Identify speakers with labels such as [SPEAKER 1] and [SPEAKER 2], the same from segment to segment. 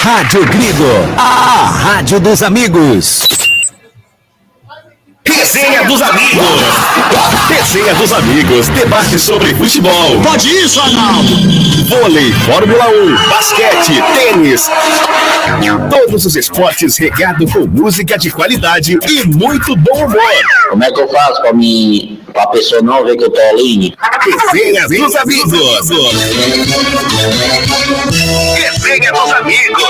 [SPEAKER 1] Rádio Grigo, a rádio dos amigos.
[SPEAKER 2] Resenha dos amigos. Resenha dos amigos. Debate sobre futebol.
[SPEAKER 3] Pode isso, Arnaldo.
[SPEAKER 2] Vôlei, Fórmula 1, basquete, tênis. Todos os esportes regados com música de qualidade e muito bom humor.
[SPEAKER 4] Como é que eu faço pra pessoa não ver que eu tô ali?
[SPEAKER 2] Resenha dos amigos. Resenha dos amigos.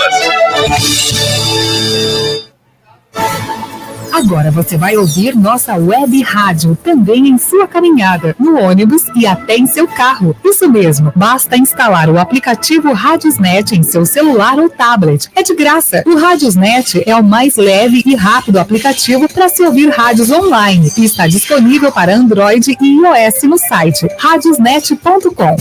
[SPEAKER 5] Agora você vai ouvir nossa web rádio também em sua caminhada, no ônibus e até em seu carro. Isso mesmo, basta instalar o aplicativo Radiosnet em seu celular ou tablet. É de graça. O Radiosnet é o mais leve e rápido aplicativo para se ouvir rádios online e está disponível para Android e iOS no site radiosnet.com.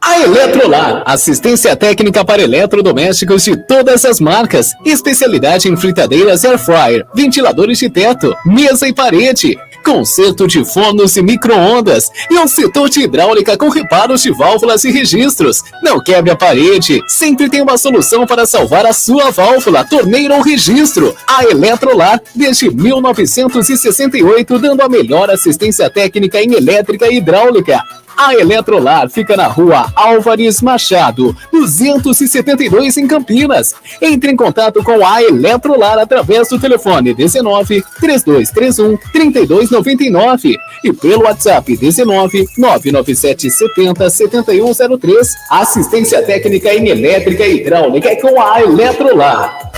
[SPEAKER 6] A Eletrolar, assistência técnica para eletrodomésticos de todas as marcas, especialidade em fritadeiras air fryer, ventiladores de teto, mesa e parede, conserto de fornos e micro-ondas e um setor de hidráulica com reparos de válvulas e registros. Não quebre a parede, sempre tem uma solução para salvar a sua válvula, torneira ou registro. A Eletrolar, desde 1968, dando a melhor assistência técnica em elétrica e hidráulica. A Eletrolar fica na rua Álvares Machado, 272 em Campinas. Entre em contato com a Eletrolar através do telefone 19 3231 3299 e pelo WhatsApp 19 997 70 7103. Assistência técnica em elétrica e hidráulica é com a Eletrolar.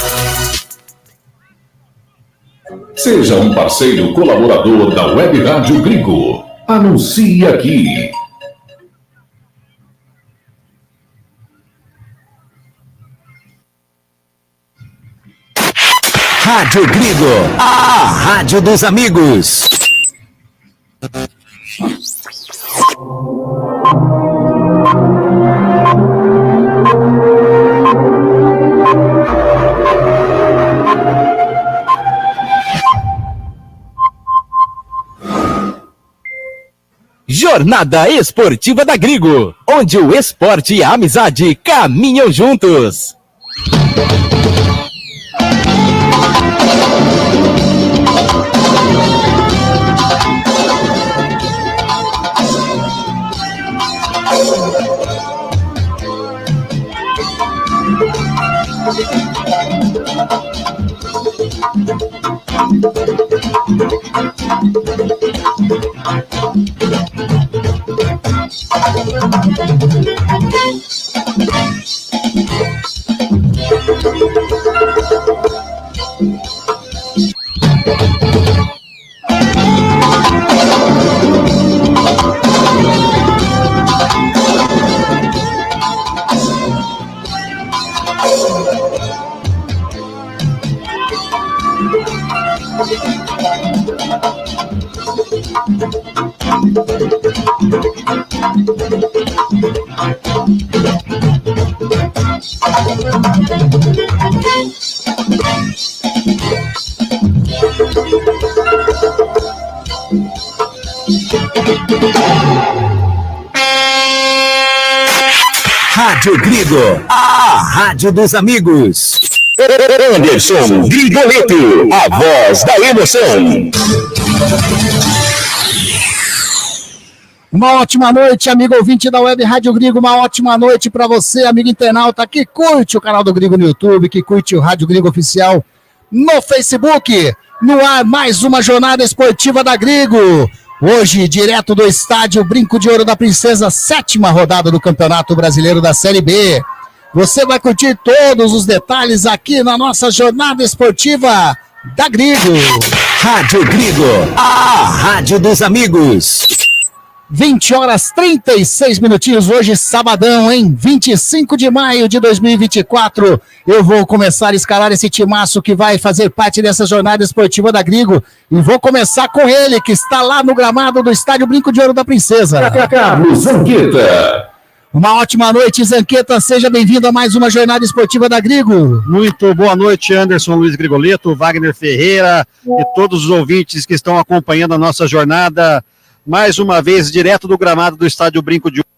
[SPEAKER 7] Seja um parceiro colaborador da Web Rádio Grigo. Anuncie aqui.
[SPEAKER 1] Rádio Grigo, a rádio dos amigos. Jornada Esportiva da Grigo, onde o esporte e a amizade caminham juntos. Rádio Grigo, a rádio dos amigos.
[SPEAKER 2] Anderson Grigoleto, a voz da emoção.
[SPEAKER 3] Uma ótima noite, amigo ouvinte da Web Rádio Grigo. Uma ótima noite para você, amigo internauta, que curte o canal do Grigo no YouTube, que curte o Rádio Grigo Oficial no Facebook. No ar, mais uma jornada esportiva da Grigo. Hoje, direto do estádio Brinco de Ouro da Princesa, 7ª rodada do Campeonato Brasileiro da Série B. Você vai curtir todos os detalhes aqui na nossa jornada esportiva da Grigo.
[SPEAKER 1] Rádio Grigo, a rádio dos amigos.
[SPEAKER 3] 20 horas 36 minutinhos, hoje sabadão, hein? 25 de maio de 2024. Eu vou começar a escalar esse timaço que vai fazer parte dessa jornada esportiva da Grigo. E vou começar com ele, que está lá no gramado do estádio Brinco de Ouro da Princesa.
[SPEAKER 7] Carlos Zanqueta.
[SPEAKER 3] Uma ótima noite, Zanqueta. Seja bem-vindo a mais uma jornada esportiva da Grigo.
[SPEAKER 8] Muito boa noite, Anderson Luiz Grigoleto, Wagner Ferreira e todos os ouvintes que estão acompanhando a nossa jornada. Mais uma vez, direto do gramado do estádio Brinco de Ouro,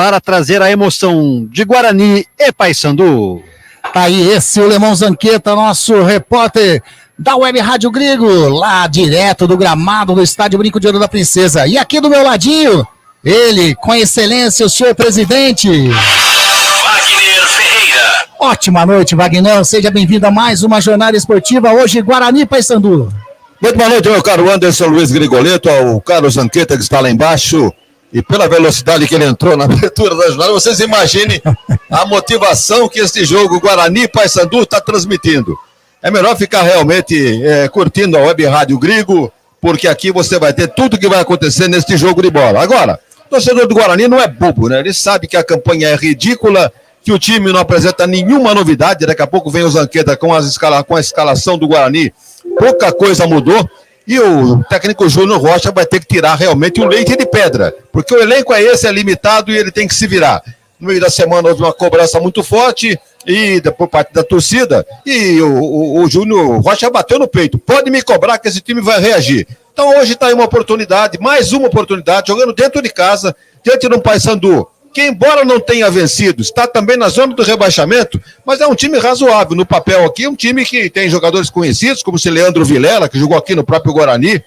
[SPEAKER 8] para trazer a emoção de Guarani e Paysandu.
[SPEAKER 3] Tá aí, esse é o Lemão Zanqueta, nosso repórter da Web Rádio Grigo, lá direto do gramado do Estádio Brinco de Ouro da Princesa. E aqui do meu ladinho, ele, com excelência, o senhor presidente
[SPEAKER 2] Wagner Ferreira.
[SPEAKER 3] Ótima noite, Wagner. Seja bem-vindo a mais uma jornada esportiva. Hoje, Guarani e Paysandu.
[SPEAKER 9] Muito boa noite, meu caro Anderson Luiz Grigoleto, ao Carlos Zanqueta, que está lá embaixo. E pela velocidade que ele entrou na abertura da jornada, vocês imaginem a motivação que este jogo Guarani e Paysandu está transmitindo. É melhor ficar realmente curtindo a Web Rádio Grigo, porque aqui você vai ter tudo que vai acontecer neste jogo de bola. Agora, o torcedor do Guarani não é bobo, né? Ele sabe que a campanha é ridícula, que o time não apresenta nenhuma novidade. Daqui a pouco vem o Zanqueta com a escalação do Guarani. Pouca coisa mudou. E o técnico Júnior Rocha vai ter que tirar realmente o leite de pedra. Porque o elenco é esse, é limitado e ele tem que se virar. No meio da semana houve uma cobrança muito forte por parte da torcida. E o Júnior Rocha bateu no peito. Pode me cobrar que esse time vai reagir. Então hoje está aí uma oportunidade, mais uma oportunidade, jogando dentro de casa, diante de um Paysandu, que embora não tenha vencido, está também na zona do rebaixamento, mas é um time razoável no papel aqui, um time que tem jogadores conhecidos, como esse Leandro Vilela, que jogou aqui no próprio Guarani,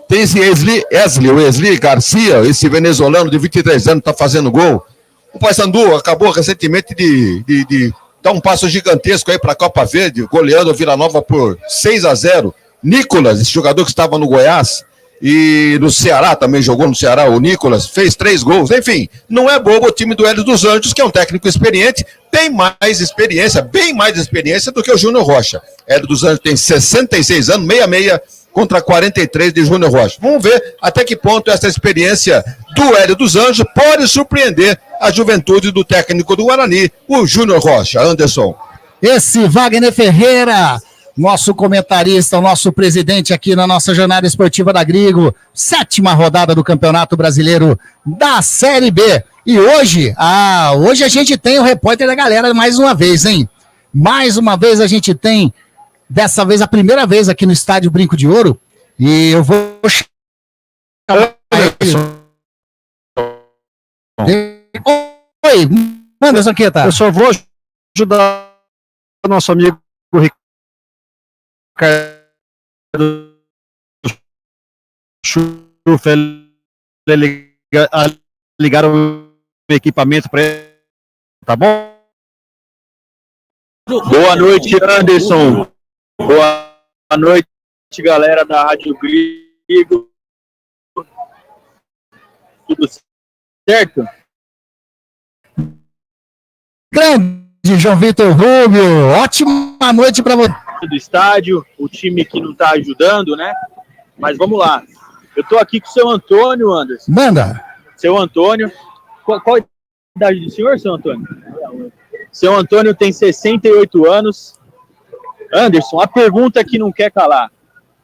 [SPEAKER 9] tem esse Wesley Garcia, esse venezuelano de 23 anos, está fazendo gol. O Paysandu acabou recentemente de dar um passo gigantesco aí para a Copa Verde, goleando o Vila Nova por 6-0. Nicolas, esse jogador que estava no Goiás, e no Ceará, também jogou no Ceará, o Nicolas, fez 3 gols. Enfim, não é bobo o time do Hélio dos Anjos, que é um técnico experiente, tem mais experiência, bem mais experiência do que o Júnior Rocha. Hélio dos Anjos tem 66 anos, 66 contra 43 de Júnior Rocha. Vamos ver até que ponto essa experiência do Hélio dos Anjos pode surpreender a juventude do técnico do Guarani, o Júnior Rocha. Anderson.
[SPEAKER 3] Esse Wagner Ferreira, nosso comentarista, o nosso presidente aqui na nossa jornada esportiva da Grigo, 7ª rodada do Campeonato Brasileiro da Série B. E hoje a gente tem o repórter da galera mais uma vez, hein? Mais uma vez a gente tem, dessa vez a primeira vez aqui no Estádio Brinco de Ouro, e eu vou chamar Oi, manda, Zanqueta.
[SPEAKER 8] Eu só vou ajudar o nosso amigo Ricardo Schufer a ligar o equipamento para ele, tá bom?
[SPEAKER 10] Boa noite, Anderson. Boa noite, galera da Rádio Grigo. Tudo certo?
[SPEAKER 3] Grande João Vitor Rubio, ótima noite para você.
[SPEAKER 10] Do estádio, o time que não está ajudando, né? Mas vamos lá. Eu tô aqui com o seu Antônio, Anderson.
[SPEAKER 3] Manda.
[SPEAKER 10] Seu Antônio. Qual a idade do senhor, seu Antônio? Seu Antônio tem 68 anos. Anderson, a pergunta que não quer calar.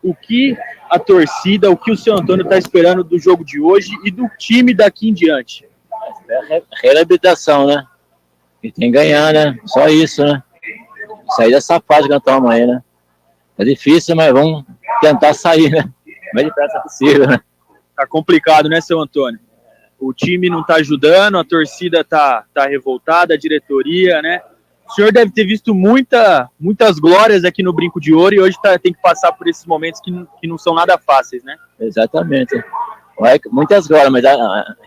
[SPEAKER 10] O que a torcida, o que o seu Antônio está esperando do jogo de hoje e do time daqui em diante?
[SPEAKER 4] Reabilitação, né? E tem que ganhar, né? Só isso, né? Sair dessa fase que nós estamos aí, né? É difícil, mas vamos tentar sair, né? O mais depressa possível, né?
[SPEAKER 10] Tá complicado, né, seu Antônio? O time não tá ajudando, a torcida tá revoltada, a diretoria, né? O senhor deve ter visto muitas glórias aqui no Brinco de Ouro e hoje tem que passar por esses momentos que não são nada fáceis, né?
[SPEAKER 4] Exatamente. Muitas glórias, mas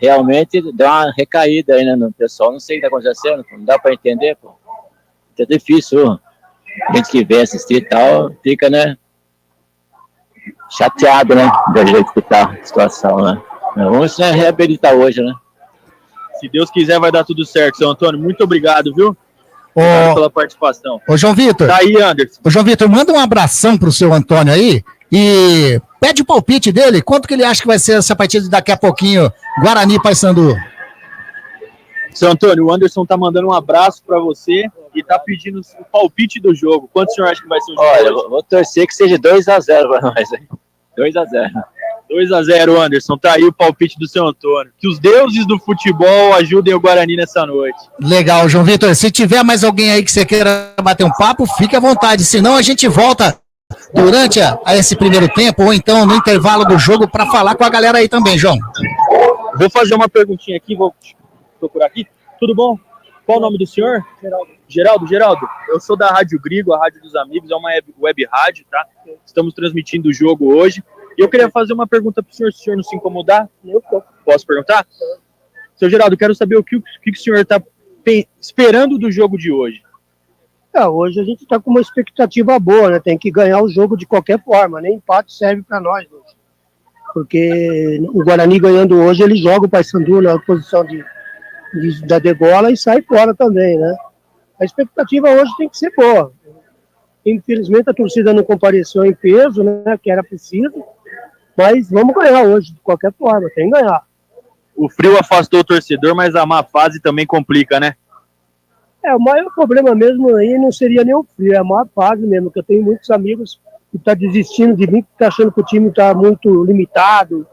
[SPEAKER 4] realmente deu uma recaída aí, né, no pessoal. Não sei o que tá acontecendo, não dá para entender, pô. É difícil. A gente que vem assistir e tal, fica, né, chateado, né, do jeito que tá a situação, né. Vamos se reabilitar hoje, né.
[SPEAKER 10] Se Deus quiser vai dar tudo certo, seu Antônio. Muito obrigado, viu? Obrigado pela participação.
[SPEAKER 3] Ô, João Vitor.
[SPEAKER 10] Tá aí, Anderson.
[SPEAKER 3] Ô, João Vitor, manda um abração pro seu Antônio aí e pede o palpite dele. Quanto que ele acha que vai ser essa partida daqui a pouquinho, Guarani e Paysandu?
[SPEAKER 10] Seu Antônio, o Anderson tá mandando um abraço para você e tá pedindo o palpite do jogo. Quanto o senhor acha que vai ser o jogo?
[SPEAKER 4] Olha, vou torcer que seja 2-0 para nós. 2-0.
[SPEAKER 10] 2-0, Anderson. Tá aí o palpite do seu Antônio. Que os deuses do futebol ajudem o Guarani nessa noite.
[SPEAKER 3] Legal, João Vitor. Se tiver mais alguém aí que você queira bater um papo, fique à vontade. Senão a gente volta durante esse primeiro tempo ou então no intervalo do jogo para falar com a galera aí também, João.
[SPEAKER 10] Vou fazer uma perguntinha aqui, vou procurar aqui. Tudo bom? Qual o nome do senhor? Geraldo, eu sou da Rádio Grigo, a Rádio dos Amigos, é uma web rádio, tá? Estamos transmitindo o jogo hoje. E eu queria fazer uma pergunta para o senhor, se o senhor não se incomodar. Posso perguntar? Seu Geraldo, eu quero saber o que o senhor está esperando do jogo de hoje.
[SPEAKER 11] Hoje a gente está com uma expectativa boa, né? Tem que ganhar o jogo de qualquer forma, nem empate serve para nós hoje. Porque o Guarani ganhando hoje, ele joga o Paysandu na posição da degola e sai fora também, né? A expectativa hoje tem que ser boa. Infelizmente a torcida não compareceu em peso, né? Que era preciso, mas vamos ganhar hoje de qualquer forma, tem que ganhar.
[SPEAKER 10] O frio afastou o torcedor, mas a má fase também complica, né?
[SPEAKER 11] O maior problema mesmo aí não seria nem o frio, é a maior fase mesmo, que eu tenho muitos amigos que estão desistindo de mim, que estão achando que o time está muito limitado,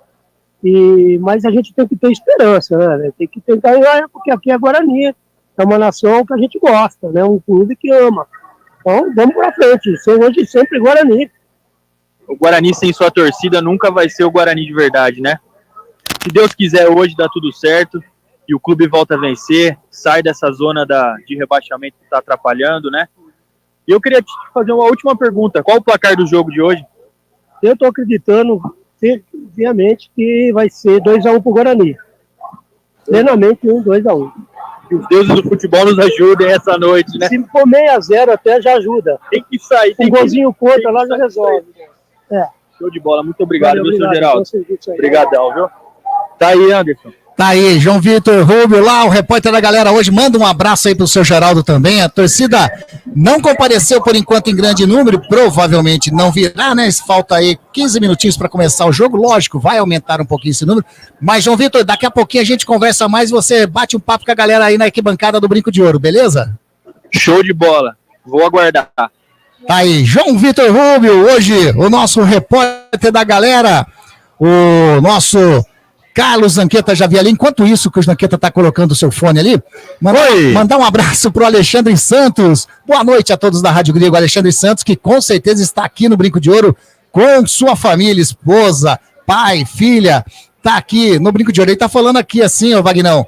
[SPEAKER 11] mas a gente tem que ter esperança, né? Tem que tentar ganhar, porque aqui é Guarani, é uma nação que a gente gosta, né? Um clube que ama. Então, vamos para frente, hoje sempre Guarani.
[SPEAKER 10] O Guarani sem sua torcida nunca vai ser o Guarani de verdade, né? Se Deus quiser, hoje dá tudo certo e o clube volta a vencer, sai dessa zona de rebaixamento que está atrapalhando, né? E eu queria te fazer uma última pergunta. Qual o placar do jogo de hoje?
[SPEAKER 11] Eu estou acreditando, obviamente, que vai ser 2-1 para o Guarani. Plenamente 2-1.
[SPEAKER 10] Que os deuses do futebol nos ajudem essa noite, né?
[SPEAKER 11] Se for 6-0 até já ajuda.
[SPEAKER 10] Tem que sair.
[SPEAKER 11] Um golzinho contra lá já resolve.
[SPEAKER 10] Show de bola. Muito obrigado,
[SPEAKER 11] Valeu,
[SPEAKER 10] seu Geraldo. Obrigadão, viu? Tá aí, Anderson.
[SPEAKER 3] Tá aí, João Vitor Rubio lá, o repórter da galera hoje, manda um abraço aí pro seu Geraldo também, a torcida não compareceu por enquanto em grande número, provavelmente não virá, né, falta aí 15 minutinhos para começar o jogo, lógico, vai aumentar um pouquinho esse número, mas João Vitor, daqui a pouquinho a gente conversa mais e você bate um papo com a galera aí na arquibancada do Brinco de Ouro, beleza?
[SPEAKER 10] Show de bola, vou aguardar.
[SPEAKER 3] Tá aí, João Vitor Rubio, hoje o nosso repórter da galera, o nosso Carlos Zanqueta já vi ali, enquanto isso que o Zanqueta tá colocando o seu fone ali, mandar um abraço pro Alexandre Santos, boa noite a todos da Rádio Grigo, Alexandre Santos, que com certeza está aqui no Brinco de Ouro com sua família, esposa, pai, filha, tá aqui no Brinco de Ouro, ele tá falando aqui assim, ó Vagnão,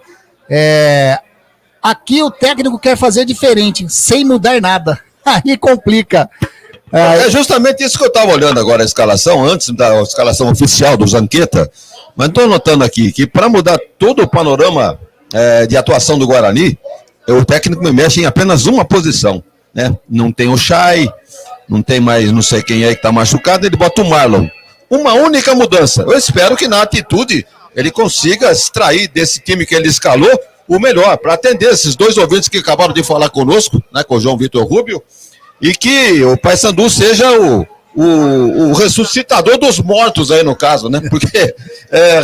[SPEAKER 3] aqui o técnico quer fazer diferente, sem mudar nada, aí complica.
[SPEAKER 9] É justamente isso que eu estava olhando agora, a escalação, antes da escalação oficial do Zanqueta, mas estou notando aqui que para mudar todo o panorama de atuação do Guarani, o técnico me mexe em apenas uma posição, né? Não tem o Chay, não tem mais não sei quem é que está machucado, ele bota o Marlon. Uma única mudança. Eu espero que na atitude ele consiga extrair desse time que ele escalou o melhor, para atender esses dois ouvintes que acabaram de falar conosco, né, com o João Vitor Rubio, e que o Paysandu seja o ressuscitador dos mortos aí no caso, né? Porque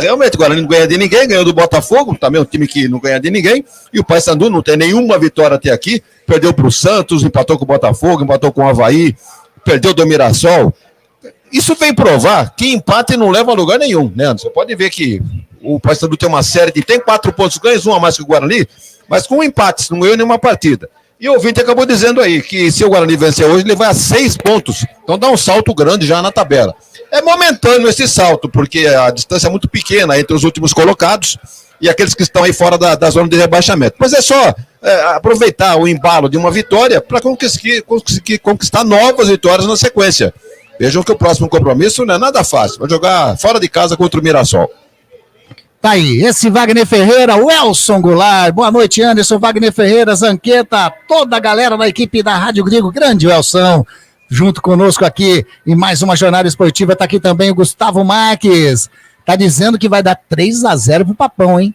[SPEAKER 9] realmente o Guarani não ganha de ninguém, ganhou do Botafogo, também é um time que não ganha de ninguém, e o Paysandu não tem nenhuma vitória até aqui, perdeu para o Santos, empatou com o Botafogo, empatou com o Avaí, perdeu do Mirassol. Isso vem provar que empate não leva a lugar nenhum, né? Você pode ver que o Paysandu tem uma série tem 4 pontos ganhos, um a mais que o Guarani, mas com empates, não ganhou nenhuma partida. E o ouvinte acabou dizendo aí que se o Guarani vencer hoje, ele vai a 6 pontos. Então dá um salto grande já na tabela. É momentâneo esse salto, porque a distância é muito pequena entre os últimos colocados e aqueles que estão aí fora da zona de rebaixamento. Mas é só aproveitar o embalo de uma vitória para conseguir conquistar novas vitórias na sequência. Vejam que o próximo compromisso não é nada fácil. Vai jogar fora de casa contra o Mirassol.
[SPEAKER 3] Tá aí, esse Wagner Ferreira, o Elson Goulart, boa noite Anderson, Wagner Ferreira, Zanqueta, toda a galera da equipe da Rádio Grigo, grande Elson, junto conosco aqui em mais uma jornada esportiva, tá aqui também o Gustavo Marques, tá dizendo que vai dar 3-0 pro Papão, hein?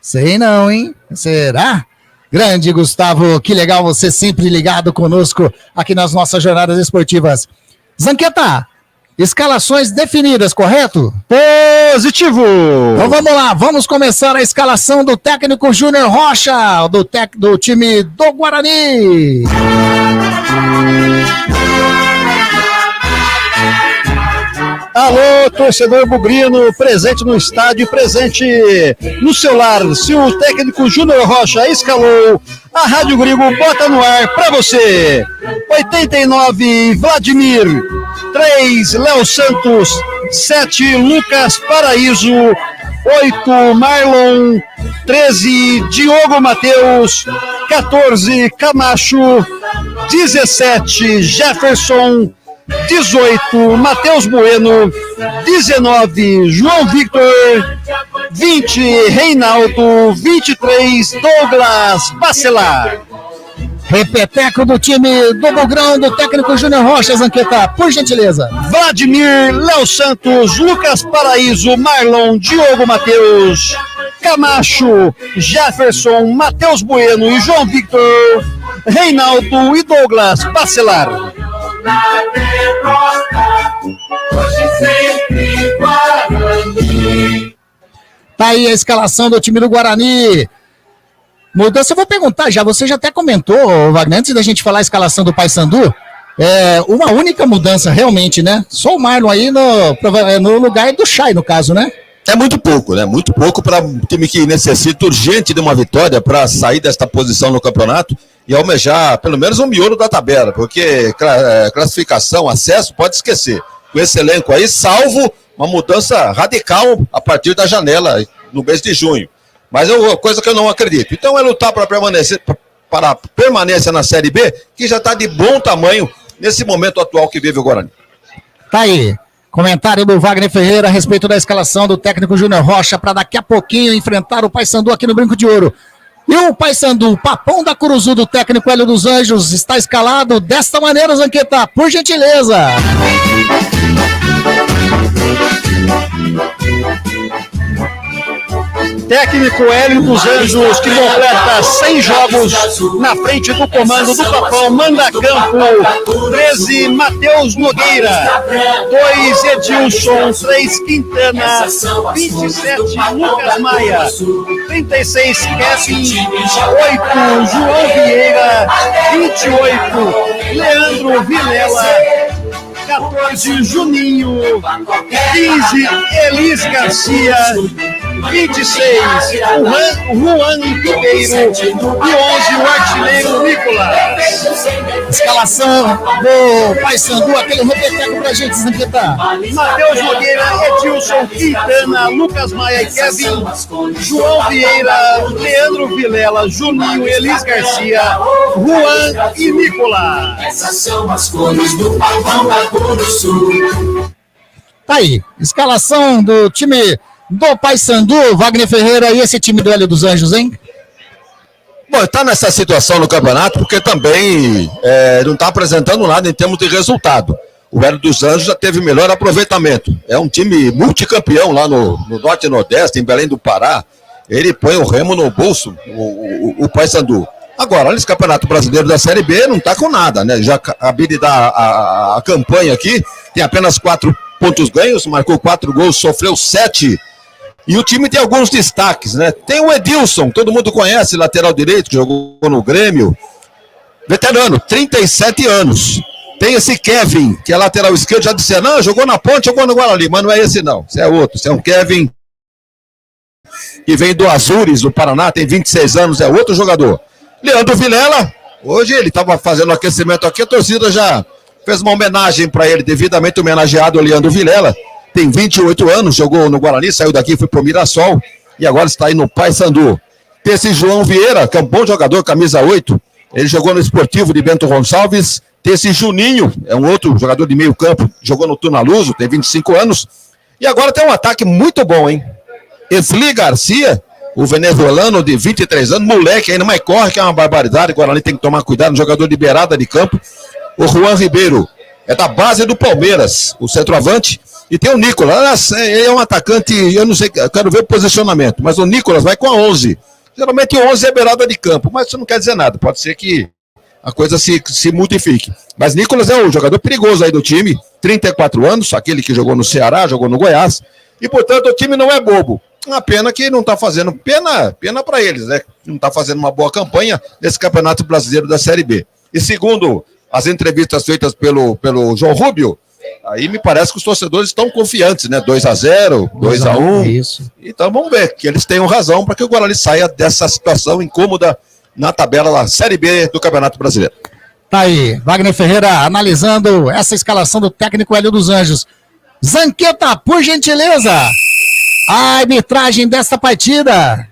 [SPEAKER 3] Sei não, hein? Será? Grande Gustavo, que legal você sempre ligado conosco aqui nas nossas jornadas esportivas. Zanqueta, escalações definidas, correto?
[SPEAKER 8] Positivo!
[SPEAKER 3] Então vamos lá, vamos começar a escalação do técnico Júnior Rocha, do time do Guarani.
[SPEAKER 8] Alô, torcedor bugrino, presente no estádio, presente no celular. Se o técnico Júnior Rocha escalou, a Rádio Grigo bota no ar para você. 89, Vladimir. 3, Léo Santos. 7, Lucas Paraíso. 8, Marlon. 13, Diogo Matheus. 14, Camacho. 17, Jefferson. 18, Matheus Bueno. 19, João Victor. 20, Reinaldo. 23, Douglas Bacelar.
[SPEAKER 3] Repeteco do time do Bugrão, do técnico Júnior Rocha, Zanqueta, por gentileza.
[SPEAKER 8] Vladimir, Léo Santos, Lucas Paraíso, Marlon, Diogo Matheus, Camacho, Jefferson, Matheus Bueno e João Victor, Reinaldo e Douglas Bacelar.
[SPEAKER 3] Tá aí a escalação do time do Guarani. Mudança, eu vou perguntar já, você já até comentou, Wagner, antes da gente falar a escalação do Paysandu, uma única mudança realmente, né? Só o Marlon aí no lugar do Chay, no caso, né?
[SPEAKER 9] É muito pouco, né? Muito pouco para um time que necessita urgente de uma vitória para sair desta posição no campeonato e almejar pelo menos um miolo da tabela, porque classificação, acesso, pode esquecer. Com esse elenco aí, salvo uma mudança radical a partir da janela no mês de junho. Mas é uma coisa que eu não acredito. Então é lutar para permanência na Série B, que já está de bom tamanho nesse momento atual que vive o Guarani.
[SPEAKER 3] Tá aí. Comentário do Wagner Ferreira a respeito da escalação do técnico Júnior Rocha para daqui a pouquinho enfrentar o Paysandu aqui no Brinco de Ouro. E o Paysandu, Papão da Curuzu do técnico Hélio dos Anjos, está escalado desta maneira, Zanqueta, por gentileza.
[SPEAKER 8] Técnico Hélio dos Anjos, que completa 100 jogos na frente do comando do Papão, manda campo. 13, Matheus Nogueira. 2, Edilson. 3, Quintana. 27, Lucas Maia. 36, Kevin. 8, João Vieira. 28, Leandro Vilela. 14, Juninho. 15, Elis Garcia. 26, Juan Ribeiro. E 11, o artilheiro Nicolas.
[SPEAKER 3] Escalação do Paysandu, aquele repeteco pra gente, Zanqueta.
[SPEAKER 8] Matheus Nogueira, Edilson, Quintana, Lucas Maia e Kevin. João Vieira, Leandro Vilela, Juninho, Elis Garcia, Juan e Nicolas.
[SPEAKER 12] Essas são as cores do Papão da Curuzu.
[SPEAKER 3] Tá aí, escalação do time do Paysandu, Wagner Ferreira, e esse time do Hélio dos Anjos, hein?
[SPEAKER 9] Bom, está nessa situação no campeonato porque também não está apresentando nada em termos de resultado. O Hélio dos Anjos já teve melhor aproveitamento. É um time multicampeão lá no Norte e Nordeste, em Belém do Pará. Ele põe o remo no bolso, o Paysandu. Agora, nesse Campeonato Brasileiro da Série B, não está com nada, né? Já acabei de dar a campanha aqui, tem apenas 4 pontos ganhos, marcou 4 gols, sofreu 7. E o time tem alguns destaques, né? Tem o Edilson, todo mundo conhece, lateral direito, que jogou no Grêmio. Veterano, 37 anos. Tem esse Kevin, que é lateral esquerdo, já disse, não, jogou na Ponte, jogou no Guarani, mas não é esse não, esse é outro, esse é um Kevin que vem do Azures, do Paraná, tem 26 anos, é outro jogador. Leandro Vilela, hoje ele estava fazendo aquecimento aqui, a torcida já fez uma homenagem para ele, devidamente homenageado o Leandro Vilela. Tem 28 anos, jogou no Guarani, saiu daqui, foi pro Mirassol e agora está aí no Paysandu. Tem esse João Vieira, que é um bom jogador, camisa 8, ele jogou no Esportivo de Bento Gonçalves. Tem esse Juninho, é um outro jogador de meio campo, jogou no Tunaluso, tem 25 anos. E agora tem um ataque muito bom, hein? Esli Garcia, o venezuelano de 23 anos, moleque ainda, mas corre, que é uma barbaridade, o Guarani tem que tomar cuidado, um jogador de beirada de campo. O Juan Ribeiro é da base do Palmeiras, o centroavante. E tem o Nicolas, ele é um atacante, eu não sei, eu quero ver o posicionamento, mas o Nicolas vai com a 11. Geralmente o 11 é beirada de campo, mas isso não quer dizer nada, pode ser que a coisa se modifique. Mas Nicolas é um jogador perigoso aí do time, 34 anos, aquele que jogou no Ceará, jogou no Goiás, e portanto o time não é bobo. Uma pena que não está fazendo, pena para eles, né? Não está fazendo uma boa campanha nesse Campeonato Brasileiro da Série B. E segundo as entrevistas feitas pelo João Rubio, aí me parece que os torcedores estão confiantes, né? 2-0, 2-1.
[SPEAKER 3] Isso.
[SPEAKER 9] Então vamos ver que eles tenham razão para que o Guarani saia dessa situação incômoda na tabela da Série B do Campeonato Brasileiro.
[SPEAKER 3] Tá aí, Wagner Ferreira analisando essa escalação do técnico Hélio dos Anjos. Zanqueta, por gentileza, a arbitragem desta partida.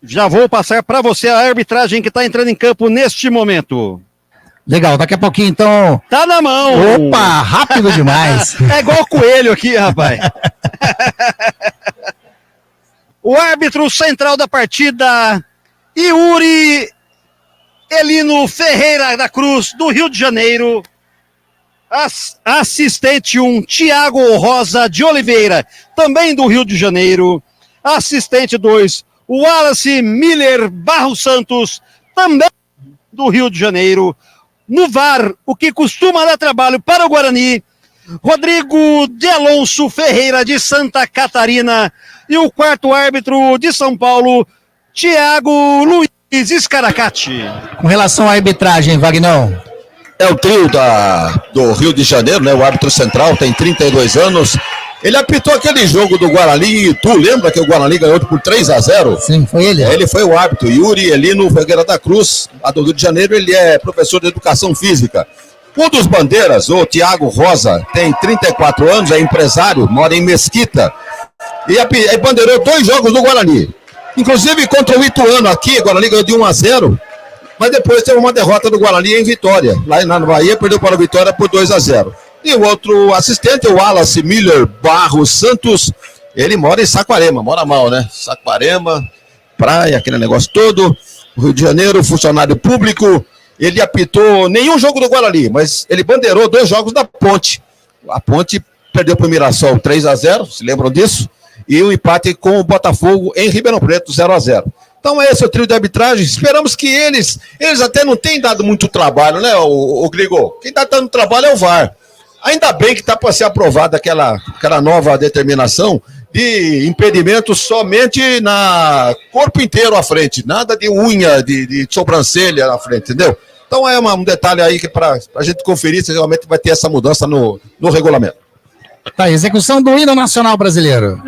[SPEAKER 8] Já vou passar para você a arbitragem que está entrando em campo neste momento.
[SPEAKER 3] Legal, daqui a pouquinho então.
[SPEAKER 8] Tá na mão!
[SPEAKER 3] Opa, rápido demais.
[SPEAKER 8] É igual coelho aqui, rapaz. O árbitro central da partida, Yuri Elino Ferreira da Cruz, do Rio de Janeiro. Assistente 1, Tiago Rosa de Oliveira, também do Rio de Janeiro. Assistente 2, Wallace Miller Barros Santos, também do Rio de Janeiro. No VAR, o que costuma dar trabalho para o Guarani, Rodrigo de Alonso Ferreira de Santa Catarina. E o quarto árbitro de São Paulo, Tiago Luiz Scaracati.
[SPEAKER 3] Com relação à arbitragem, Vagnão.
[SPEAKER 9] É o trio do Rio de Janeiro, né? O árbitro central tem 32 anos. Ele apitou aquele jogo do Guarani e Itu, lembra que o Guarani ganhou por 3-0?
[SPEAKER 3] Sim, foi ele.
[SPEAKER 9] Ele foi o árbitro, Yuri Elino Ferreira da Cruz, lá do Rio de Janeiro. Ele é professor de educação física. Um dos bandeiras, o Tiago Rosa, tem 34 anos, é empresário, mora em Mesquita. E bandeirou 2 jogos do Guarani. Inclusive contra o Ituano aqui, o Guarani ganhou de 1-0. Mas depois teve uma derrota do Guarani em Vitória. Lá na Bahia, perdeu para o Vitória por 2-0. E o outro assistente, o Wallace Miller Barros Santos, ele mora em Saquarema, mora mal, né? Saquarema, praia, aquele negócio todo. Rio de Janeiro, funcionário público. Ele apitou nenhum jogo do Guarani, mas ele bandeirou 2 jogos da Ponte. A Ponte perdeu para o Mirassol 3-0, se lembram disso? E um empate com o Botafogo em Ribeirão Preto, 0-0. Então esse é o trio de arbitragem. Esperamos que eles até não têm dado muito trabalho, né, o Grigo? Quem está dando trabalho é o VAR. Ainda bem que está para ser aprovada aquela nova determinação de impedimento somente na corpo inteiro à frente, nada de unha, de sobrancelha à frente, entendeu? Então é um detalhe aí que para a gente conferir se realmente vai ter essa mudança no regulamento.
[SPEAKER 3] Tá, execução do hino nacional brasileiro.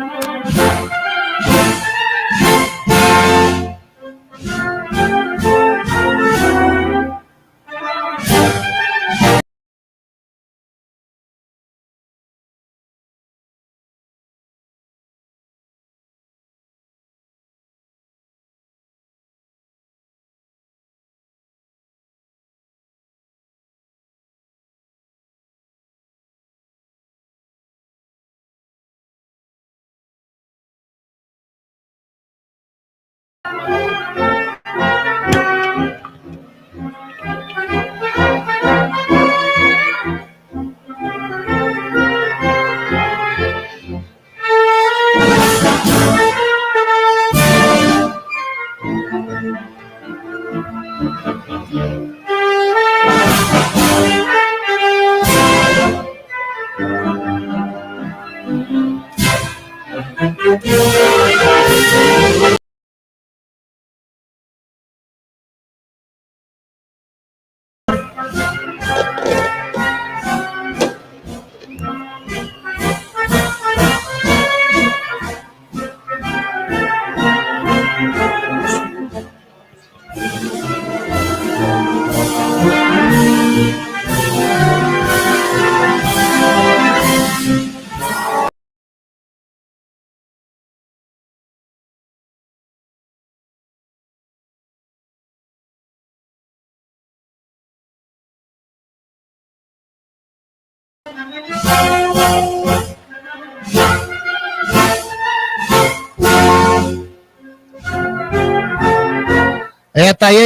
[SPEAKER 3] Tá aí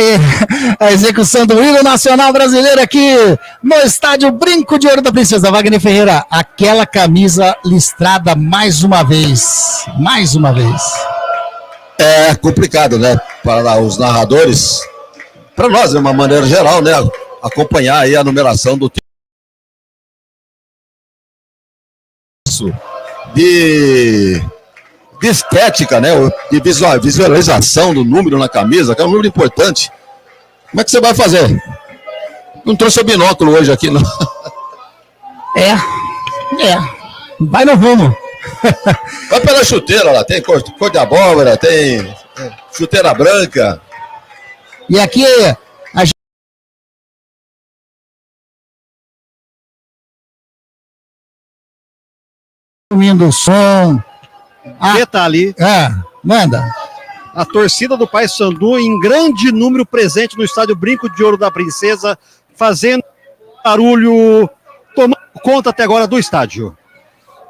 [SPEAKER 3] a execução do hino nacional brasileiro aqui no estádio Brinco de Ouro da Princesa. Wagner Ferreira, aquela camisa listrada mais uma vez. Mais uma vez.
[SPEAKER 9] É complicado, né? Para os narradores, para nós, de uma maneira geral, né? Acompanhar aí a numeração do de estética, né? De visualização do número na camisa, que é um número importante. Como é que você vai fazer? Não trouxe o binóculo hoje aqui, não.
[SPEAKER 3] Vai no rumo.
[SPEAKER 9] Vai pela chuteira lá, tem cor de abóbora, tem chuteira branca.
[SPEAKER 3] E aqui a gente ouvindo o som.
[SPEAKER 8] Detalhe.
[SPEAKER 3] Manda.
[SPEAKER 8] A torcida do Paysandu em grande número presente no estádio Brinco de Ouro da Princesa, fazendo barulho, tomando conta até agora do estádio.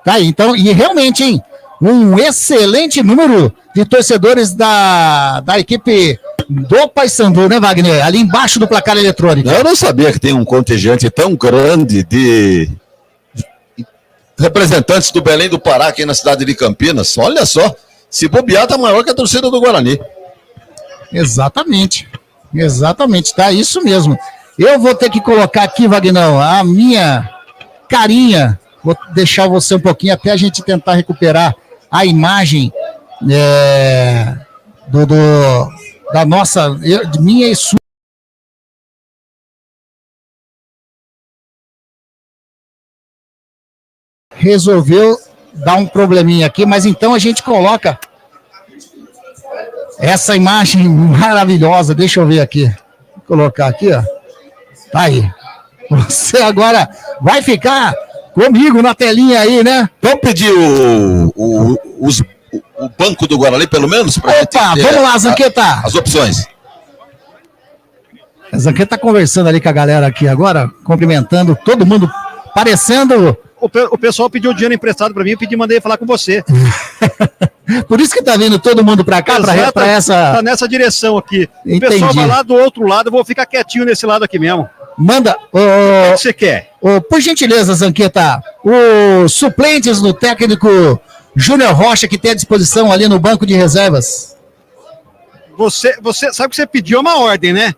[SPEAKER 3] Tá aí, então, e realmente, hein, um excelente número de torcedores da equipe do Paysandu, né, Wagner? Ali embaixo do placar eletrônico.
[SPEAKER 9] Eu não sabia que tem um contingente tão grande de representantes do Belém do Pará aqui na cidade de Campinas. Olha só, se bobear tá maior que a torcida do Guarani.
[SPEAKER 3] Exatamente, tá isso mesmo. Eu vou ter que colocar aqui, Wagner, a minha carinha, vou deixar você um pouquinho até a gente tentar recuperar a imagem da nossa, minha e sua. Resolveu dar um probleminha aqui, mas então a gente coloca essa imagem maravilhosa. Deixa eu ver aqui. Vou colocar aqui, ó. Tá aí. Você agora vai ficar comigo na telinha aí, né?
[SPEAKER 9] Vamos pedir o banco do Guarani, pelo menos?
[SPEAKER 3] Opa, vamos lá, Zanqueta.
[SPEAKER 9] As opções.
[SPEAKER 3] A Zanqueta tá conversando ali com a galera aqui agora, cumprimentando todo mundo, parecendo...
[SPEAKER 8] O pessoal pediu dinheiro emprestado para mim, eu mandei falar com você.
[SPEAKER 3] Por isso que tá vindo todo mundo para cá, para essa...
[SPEAKER 8] Tá nessa direção aqui.
[SPEAKER 3] Entendi.
[SPEAKER 8] O pessoal vai lá do outro lado, eu vou ficar quietinho nesse lado aqui mesmo.
[SPEAKER 3] Manda...
[SPEAKER 8] O que você quer?
[SPEAKER 3] Por gentileza, Zanqueta, os suplentes do técnico Júnior Rocha, que tem à disposição ali no banco de reservas.
[SPEAKER 8] Você sabe que você pediu uma ordem, né?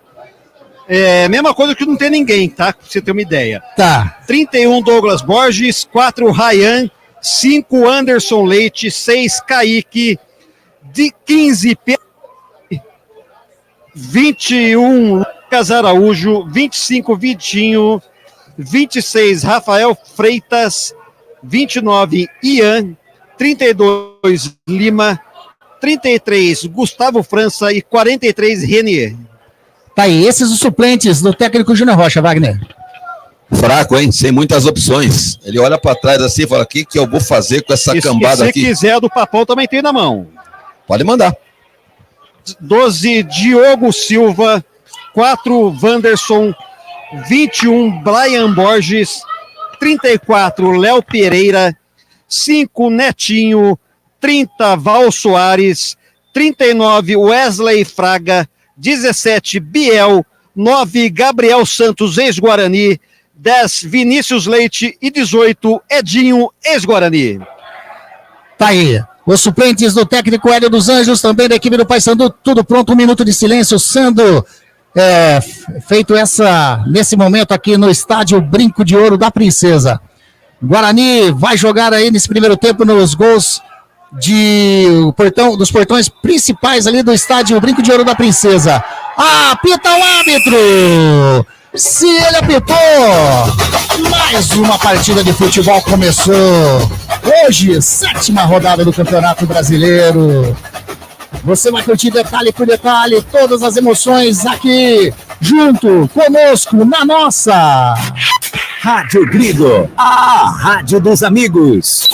[SPEAKER 8] É mesma coisa que não tem ninguém, tá? Pra você ter uma ideia.
[SPEAKER 3] Tá.
[SPEAKER 8] 31 Douglas Borges, 4 Ryan, 5 Anderson Leite, 6 Kaique, 15 21 Lucas Araújo, 25 Vitinho, 26 Rafael Freitas, 29 Ian, 32 Lima, 33 Gustavo França e 43 Renier.
[SPEAKER 3] Tá aí, esses os suplentes do técnico Júnior Rocha, Wagner.
[SPEAKER 9] Fraco, hein? Sem muitas opções. Ele olha para trás assim e fala, o que eu vou fazer com essa cambada aqui?
[SPEAKER 8] Se quiser do Papão, também tem na mão.
[SPEAKER 9] Pode mandar.
[SPEAKER 8] 12, Diogo Silva, 4, Wanderson, 21, Brian Borges, 34, Léo Pereira, 5, Netinho, 30, Val Soares, 39, Wesley Fraga, 17, Biel, 9, Gabriel Santos, ex-Guarani, 10, Vinícius Leite e 18, Edinho, ex-Guarani.
[SPEAKER 3] Tá aí. Os suplentes do técnico Hélio dos Anjos, também da equipe do Paysandu, tudo pronto, 1 minuto de silêncio sendo feito nesse momento aqui no estádio Brinco de Ouro da Princesa. Guarani vai jogar aí nesse primeiro tempo nos gols dos portões principais ali do estádio Brinco de Ouro da Princesa. Apita o árbitro! Se ele apitou, mais uma partida de futebol começou. Hoje, 7ª rodada do Campeonato Brasileiro. Você vai curtir detalhe por detalhe, todas as emoções aqui, junto conosco, na nossa
[SPEAKER 1] Rádio Grigo, a rádio dos amigos.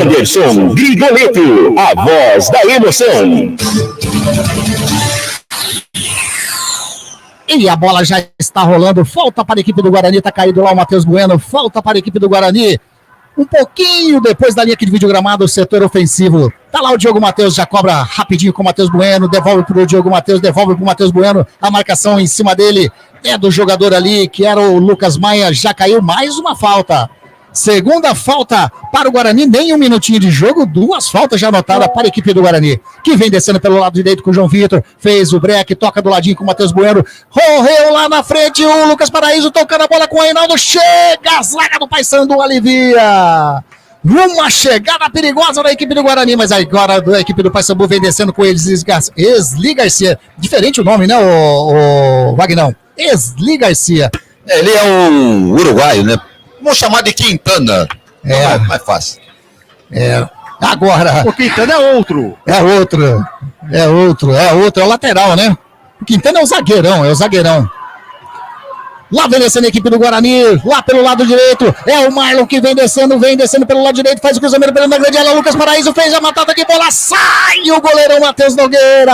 [SPEAKER 2] Anderson Grigoleto, a voz da emoção.
[SPEAKER 3] E a bola já está rolando, falta para a equipe do Guarani, está caído lá o Matheus Bueno, falta para a equipe do Guarani. Um pouquinho depois da linha que divide o gramado, o setor ofensivo. Tá lá o Diogo Matheus, já cobra rapidinho com o Matheus Bueno, devolve para o Diogo Matheus, devolve para o Matheus Bueno. A marcação em cima dele é do jogador ali, que era o Lucas Maia, já caiu mais uma falta. Segunda falta para o Guarani, nem 1 minutinho de jogo, 2 faltas já anotadas para a equipe do Guarani, que vem descendo pelo lado direito com o João Vitor, fez o break, toca do ladinho com o Matheus Bueno, correu lá na frente o Lucas Paraíso, tocando a bola com o Reinaldo, chega a zaga do Paysandu, alivia. Uma chegada perigosa da equipe do Guarani, mas agora a equipe do Paysandu vem descendo com Esli Garcia. Diferente o nome, né, o Wagnão? Esli Garcia.
[SPEAKER 9] Ele é um uruguaio, né? Vamos chamar de Quintana. É mais fácil.
[SPEAKER 3] Agora.
[SPEAKER 8] O Quintana é outro.
[SPEAKER 3] É o lateral, né? O Quintana é o zagueirão, Lá vem descendo a equipe do Guarani, lá pelo lado direito, é o Marlon que vem descendo pelo lado direito, faz o cruzamento pela grande área, Lucas Paraíso fez a matada de bola, sai o goleirão Matheus Nogueira.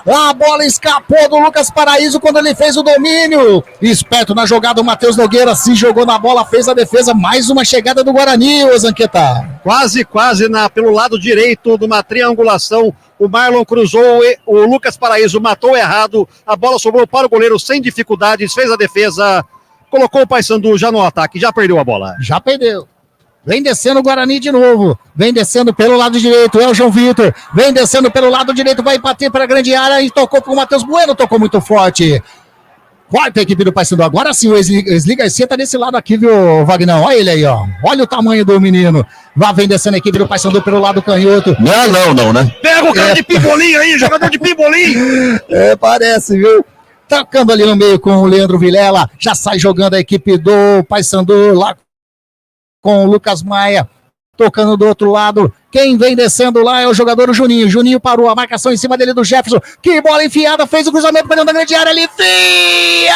[SPEAKER 3] A bola escapou do Lucas Paraíso quando ele fez o domínio. Esperto na jogada, o Matheus Nogueira se jogou na bola, fez a defesa. Mais uma chegada do Guarani, ô Zanqueta.
[SPEAKER 8] Quase pelo lado direito de uma triangulação. O Marlon cruzou, o Lucas Paraíso matou errado. A bola sobrou para o goleiro sem dificuldades, fez a defesa. Colocou o Paysandu já no ataque, já perdeu a bola.
[SPEAKER 3] Já perdeu. Vem descendo o Guarani de novo. Vem descendo pelo lado direito. É o João Vitor. Vem descendo pelo lado direito. Vai bater para a grande área. E tocou para o Matheus Bueno. Tocou muito forte. Quarta equipe do Paysandu. Agora sim, o Esli Garcia tá desse lado aqui, viu, Vagnão? Olha ele aí, ó. Olha o tamanho do menino. Vem descendo a equipe do Paysandu pelo lado canhoto.
[SPEAKER 9] Não, né?
[SPEAKER 8] Pega o cara de pimbolim aí, jogador de pimbolim.
[SPEAKER 3] Parece, viu? Tocando ali no meio com o Leandro Vilela. Já sai jogando a equipe do Paysandu lá com o Lucas Maia, tocando do outro lado. Quem vem descendo lá é o jogador Juninho. Juninho parou, a marcação em cima dele do Jefferson. Que bola enfiada, fez o cruzamento para dentro da grande área, ele envia!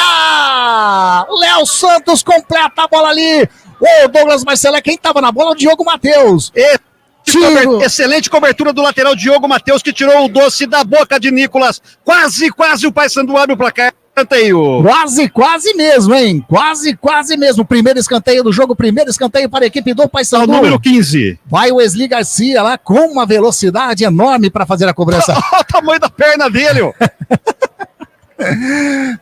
[SPEAKER 3] Léo Santos completa a bola ali. O Douglas Marcelo, quem estava na bola? O Diogo Matheus.
[SPEAKER 8] Excelente cobertura do lateral Diogo Matheus, que tirou o doce da boca de Nicolas. Quase o Paysandu abre o placar. Escanteio.
[SPEAKER 3] Quase mesmo, hein? Quase mesmo. Primeiro escanteio do jogo, primeiro escanteio para a equipe do Paysandu.
[SPEAKER 8] Número 15.
[SPEAKER 3] Vai o Esli Garcia lá com uma velocidade enorme para fazer a cobrança.
[SPEAKER 8] Olha o tamanho da perna dele, ó.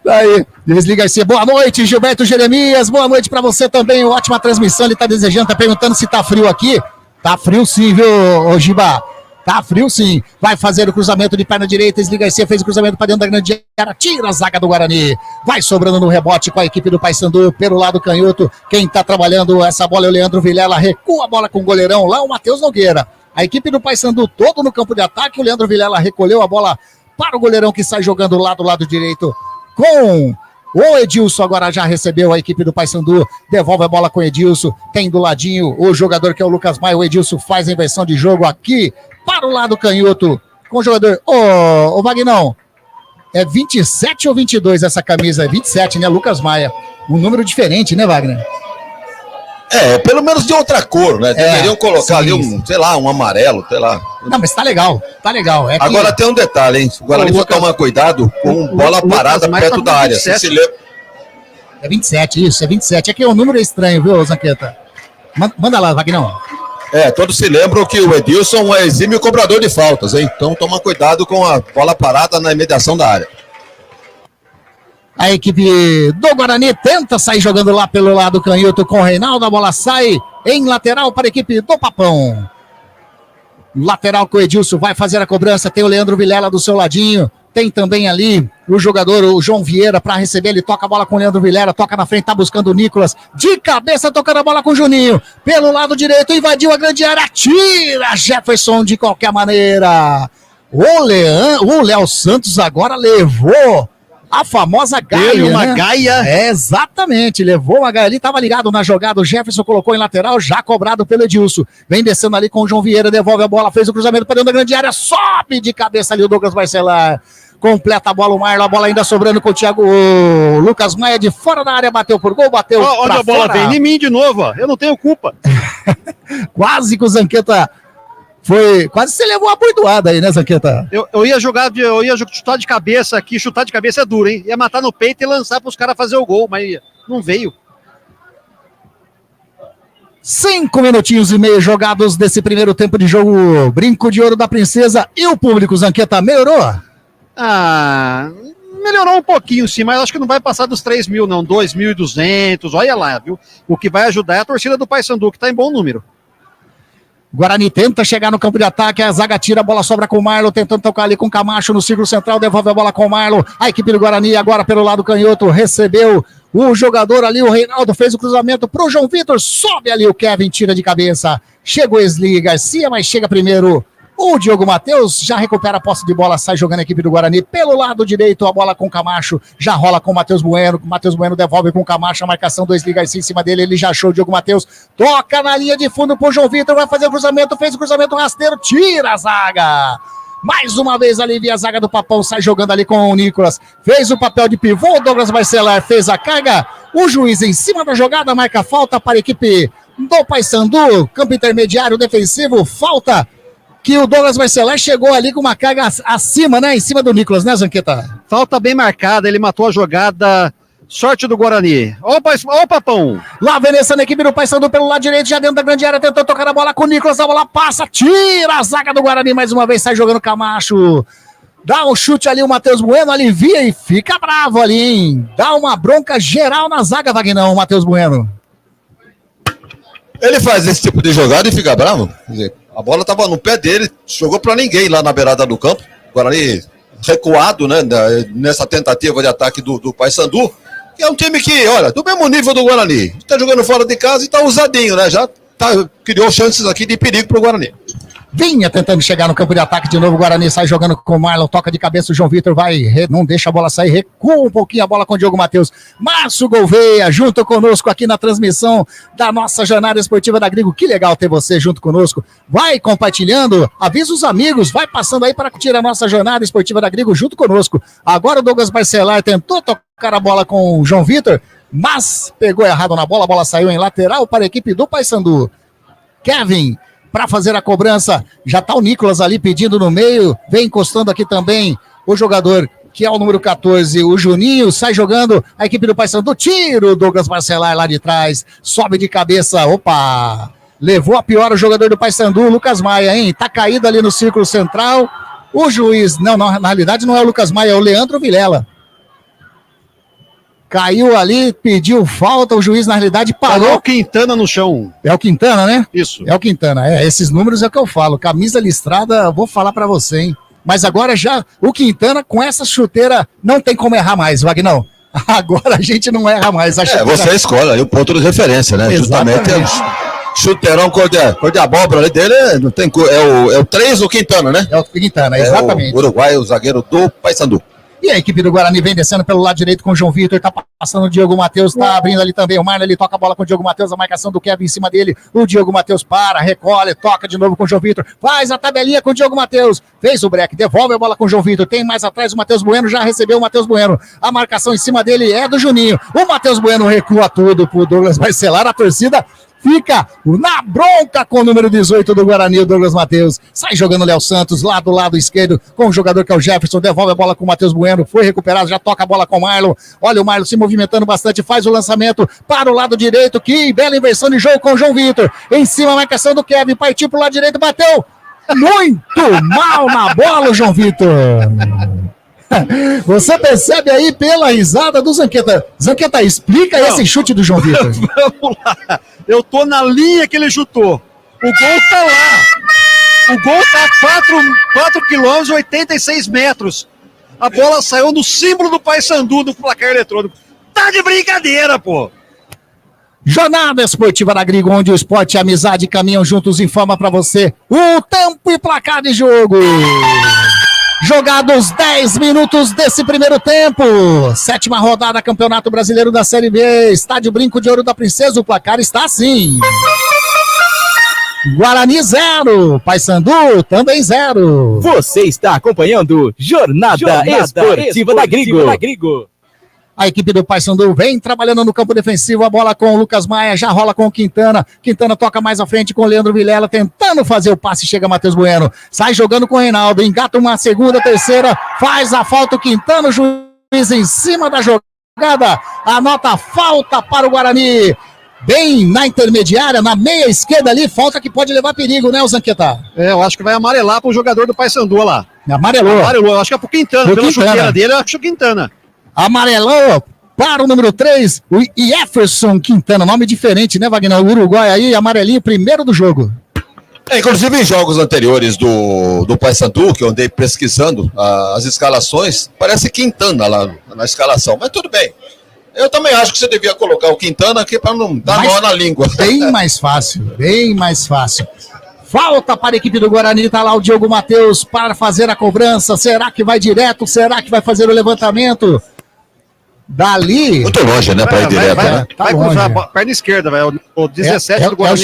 [SPEAKER 3] Aí, Esli Garcia, boa noite, Gilberto Jeremias, boa noite para você também, ótima transmissão, ele tá desejando, tá perguntando se tá frio aqui. Tá frio sim, viu, ô Giba? Tá frio sim. Vai fazer o cruzamento de perna direita. Esli Garcia fez o cruzamento para dentro da grande área. Tira a zaga do Guarani. Vai sobrando no rebote com a equipe do Paysandu pelo lado canhoto. Quem tá trabalhando essa bola é o Leandro Vilela. Recua a bola com o goleirão lá, o Matheus Nogueira. A equipe do Paysandu todo no campo de ataque. O Leandro Vilela recolheu a bola para o goleirão que sai jogando lá do lado direito com o Edilson. Agora já recebeu a equipe do Paysandu. Devolve a bola com o Edilson. Tem do ladinho o jogador que é o Lucas Maia. O Edilson faz a inversão de jogo aqui para o lado canhoto, com o jogador, ô Vagnão, é 27 ou 22 essa camisa? É 27, né, Lucas Maia? Um número diferente, né, Wagner?
[SPEAKER 9] Pelo menos de outra cor, né? Deveriam colocar ali um amarelo, sei lá.
[SPEAKER 3] Não, mas tá legal. É
[SPEAKER 9] Agora tem um detalhe, hein? O Guarani vai tomar cuidado com bola parada perto da área. Se lembra...
[SPEAKER 3] É 27, isso, é 27. Aqui é um número estranho, viu, Zanqueta? Manda lá, Vagnão.
[SPEAKER 9] Todos se lembram que o Edilson é exímio cobrador de faltas, hein? Então toma cuidado com a bola parada na imediação da área.
[SPEAKER 3] A equipe do Guarani tenta sair jogando lá pelo lado canhoto com o Reinaldo. A bola sai em lateral para a equipe do Papão. Lateral com o Edilson vai fazer a cobrança. Tem o Leandro Vilela do seu ladinho. Tem também ali o jogador, o João Vieira, para receber. Ele toca a bola com o Leandro Vilela, toca na frente, tá buscando o Nicolas. De cabeça, tocando a bola com o Juninho. Pelo lado direito, invadiu a grande área. Tira Jefferson de qualquer maneira. O Léo Santos agora levou a famosa gaia,
[SPEAKER 8] uma gaia.
[SPEAKER 3] Exatamente, levou uma gaia ali, estava ligado na jogada, o Jefferson colocou em lateral, já cobrado pelo Edilson, vem descendo ali com o João Vieira, devolve a bola, fez o cruzamento para dentro da grande área, sobe de cabeça ali o Douglas Barcelar, completa a bola o Marlon, a bola ainda sobrando com o Lucas Maia de fora da área, bateu por gol, bateu
[SPEAKER 8] onde a bola vem em mim de novo, ó. Eu não tenho culpa.
[SPEAKER 3] Quase que o Zanqueta quase você levou uma bordoada aí, né, Zanqueta?
[SPEAKER 8] Eu ia chutar de cabeça aqui, chutar de cabeça é duro, hein? Ia matar no peito e lançar para os caras fazer o gol, mas não veio.
[SPEAKER 3] 5 minutinhos e meio jogados desse primeiro tempo de jogo. Brinco de ouro da princesa e o público, Zanqueta, melhorou?
[SPEAKER 8] Melhorou um pouquinho sim, mas acho que não vai passar dos 3 mil não, 2.200, olha lá, viu? O que vai ajudar é a torcida do Paysandu, que está em bom número.
[SPEAKER 3] Guarani tenta chegar no campo de ataque, a zaga tira, a bola sobra com o Marlon, tentando tocar ali com o Camacho no círculo central, devolve a bola com o Marlon, a equipe do Guarani agora pelo lado canhoto, recebeu o jogador ali, o Reinaldo fez o cruzamento pro João Vitor, sobe ali o Kevin, tira de cabeça, chegou o Esli Garcia, mas chega primeiro o Diogo Matheus, já recupera a posse de bola, sai jogando a equipe do Guarani pelo lado direito, a bola com o Camacho, já rola com o Matheus Bueno devolve com o Camacho, a marcação do Esli Garcia em cima dele, ele já achou o Diogo Matheus, toca na linha de fundo pro João Vitor, vai fazer o cruzamento, fez o cruzamento rasteiro, tira a zaga. Mais uma vez ali via a zaga do Papão, sai jogando ali com o Nicolas. Fez o papel de pivô, o Douglas Barcelar fez a carga. O juiz em cima da jogada marca falta para a equipe do Paysandu. Campo intermediário defensivo, falta que o Douglas Barcelar chegou ali com uma carga acima, né? Em cima do Nicolas, né, Zanqueta?
[SPEAKER 8] Falta bem marcada, ele matou a jogada. Sorte do Guarani. Ó o Papão.
[SPEAKER 3] Lá vem essa na equipe do Paysandu pelo lado direito, já dentro da grande área, tentou tocar a bola com o Nicolas, a bola passa, tira a zaga do Guarani, mais uma vez sai jogando Camacho. Dá um chute ali o Matheus Bueno, alivia e fica bravo ali, hein? Dá uma bronca geral na zaga, Vagnão, o Matheus Bueno.
[SPEAKER 9] Ele faz esse tipo de jogada e fica bravo. Quer dizer, a bola estava no pé dele, jogou para ninguém lá na beirada do campo. O Guarani recuado, né, nessa tentativa de ataque do Paysandu. Que é um time que, olha, do mesmo nível do Guarani. Está jogando fora de casa e está usadinho, né? Já criou chances aqui de perigo para o Guarani.
[SPEAKER 3] Vinha tentando chegar no campo de ataque de novo, o Guarani sai jogando com o Marlon, toca de cabeça, o João Vitor vai, não deixa a bola sair, recua um pouquinho a bola com o Diogo Matheus. Márcio Gouveia, junto conosco aqui na transmissão da nossa jornada esportiva da Grigo. Que legal ter você junto conosco. Vai compartilhando, avisa os amigos, vai passando aí para curtir a nossa jornada esportiva da Grigo junto conosco. Agora o Douglas Barcelar tentou tocar a bola com o João Vitor, mas pegou errado na bola, a bola saiu em lateral para a equipe do Paysandu. Kevin, para fazer a cobrança, já está o Nicolas ali pedindo no meio, vem encostando aqui também o jogador que é o número 14, o Juninho, sai jogando a equipe do Paysandu, tiro o Douglas Barcelar lá de trás, sobe de cabeça, opa, levou a pior o jogador do Paysandu, Lucas Maia, hein, tá caído ali no círculo central, o juiz, não, na realidade não é o Lucas Maia, é o Leandro Vilela. Caiu ali, pediu falta, o juiz na realidade parou.
[SPEAKER 8] É o Quintana no chão.
[SPEAKER 3] É o Quintana, né?
[SPEAKER 8] Isso.
[SPEAKER 3] É o Quintana, esses números é o que eu falo, camisa listrada, vou falar pra você, hein? Mas agora já, o Quintana com essa chuteira não tem como errar mais, Vagnão. Agora a gente não erra mais.
[SPEAKER 9] Você escolhe aí o ponto de referência, né?
[SPEAKER 3] Exatamente.
[SPEAKER 9] Justamente chuteirão cor de abóbora ali dele, não tem cor, é o 3 o Quintana, né?
[SPEAKER 3] É o Quintana, exatamente.
[SPEAKER 9] É o Uruguai, o zagueiro do Paysandu.
[SPEAKER 3] E a equipe do Guarani vem descendo pelo lado direito com o João Vitor, tá passando o Diogo Matheus, tá abrindo ali também o Marlon, ele toca a bola com o Diogo Matheus, a marcação do Kevin em cima dele, o Diogo Matheus para, recolhe, toca de novo com o João Vitor, faz a tabelinha com o Diogo Matheus, fez o break, devolve a bola com o João Vitor, tem mais atrás o Matheus Bueno, já recebeu o Matheus Bueno, a marcação em cima dele é do Juninho, o Matheus Bueno recua tudo pro Douglas Barcelar, a torcida fica na bronca com o número 18 do Guarani, o Douglas Matheus. Sai jogando o Léo Santos lá do lado esquerdo com o jogador que é o Jefferson. Devolve a bola com o Matheus Bueno. Foi recuperado, já toca a bola com o Marlon. Olha o Marlon se movimentando bastante. Faz o lançamento para o lado direito. Que bela inversão de jogo com o João Vitor. Em cima a marcação do Kevin. Partiu para o lado direito, bateu muito mal na bola, o João Vitor. Você percebe aí pela risada do Zanqueta. Zanqueta, explica esse chute do João Vitor.
[SPEAKER 8] Vamos lá. Eu tô na linha que ele chutou. O gol tá lá. O gol tá a 4 quilômetros e 86 metros. A bola saiu no símbolo do Paysandu do placar eletrônico. Tá de brincadeira, pô.
[SPEAKER 3] Jornada Esportiva da Grigo, onde o esporte e a amizade caminham juntos, informa pra você o tempo e placar de jogo. Jogados 10 minutos desse primeiro tempo. 7ª rodada, Campeonato Brasileiro da Série B. Estádio Brinco de Ouro da Princesa. O placar está assim: Guarani 0, Paysandu também 0.
[SPEAKER 1] Você está acompanhando Jornada Esportiva da Grigo.
[SPEAKER 3] A equipe do Paysandu vem trabalhando no campo defensivo, a bola com o Lucas Maia, já rola com o Quintana. Quintana toca mais à frente com o Leandro Vilela, tentando fazer o passe, chega Matheus Bueno. Sai jogando com o Reinaldo, engata uma segunda, terceira, faz a falta o Quintana, o juiz em cima da jogada, anota a falta para o Guarani. Bem na intermediária, na meia esquerda ali, falta que pode levar perigo, né, o Zanqueta?
[SPEAKER 8] Eu acho que vai amarelar pro jogador do Paysandu lá.
[SPEAKER 3] Amarelou,
[SPEAKER 8] eu acho que é pro Quintana, pela chuteira dele, eu acho o Quintana.
[SPEAKER 3] Amarelou para o número 3, o Jefferson Quintana, nome diferente, né, Wagner? O Uruguai aí, amarelinho, primeiro do jogo.
[SPEAKER 9] Inclusive em jogos anteriores do Paysandu, que eu andei pesquisando as escalações, parece Quintana lá na escalação, mas tudo bem. Eu também acho que você devia colocar o Quintana aqui para não dar nó na língua.
[SPEAKER 3] Bem mais fácil, bem mais fácil. Falta para a equipe do Guarani, tá lá o Diogo Matheus para fazer a cobrança. Será que vai direto? Será que vai fazer o levantamento? Dali.
[SPEAKER 9] Muito longe, né? Pra ir direto, né?
[SPEAKER 8] Vai cruzar a perna esquerda, velho. O 17 do Guarani.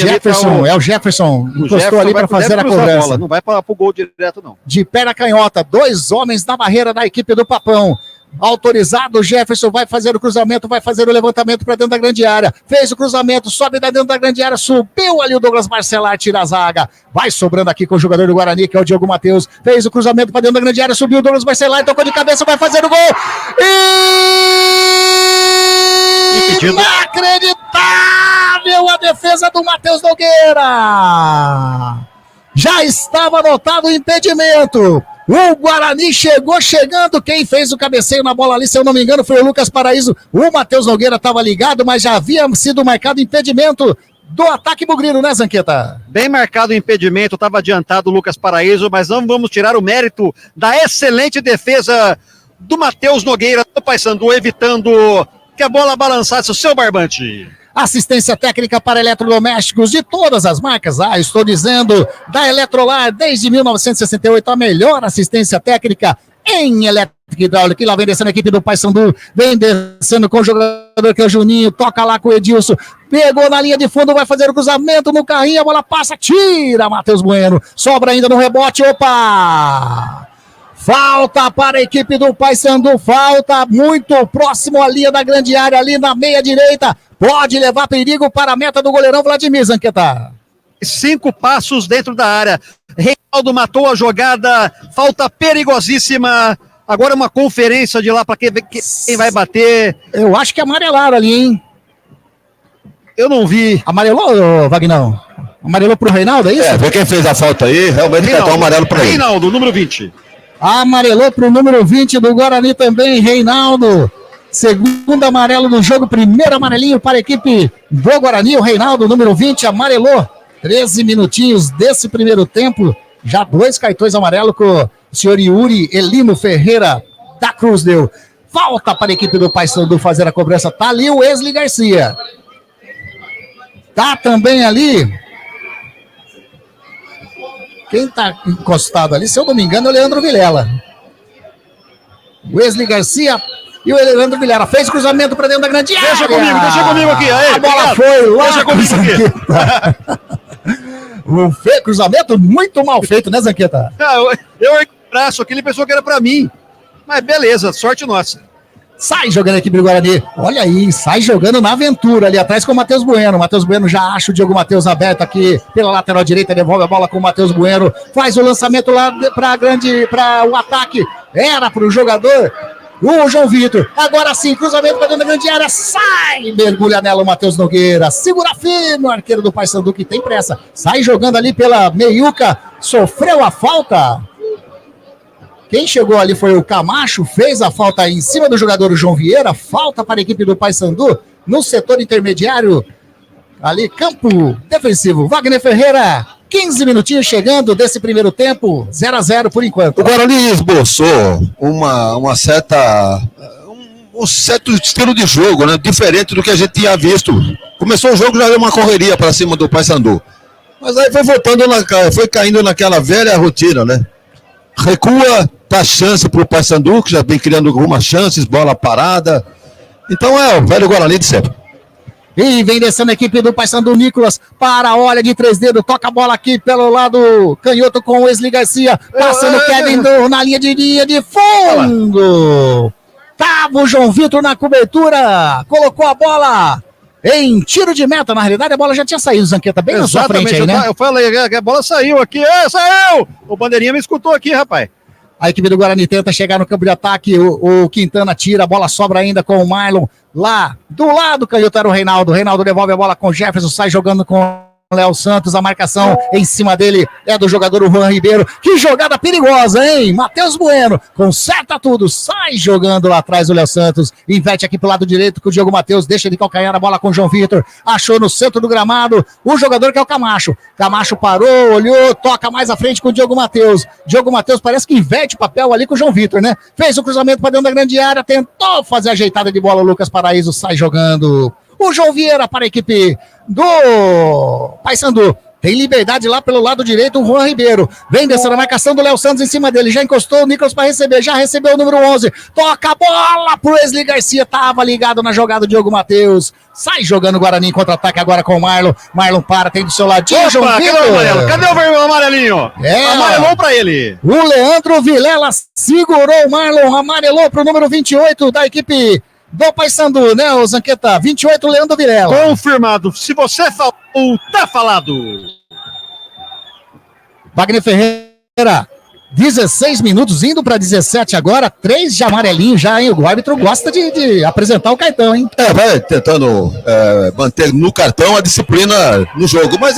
[SPEAKER 3] É o Jefferson. Encostou ali para fazer a cobrança.
[SPEAKER 8] Não vai para o gol direto, não.
[SPEAKER 3] De pé na canhota, 2 homens na barreira da equipe do Papão. Autorizado, o Jefferson vai fazer o cruzamento, vai fazer o levantamento para dentro da grande área. Fez o cruzamento, sobe da dentro da grande área, subiu ali o Douglas Marcelar, tira a zaga. Vai sobrando aqui com o jogador do Guarani, que é o Diogo Matheus. Fez o cruzamento para dentro da grande área, subiu o Douglas Marcelar, tocou de cabeça, vai fazer o gol. Inacreditável a defesa do Matheus Nogueira. Já estava anotado o impedimento. O Guarani chegando, quem fez o cabeceio na bola ali, se eu não me engano, foi o Lucas Paraíso. O Matheus Nogueira estava ligado, mas já havia sido marcado impedimento do ataque bugrino, né, Zanqueta?
[SPEAKER 8] Bem marcado o impedimento, estava adiantado o Lucas Paraíso, mas não vamos tirar o mérito da excelente defesa do Matheus Nogueira, do Paysandu, evitando que a bola balançasse o seu barbante.
[SPEAKER 3] Assistência técnica para eletrodomésticos de todas as marcas. Estou dizendo, da Eletrolar, desde 1968, a melhor assistência técnica em elétrica e hidráulica. E lá vem descendo a equipe do Paysandu, vem descendo com o jogador que é o Juninho, toca lá com o Edilson, pegou na linha de fundo, vai fazer o cruzamento no carrinho, a bola passa, tira Matheus Bueno, sobra ainda no rebote, opa! Falta para a equipe do Paysandu, falta muito próximo à linha da grande área, ali na meia direita, pode levar perigo para a meta do goleirão Vladimir Zanqueta.
[SPEAKER 8] 5 passos dentro da área, Reinaldo matou a jogada, falta perigosíssima, agora uma conferência de lá para quem vai bater.
[SPEAKER 3] Eu acho que amarelaram ali, hein?
[SPEAKER 8] Eu não vi.
[SPEAKER 3] Amarelou, Vagnão? Amarelou pro Reinaldo, é isso?
[SPEAKER 9] Vê quem fez a falta aí, realmente cartão amarelo para ele.
[SPEAKER 8] Reinaldo, número 20.
[SPEAKER 3] Amarelou para o número 20 do Guarani também, Reinaldo. Segundo amarelo no jogo, primeiro amarelinho para a equipe do Guarani. O Reinaldo, número 20, amarelou. 13 minutinhos desse primeiro tempo. Já 2 cartões amarelos com o senhor Yuri Elino Ferreira da Cruz deu. Falta para a equipe do Paysandu fazer a cobrança. Tá ali o Wesley Garcia. Tá também ali. Quem tá encostado ali, se eu não me engano, é o Leandro Vilela. Wesley Garcia e o Leandro Vilela. Fez cruzamento para dentro da grande área.
[SPEAKER 8] Deixa comigo aqui. Aí,
[SPEAKER 3] a bola foi lá.
[SPEAKER 8] Deixa comigo aqui.
[SPEAKER 3] Um cruzamento muito mal feito, né, Zanqueta?
[SPEAKER 8] Eu braço aqui, ele pensou que era para mim. Mas beleza, sorte nossa.
[SPEAKER 3] Sai jogando aqui pro Guarani. Olha aí, sai jogando na aventura ali atrás com o Matheus Bueno. O Matheus Bueno já acha o Diogo Matheus aberto aqui pela lateral direita, devolve a bola com o Matheus Bueno. Faz o lançamento lá para o ataque. Era pro jogador, o João Vitor. Agora sim, cruzamento para dentro da grande área. Sai, mergulha nela o Matheus Nogueira. Segura firme o arqueiro do Paysandu que tem pressa. Sai jogando ali pela meiuca. Sofreu a falta. Quem chegou ali foi o Camacho, fez a falta em cima do jogador João Vieira, falta para a equipe do Paysandu, no setor intermediário, ali campo defensivo. Wagner Ferreira, 15 minutinhos chegando desse primeiro tempo, 0-0 por enquanto.
[SPEAKER 9] O Guarani esboçou um certo estilo de jogo, né? Diferente do que a gente tinha visto. Começou o jogo, já deu uma correria para cima do Paysandu, mas aí foi voltando, foi caindo naquela velha rotina, né? Recua, dá chance para o Paysandu, que já vem criando algumas chances, bola parada. Então é o velho Guarani de sempre.
[SPEAKER 3] E vem descendo a equipe do Paysandu, Nicolas, para, olha de 3 dedos, toca a bola aqui pelo lado canhoto com o Wesley Garcia, passando o Kevin na linha de fundo. Tava o João Vitor na cobertura, colocou a bola em tiro de meta. Na realidade a bola já tinha saído, Zanqueta, bem na sua frente aí, né?
[SPEAKER 8] Eu falei que a bola saiu aqui, saiu! O bandeirinha me escutou aqui, rapaz.
[SPEAKER 3] A equipe do Guarani tenta chegar no campo de ataque, o Quintana tira, a bola sobra ainda com o Marlon, lá do lado canhoto era o Reinaldo devolve a bola com o Jefferson, sai jogando com o Léo Santos, a marcação em cima dele é do jogador Juan Ribeiro. Que jogada perigosa, hein? Matheus Bueno conserta tudo, sai jogando lá atrás o Léo Santos, inverte aqui pro lado direito com o Diogo Matheus, deixa de calcanhar a bola com o João Vitor, achou no centro do gramado o jogador que é o Camacho. Camacho parou, olhou, toca mais à frente com o Diogo Matheus. Diogo Matheus parece que inverte o papel ali com o João Vitor, né? Fez o cruzamento para dentro da grande área, tentou fazer a ajeitada de bola, o Lucas Paraíso sai jogando. O João Vieira para a equipe do Paysandu. Tem liberdade lá pelo lado direito, o Juan Ribeiro. Vem descendo a marcação do Léo Santos em cima dele. Já encostou o Nicolas para receber. Já recebeu o número 11. Toca a bola pro Wesley Garcia. Tava ligado na jogada do Diogo Matheus. Sai jogando o Guarani em contra-ataque agora com o Marlon. Marlon para, tem do seu ladinho.
[SPEAKER 8] Opa, cadê o amarelo? Cadê o amarelinho? Amarelou pra ele.
[SPEAKER 3] O Leandro Vilela segurou o Marlon. Amarelou pro número 28 da equipe do Paysandu, né, o Zanqueta? 28, Leandro Vilela.
[SPEAKER 8] Confirmado. Se você falou, tá falado.
[SPEAKER 3] Wagner Ferreira, 16 minutos, indo para 17 agora, 3 de amarelinho já, hein? O árbitro gosta de apresentar o cartão, hein?
[SPEAKER 9] Vai tentando manter no cartão a disciplina no jogo, mas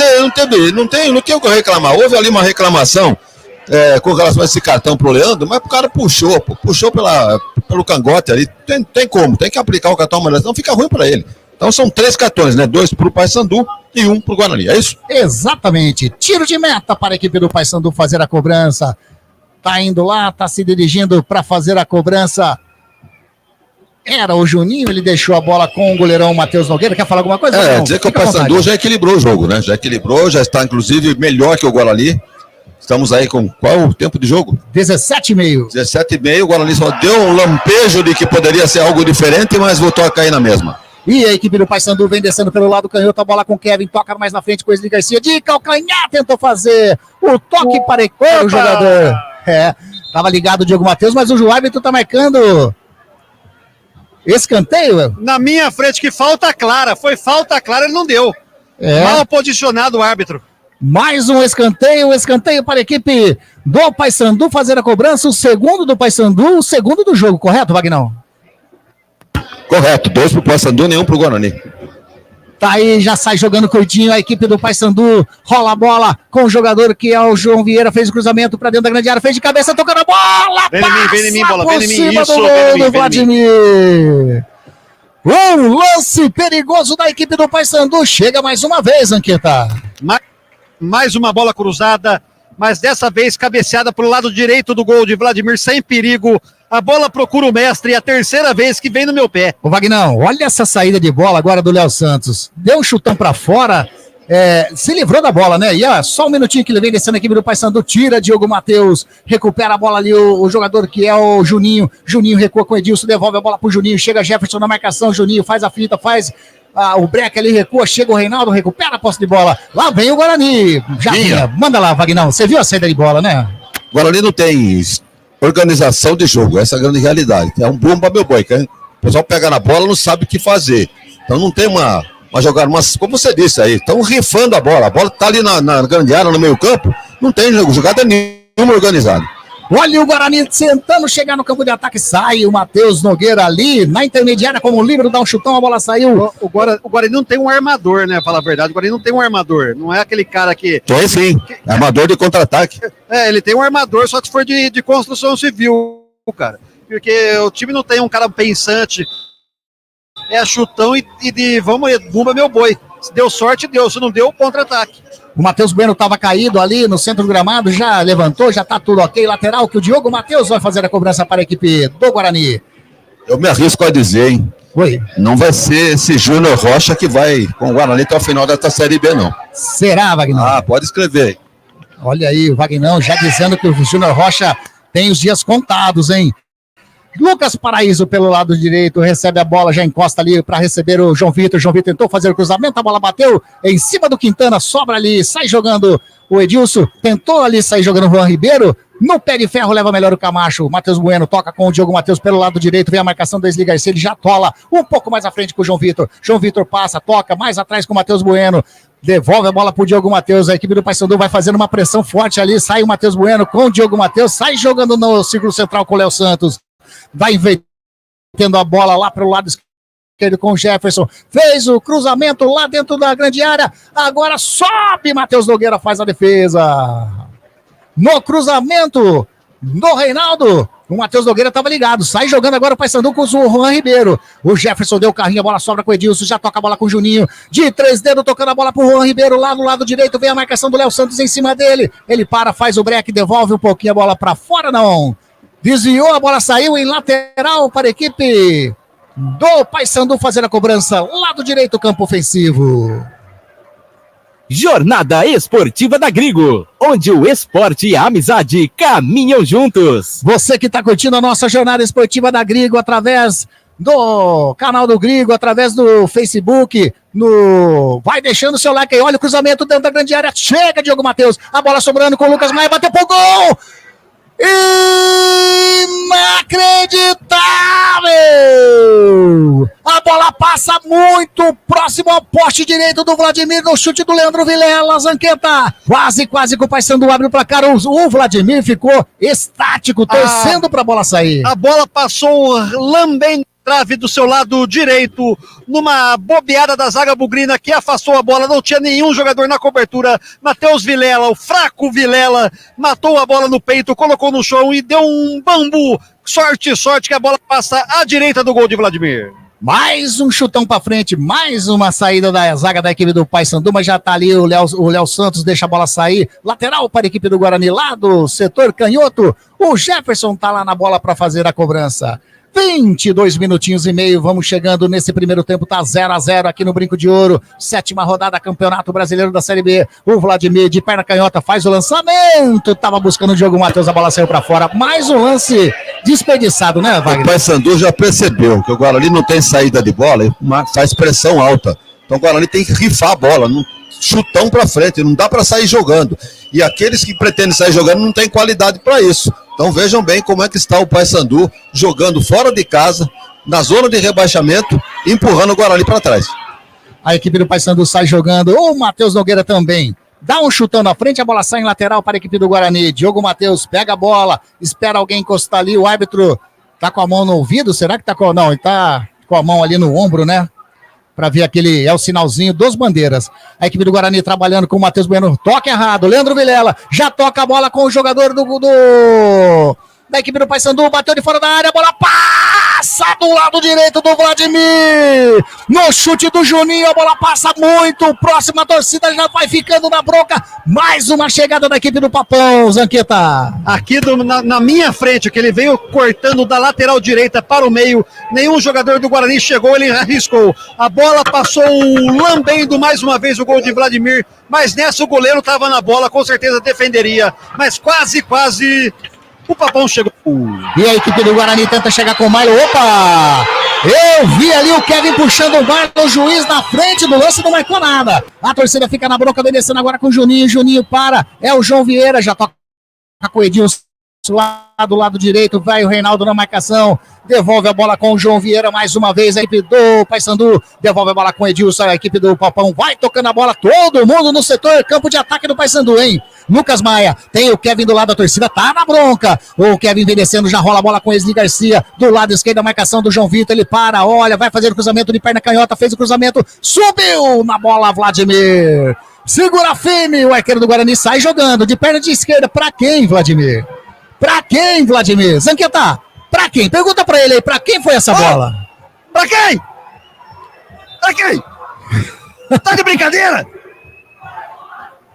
[SPEAKER 9] não tem o que reclamar. Houve ali uma reclamação com relação a esse cartão pro Leandro, mas o cara puxou pelo cangote ali, tem como, tem que aplicar o cartão amarelo, senão fica ruim para ele. Então são 3 cartões, né? 2 pro Paysandu e 1 pro Guarani, é isso?
[SPEAKER 3] Exatamente. Tiro de meta para a equipe do Paysandu fazer a cobrança. Tá indo lá, tá se dirigindo para fazer a cobrança. Era o Juninho, ele deixou a bola com o goleirão Matheus Nogueira. Quer falar alguma coisa?
[SPEAKER 9] Dizer que o Paysandu já equilibrou o jogo, né? Já equilibrou, já está inclusive melhor que o Guarani. Estamos aí com qual o tempo de jogo?
[SPEAKER 3] 17,5.
[SPEAKER 9] 17,5, o Guarani só deu um lampejo de que poderia ser algo diferente, mas voltou a cair na mesma.
[SPEAKER 3] E a equipe do Paysandu vem descendo pelo lado canhoto, a bola com o Kevin, toca mais na frente com o Wesley Garcia, de calcanhar, tentou fazer o toque para o jogador. Tava ligado o Diogo Matheus, mas o árbitro tá marcando escanteio.
[SPEAKER 8] Na minha frente, que falta clara, foi falta clara, ele não deu. Mal posicionado o árbitro.
[SPEAKER 3] Mais um escanteio para a equipe do Paysandu fazer a cobrança, o segundo do Paysandu, o segundo do jogo, correto, Vagnão?
[SPEAKER 9] Correto, 2 pro Paysandu, nenhum pro Guarani.
[SPEAKER 3] Tá aí, já sai jogando curtinho a equipe do Paysandu, rola a bola com o jogador que é o João Vieira, fez o cruzamento para dentro da grande área, fez de cabeça, tocando a bola,
[SPEAKER 8] vem em mim, bola,
[SPEAKER 3] por
[SPEAKER 8] vem em mim,
[SPEAKER 3] cima
[SPEAKER 8] isso,
[SPEAKER 3] do gol do Vladimir. Um lance perigoso da equipe do Paysandu, chega mais uma vez, Anqueta.
[SPEAKER 8] Mais uma bola cruzada, mas dessa vez cabeceada para o lado direito do gol de Vladimir, sem perigo. A bola procura o mestre, a terceira vez que vem no meu pé.
[SPEAKER 3] Ô Vagnão, olha essa saída de bola agora do Léo Santos. Deu um chutão para fora, se livrou da bola, né? E só um minutinho que ele vem descendo a equipe do Paysandu, tira Diogo Matheus, recupera a bola ali o jogador que é o Juninho. Juninho recua com o Edilson, devolve a bola pro Juninho, chega Jefferson na marcação, Juninho faz a finta, faz... o break ali recua, chega o Reinaldo, recupera a posse de bola. Lá vem o Guarani. Manda lá, Vagnão. Você viu a saída de bola, né?
[SPEAKER 9] O Guarani não tem organização de jogo, essa é a grande realidade. É um bumba meu boi, o pessoal pega na bola, não sabe o que fazer. Então não tem uma jogada, como você disse aí, estão rifando a bola tá ali na grande área, no meio campo, não tem jogada nenhuma organizada.
[SPEAKER 3] Olha o Guarani tentando chegar no campo de ataque, sai o Matheus Nogueira ali, na intermediária como livre, dá um chutão, a bola saiu.
[SPEAKER 8] O Guarani não tem um armador, né, falar a verdade, o Guarani não tem um armador, não é aquele cara que...
[SPEAKER 9] Tem sim, armador de contra-ataque.
[SPEAKER 8] Ele tem um armador, só que se for de construção civil, cara, porque o time não tem um cara pensante, chutão e bumba meu boi, se deu sorte, deu, se não deu, contra-ataque.
[SPEAKER 3] O Matheus Bueno estava caído ali no centro do gramado, já levantou, já tá tudo ok. Lateral que o Diogo Matheus vai fazer a cobrança para a equipe do Guarani.
[SPEAKER 9] Eu me arrisco a dizer, hein?
[SPEAKER 3] Oi.
[SPEAKER 9] Não vai ser esse Júnior Rocha que vai com o Guarani até o final dessa Série B, não.
[SPEAKER 3] Será, Vagnão?
[SPEAKER 9] Pode escrever aí.
[SPEAKER 3] Olha aí, o Vagnão já dizendo que o Júnior Rocha tem os dias contados, hein? Lucas Paraíso pelo lado direito, recebe a bola, já encosta ali para receber o João Vitor. João Vitor tentou fazer o cruzamento, a bola bateu em cima do Quintana, sobra ali, sai jogando o Edilson, tentou ali sair jogando o Juan Ribeiro, no pé de ferro leva melhor o Camacho. Matheus Bueno toca com o Diogo Matheus pelo lado direito, vem a marcação do Wesley Garcia, ele já tola um pouco mais à frente com o João Vitor. João Vitor passa, toca mais atrás com o Matheus Bueno, devolve a bola pro Diogo Matheus, a equipe do Paysandu vai fazendo uma pressão forte ali, sai o Matheus Bueno com o Diogo Matheus, sai jogando no círculo central com o Léo Santos. Vai invertendo a bola lá para o lado esquerdo com o Jefferson, fez o cruzamento lá dentro da grande área, agora sobe, Matheus Nogueira faz a defesa, no cruzamento do Reinaldo, o Matheus Nogueira estava ligado, sai jogando agora o Paysandu com o Juan Ribeiro, o Jefferson deu o carrinho, a bola sobra com o Edilson, já toca a bola com o Juninho, de 3 dedos tocando a bola para o Juan Ribeiro, lá no lado direito vem a marcação do Léo Santos em cima dele, ele para, faz o break, devolve um pouquinho a bola para fora, não. Desviou, a bola saiu em lateral para a equipe do Paysandu fazer a cobrança, lado direito, campo ofensivo.
[SPEAKER 1] Jornada Esportiva da Grigo, onde o esporte e a amizade caminham juntos.
[SPEAKER 3] Você que está curtindo a nossa Jornada Esportiva da Grigo através do canal do Grigo, através do Facebook, vai deixando o seu like aí, olha o cruzamento dentro da grande área, chega Diogo Matheus, a bola sobrando com o Lucas Maia, bateu pro gol! Inacreditável! A bola passa muito próximo ao poste direito do Vladimir no chute do Leandro Vilela, Zanqueta. Quase que o Paysandu abre o placar. O Vladimir ficou estático, torcendo para a bola sair.
[SPEAKER 8] A bola passou lambendo trave do seu lado direito, numa bobeada da zaga bugrina que afastou a bola, não tinha nenhum jogador na cobertura. Matheus Vilela, o fraco Vilela, matou a bola no peito, colocou no chão e deu um bambu. Sorte que a bola passa à direita do gol de Vladimir.
[SPEAKER 3] Mais um chutão para frente, mais uma saída da zaga da equipe do Paysandu, mas já tá ali o Léo Santos, deixa a bola sair, lateral para a equipe do Guarani, lá do setor canhoto, o Jefferson tá lá na bola para fazer a cobrança. 22 minutinhos e meio, vamos chegando nesse primeiro tempo, tá 0-0 aqui no Brinco de Ouro, 7ª rodada, Campeonato Brasileiro da Série B, o Vladimir de perna canhota faz o lançamento, tava buscando o Diogo Matheus, a bola saiu pra fora, mais um lance desperdiçado, né, Wagner?
[SPEAKER 9] O Paysandu já percebeu que o Guarani não tem saída de bola, faz pressão alta, então o Guarani tem que rifar a bola, chutão pra frente, não dá pra sair jogando, e aqueles que pretendem sair jogando não tem qualidade pra isso. Então vejam bem como é que está o Paysandu jogando fora de casa, na zona de rebaixamento, empurrando o Guarani para trás.
[SPEAKER 3] A equipe do Paysandu sai jogando, o Matheus Nogueira também. Dá um chutão na frente, a bola sai em lateral para a equipe do Guarani. Diogo Matheus pega a bola, espera alguém encostar ali, o árbitro tá com a mão no ouvido, será que tá com... Não, ele tá com a mão ali no ombro, né? Para ver aquele, é o sinalzinho dos bandeiras. A equipe do Guarani trabalhando com o Matheus Bueno, toque errado, Leandro Vilela, já toca a bola com o jogador da equipe do Paysandu, bateu de fora da área, a bola passa do lado direito do Vladimir, no chute do Juninho, a bola passa muito próximo, a torcida já vai ficando na bronca, mais uma chegada da equipe do Papão, Zanqueta.
[SPEAKER 8] Aqui na minha frente, que ele veio cortando da lateral direita para o meio, nenhum jogador do Guarani chegou, ele arriscou, a bola passou lambendo mais uma vez o gol de Vladimir, mas nessa o goleiro estava na bola, com certeza defenderia, mas quase o Papão chegou.
[SPEAKER 3] E a equipe do Guarani tenta chegar com o Marlon. Opa! Eu vi ali o Kevin puxando o Marlon, o juiz na frente do lance, não marcou nada. A torcida fica na bronca, obedecendo agora com o Juninho. Juninho para, é o João Vieira, já toca com o Edilson lá do lado direito, vai o Reinaldo na marcação, devolve a bola com o João Vieira mais uma vez, a equipe do Paysandu, devolve a bola com o Edilson, a equipe do Papão vai tocando a bola, todo mundo no setor, campo de ataque do Paysandu, hein? Lucas Maia, tem o Kevin do lado da torcida, tá na bronca, o Kevin envelhecendo, já rola a bola com o Esli Garcia, do lado esquerdo a marcação do João Vitor, ele para, olha, vai fazer o cruzamento de perna canhota, fez o cruzamento, subiu na bola Vladimir, segura firme, o arqueiro do Guarani sai jogando, de perna de esquerda, pra quem, Vladimir? Pra quem, Vladimir? Zanqueta, pra quem? Pergunta pra ele aí, pra quem foi essa bola?
[SPEAKER 8] Pra quem? Pra quem? Tá de brincadeira?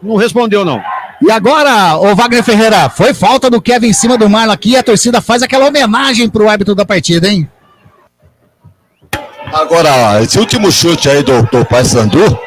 [SPEAKER 8] Não respondeu, não.
[SPEAKER 3] E agora, o Wagner Ferreira, foi falta do Kevin em cima do Marlon aqui, a torcida faz aquela homenagem pro árbitro da partida, hein?
[SPEAKER 9] Agora, esse último chute aí do Paysandu,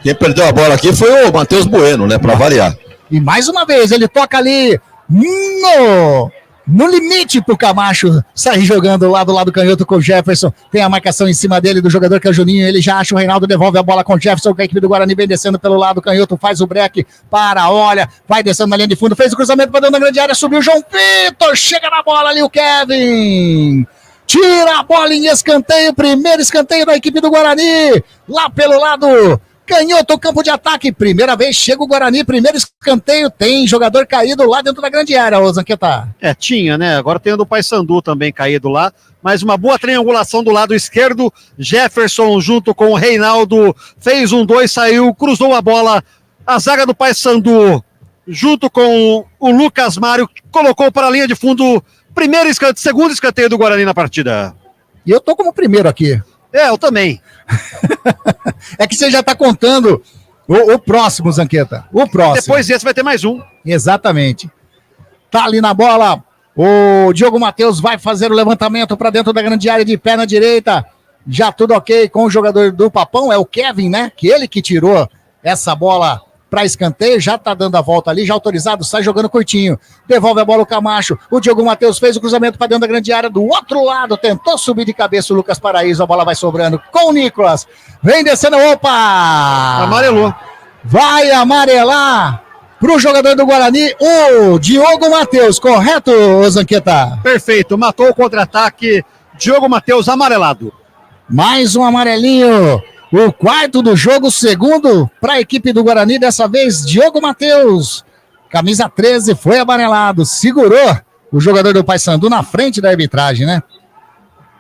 [SPEAKER 9] quem perdeu a bola aqui foi o Matheus Bueno, né, pra variar.
[SPEAKER 3] E mais uma vez, ele toca ali no limite pro Camacho sair jogando lá do lado canhoto com o Jefferson, tem a marcação em cima dele do jogador que é o Juninho, ele já acha o Reinaldo, devolve a bola com o Jefferson, que a equipe do Guarani vem descendo pelo lado canhoto, faz o break, para, olha, vai descendo na linha de fundo, fez o cruzamento para dentro da grande área, subiu o João Vitor, chega na bola ali o Kevin, tira a bola em escanteio, primeiro escanteio da equipe do Guarani, lá pelo lado canhoto, campo de ataque, primeira vez chega o Guarani, primeiro escanteio, tem jogador caído lá dentro da grande área, ô Zanqueta.
[SPEAKER 8] Tinha, né? Agora tem o do Paysandu também caído lá, mas uma boa triangulação do lado esquerdo, Jefferson junto com o Reinaldo, fez 1-2, saiu, cruzou a bola, a zaga do Paysandu junto com o Lucas Mário, colocou para a linha de fundo, segundo escanteio do Guarani na partida.
[SPEAKER 3] E eu tô como primeiro aqui.
[SPEAKER 8] Eu também.
[SPEAKER 3] É que você já tá contando o próximo, Zanqueta. O próximo.
[SPEAKER 8] Depois desse vai ter mais um.
[SPEAKER 3] Exatamente. Tá ali na bola. O Diogo Matheus vai fazer o levantamento para dentro da grande área de perna direita. Já tudo ok com o jogador do Papão. É o Kevin, né? Que ele que tirou essa bola para escanteio, já tá dando a volta ali, já autorizado, sai jogando curtinho, devolve a bola o Camacho, o Diogo Matheus fez o cruzamento para dentro da grande área, do outro lado, tentou subir de cabeça o Lucas Paraíso, a bola vai sobrando com o Nicolas, vem descendo, opa!
[SPEAKER 8] Amarelou.
[SPEAKER 3] Vai amarelar pro jogador do Guarani, o Diogo Matheus, correto, Zanqueta?
[SPEAKER 8] Perfeito, matou o contra-ataque, Diogo Matheus amarelado.
[SPEAKER 3] Mais um amarelinho, o quarto do jogo, segundo para a equipe do Guarani, dessa vez Diogo Matheus, camisa 13, foi amarelado, segurou o jogador do Paysandu na frente da arbitragem, né?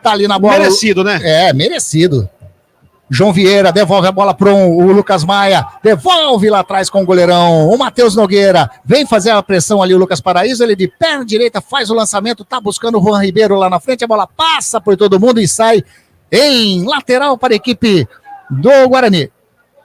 [SPEAKER 3] Tá ali na bola.
[SPEAKER 8] Merecido, né?
[SPEAKER 3] É, merecido. João Vieira devolve a bola para o Lucas Maia, devolve lá atrás com o goleirão, o Matheus Nogueira, vem fazer a pressão ali o Lucas Paraíso, ele de perna direita faz o lançamento, tá buscando o Juan Ribeiro lá na frente, a bola passa por todo mundo e sai em lateral para a equipe do Guarani.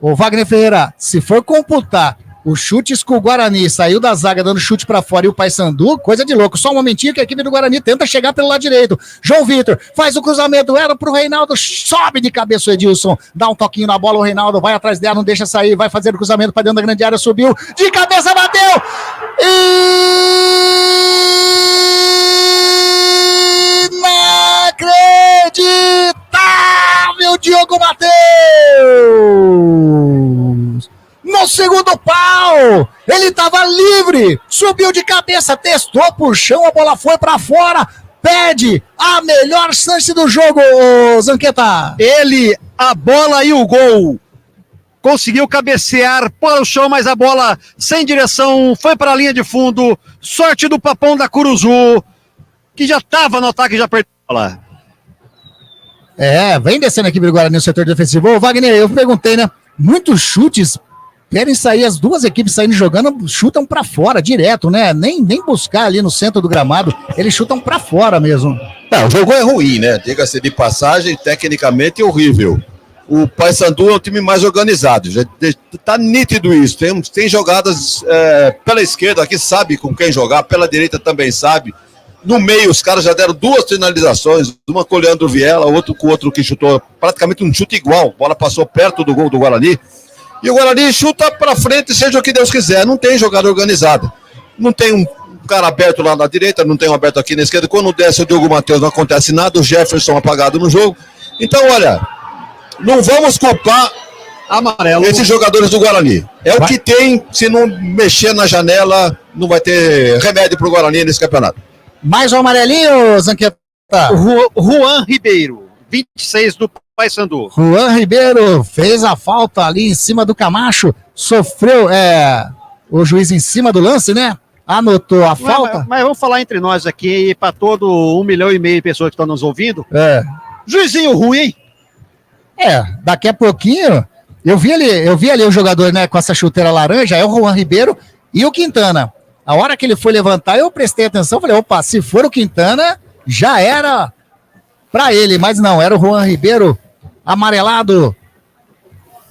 [SPEAKER 3] O Wagner Ferreira, se for computar os chutes que o Guarani saiu da zaga dando chute para fora e o Paysandu, coisa de louco. Só um momentinho que a equipe do Guarani tenta chegar pelo lado direito. João Vitor faz o cruzamento, era pro Reinaldo, sobe de cabeça o Edilson, dá um toquinho na bola, o Reinaldo vai atrás dela, não deixa sair, vai fazer o cruzamento para dentro da grande área, subiu, de cabeça bateu! Inacreditável, Diogo Matheus! No segundo pau, ele estava livre, subiu de cabeça, testou por chão, a bola foi para fora, pede a melhor chance do jogo, Zanqueta.
[SPEAKER 8] Ele, a bola e o gol. Conseguiu cabecear para o chão, mas a bola sem direção, foi para a linha de fundo, sorte do Papão da Curuzu, que já estava no ataque e já perdeu a bola.
[SPEAKER 3] É, vem descendo aqui pro Guarani no setor defensivo. Ô, Wagner, eu perguntei, né, muitos chutes querem sair, as duas equipes saindo jogando, chutam pra fora, direto, né? Nem buscar ali no centro do gramado, eles chutam pra fora mesmo.
[SPEAKER 9] Não, o jogo é ruim, né? Diga-se de passagem, tecnicamente horrível. O Paysandu é um time mais organizado, já tá nítido isso. Tem jogadas pela esquerda, aqui sabe com quem jogar, pela direita também sabe. No meio, os caras já deram duas finalizações, uma com o Leandro Viela, outro com o outro que chutou praticamente um chute igual. A bola passou perto do gol do Guarani. E o Guarani chuta pra frente, seja o que Deus quiser. Não tem jogada organizada. Não tem um cara aberto lá na direita, não tem um aberto aqui na esquerda. Quando desce o Diogo Matheus não acontece nada, o Jefferson apagado no jogo. Então, olha, não vamos culpar
[SPEAKER 8] amarelo
[SPEAKER 9] esses jogadores do Guarani. É o que tem, se não mexer na janela, não vai ter remédio pro Guarani nesse campeonato.
[SPEAKER 3] Mais um amarelinho, Zanqueta.
[SPEAKER 8] Juan Ribeiro, 26 do Paysandu.
[SPEAKER 3] Juan Ribeiro fez a falta ali em cima do Camacho, sofreu o juiz em cima do lance, né? Anotou a falta.
[SPEAKER 8] Mas vamos falar entre nós aqui, para todo 1,5 milhão de pessoas que estão nos ouvindo. Juizinho ruim, hein?
[SPEAKER 3] Daqui a pouquinho, eu vi ali o jogador, né, com essa chuteira laranja, é o Juan Ribeiro e o Quintana. A hora que ele foi levantar, eu prestei atenção, falei, opa, se for o Quintana, já era para ele, mas não, era o Juan Ribeiro, amarelado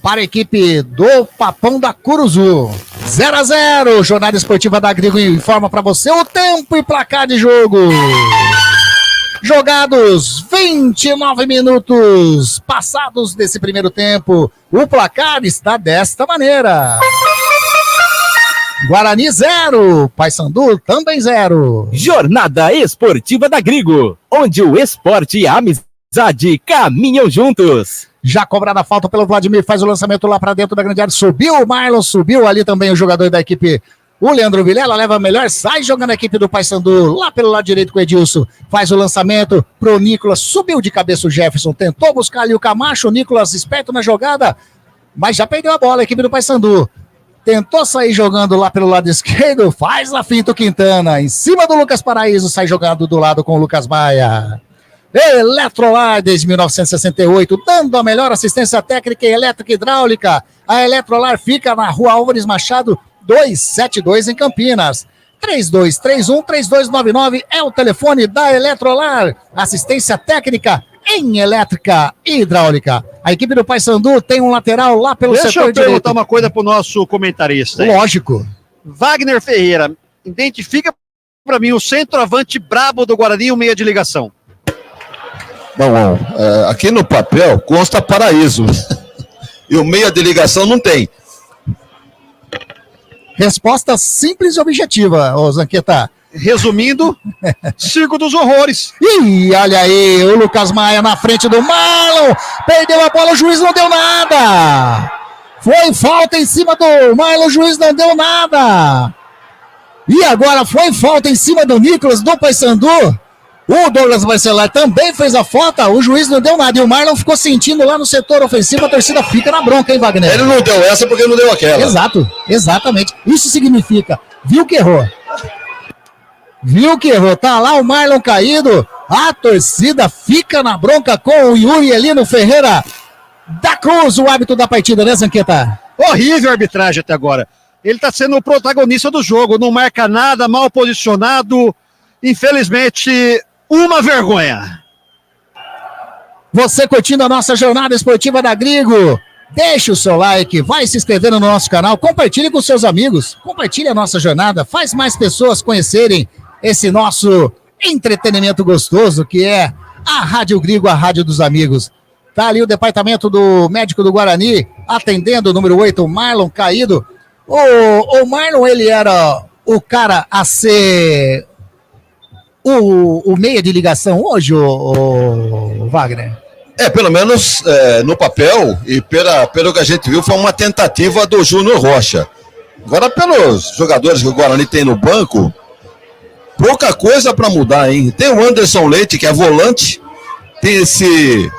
[SPEAKER 3] para a equipe do Papão da Curuzu. 0-0, Jornada Esportiva da Agrigo informa para você o tempo e placar de jogo. Jogados 29 minutos passados desse primeiro tempo, o placar está desta maneira. Guarani 0, Paysandu também 0.
[SPEAKER 1] Jornada Esportiva da Grigo, onde o esporte e a amizade caminham juntos.
[SPEAKER 3] Já cobrada a falta pelo Vladimir, faz o lançamento lá para dentro da grande área, subiu o Marlon, subiu ali também o jogador da equipe, o Leandro Vilela, leva melhor, sai jogando a equipe do Paysandu, lá pelo lado direito com o Edilson, faz o lançamento pro Nicolas, subiu de cabeça o Jefferson, tentou buscar ali o Camacho, o Nicolas esperto na jogada, mas já perdeu a bola a equipe do Paysandu. Tentou sair jogando lá pelo lado esquerdo, faz a finta o Quintana, em cima do Lucas Paraíso, sai jogando do lado com o Lucas Maia. Eletrolar desde 1968, dando a melhor assistência técnica em elétrica e hidráulica. A Eletrolar fica na Rua Álvares Machado, 272 em Campinas. 3231-3299 é o telefone da Eletrolar. Assistência técnica em elétrica e hidráulica. A equipe do Paysandu tem um lateral lá pelo setor direito.
[SPEAKER 8] Deixa eu perguntar uma coisa pro nosso comentarista.
[SPEAKER 3] Lógico.
[SPEAKER 8] Wagner Ferreira, identifica para mim o centroavante brabo do Guarani e o meia de ligação.
[SPEAKER 9] Bom, aqui no papel consta Paraíso. E o meia de ligação não tem.
[SPEAKER 3] Resposta simples e objetiva, ô Zanqueta.
[SPEAKER 8] Resumindo, circo dos horrores.
[SPEAKER 3] Ih, olha aí, o Lucas Maia na frente do Marlon. Perdeu a bola, o juiz não deu nada. Foi falta em cima do Marlon, o juiz não deu nada. E agora foi falta em cima do Nicolas, do Paysandu. O Douglas Barcelar também fez a falta, o juiz não deu nada. E o Marlon ficou sentindo lá no setor ofensivo, a torcida fica na bronca, hein, Wagner?
[SPEAKER 9] Ele não deu essa porque não deu aquela.
[SPEAKER 3] Exato, exatamente. Isso significa, viu que errou. Viu que errou, tá lá o Marlon caído, a torcida fica na bronca com o Yuri Elino Ferreira da Cruz, o árbitro da partida, né, Zanqueta?
[SPEAKER 8] Horrível a arbitragem até agora. Ele tá sendo o protagonista do jogo, não marca nada, mal posicionado, infelizmente, uma vergonha.
[SPEAKER 3] Você curtindo a nossa jornada esportiva da Grigo, deixe o seu like, vai se inscrevendo no nosso canal, compartilhe com seus amigos, compartilhe a nossa jornada, faz mais pessoas conhecerem esse nosso entretenimento gostoso que é a Rádio Grigo, a rádio dos amigos. Tá ali o departamento do médico do Guarani, atendendo o número 8, o Marlon caído. O Marlon, ele era o cara a ser o meia de ligação hoje, o Wagner?
[SPEAKER 9] Pelo menos no papel e pelo que a gente viu, foi uma tentativa do Júnior Rocha. Agora, pelos jogadores que o Guarani tem no banco, pouca coisa para mudar, hein? Tem o Anderson Leite, que é volante, tem esse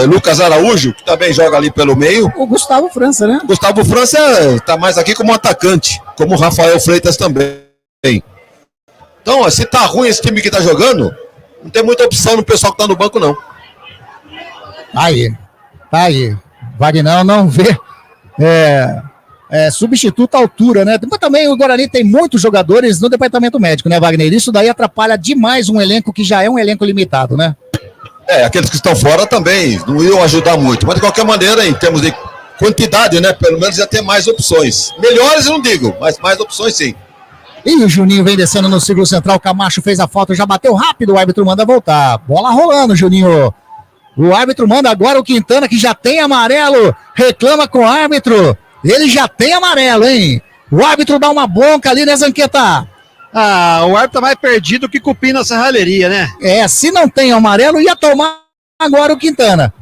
[SPEAKER 9] Lucas Araújo, que também joga ali pelo meio.
[SPEAKER 3] O Gustavo França, né?
[SPEAKER 9] Gustavo França tá mais aqui como atacante, como o Rafael Freitas também. Então, se tá ruim esse time que tá jogando, não tem muita opção no pessoal que tá no banco, não.
[SPEAKER 3] Tá aí. Wagner não vê substituto à altura, né? Mas também o Guarani tem muitos jogadores no departamento médico, né, Wagner? Isso daí atrapalha demais um elenco que já é um elenco limitado, né?
[SPEAKER 9] Aqueles que estão fora também não iam ajudar muito. Mas de qualquer maneira, em termos de quantidade, né? Pelo menos ia ter mais opções. Melhores eu não digo, mas mais opções sim.
[SPEAKER 3] E o Juninho vem descendo no círculo central, Camacho fez a falta, já bateu rápido, o árbitro manda voltar. Bola rolando, Juninho. O árbitro manda agora o Quintana, que já tem amarelo, reclama com o árbitro. Ele já tem amarelo, hein? O árbitro dá uma bronca ali, né, Zanqueta?
[SPEAKER 8] O árbitro tá mais perdido que cupim na serralheria, né?
[SPEAKER 3] Se não tem amarelo, ia tomar agora o Quintana.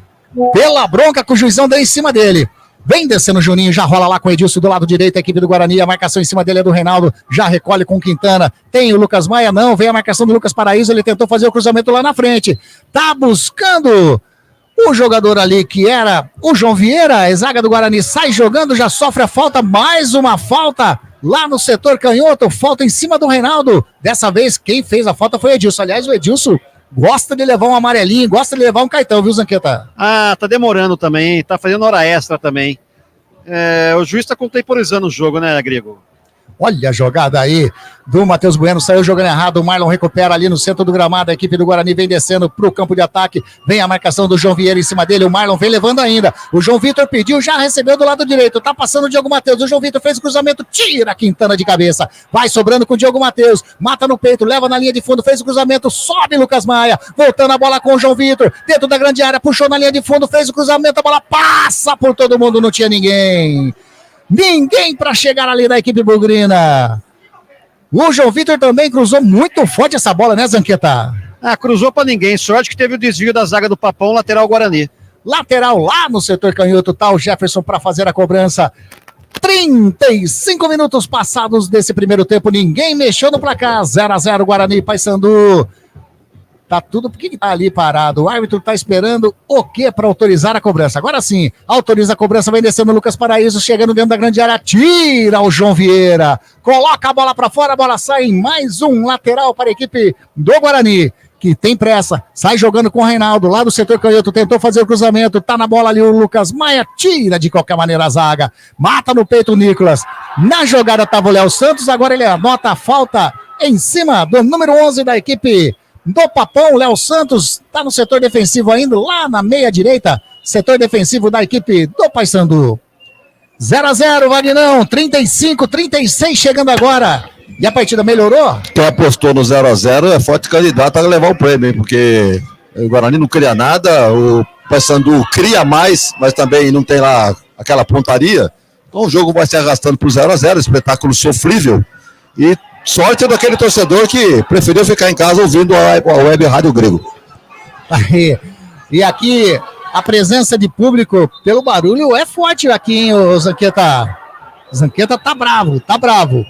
[SPEAKER 3] Pela bronca que o juizão deu em cima dele. Vem descendo o Juninho, já rola lá com o Edilson do lado direito, a equipe do Guarani, a marcação em cima dele é do Reinaldo, já recolhe com o Quintana, tem o Lucas Maia, não, vem a marcação do Lucas Paraíso, ele tentou fazer o cruzamento lá na frente, tá buscando o jogador ali que era o João Vieira, a zaga do Guarani sai jogando, já sofre a falta, mais uma falta lá no setor canhoto, falta em cima do Reinaldo, dessa vez quem fez a falta foi o Edilson, aliás o Edilson gosta de levar um amarelinho, gosta de levar um cartão, viu, Zanqueta?
[SPEAKER 8] Tá demorando também, tá fazendo hora extra também. O juiz tá contemporizando o jogo, né, Grego?
[SPEAKER 3] Olha a jogada aí do Matheus Bueno, saiu jogando errado, o Marlon recupera ali no centro do gramado, a equipe do Guarani vem descendo pro campo de ataque, vem a marcação do João Vieira em cima dele, o Marlon vem levando ainda, o João Vitor pediu, já recebeu do lado direito, tá passando o Diogo Matheus, o João Vitor fez o cruzamento, tira a Quintana de cabeça, vai sobrando com o Diogo Matheus, mata no peito, leva na linha de fundo, fez o cruzamento, sobe Lucas Maia, voltando a bola com o João Vitor, dentro da grande área, puxou na linha de fundo, fez o cruzamento, a bola passa por todo mundo, não tinha ninguém para chegar ali da equipe bugrina. O João Vitor também cruzou muito forte essa bola, né, Zanqueta?
[SPEAKER 8] Cruzou pra ninguém, sorte que teve o desvio da zaga do Papão, lateral Guarani.
[SPEAKER 3] Lateral lá no setor canhoto, tá o Jefferson para fazer a cobrança. 35 minutos passados desse primeiro tempo, ninguém mexeu no placar, 0-0 Guarani e Paysandu. Tá tudo, por que tá ali parado? O árbitro tá esperando o quê para autorizar a cobrança? Agora sim, autoriza a cobrança, vem descendo o Lucas Paraíso, chegando dentro da grande área, tira o João Vieira, coloca a bola para fora, a bola sai em mais um lateral para a equipe do Guarani, que tem pressa, sai jogando com o Reinaldo, lá do setor canhoto, tentou fazer o cruzamento, tá na bola ali o Lucas Maia, tira de qualquer maneira a zaga, mata no peito o Nicolas, na jogada tava o Léo Santos, agora ele anota a falta em cima do número 11 da equipe do Papão, Léo Santos está no setor defensivo ainda, lá na meia direita, setor defensivo da equipe do Paysandu. 0-0, Vagnão, 35-36 chegando agora. E a partida melhorou?
[SPEAKER 9] Quem apostou no 0-0 é forte candidato a levar o prêmio, hein? Porque o Guarani não cria nada, o Paysandu cria mais, mas também não tem lá aquela pontaria. Então o jogo vai se arrastando para o 0-0, espetáculo sofrível. E sorte daquele torcedor que preferiu ficar em casa ouvindo a Web Rádio Grego.
[SPEAKER 3] E aqui, a presença de público pelo barulho é forte aqui, hein, o Zanqueta? Zanqueta tá bravo, tá bravo.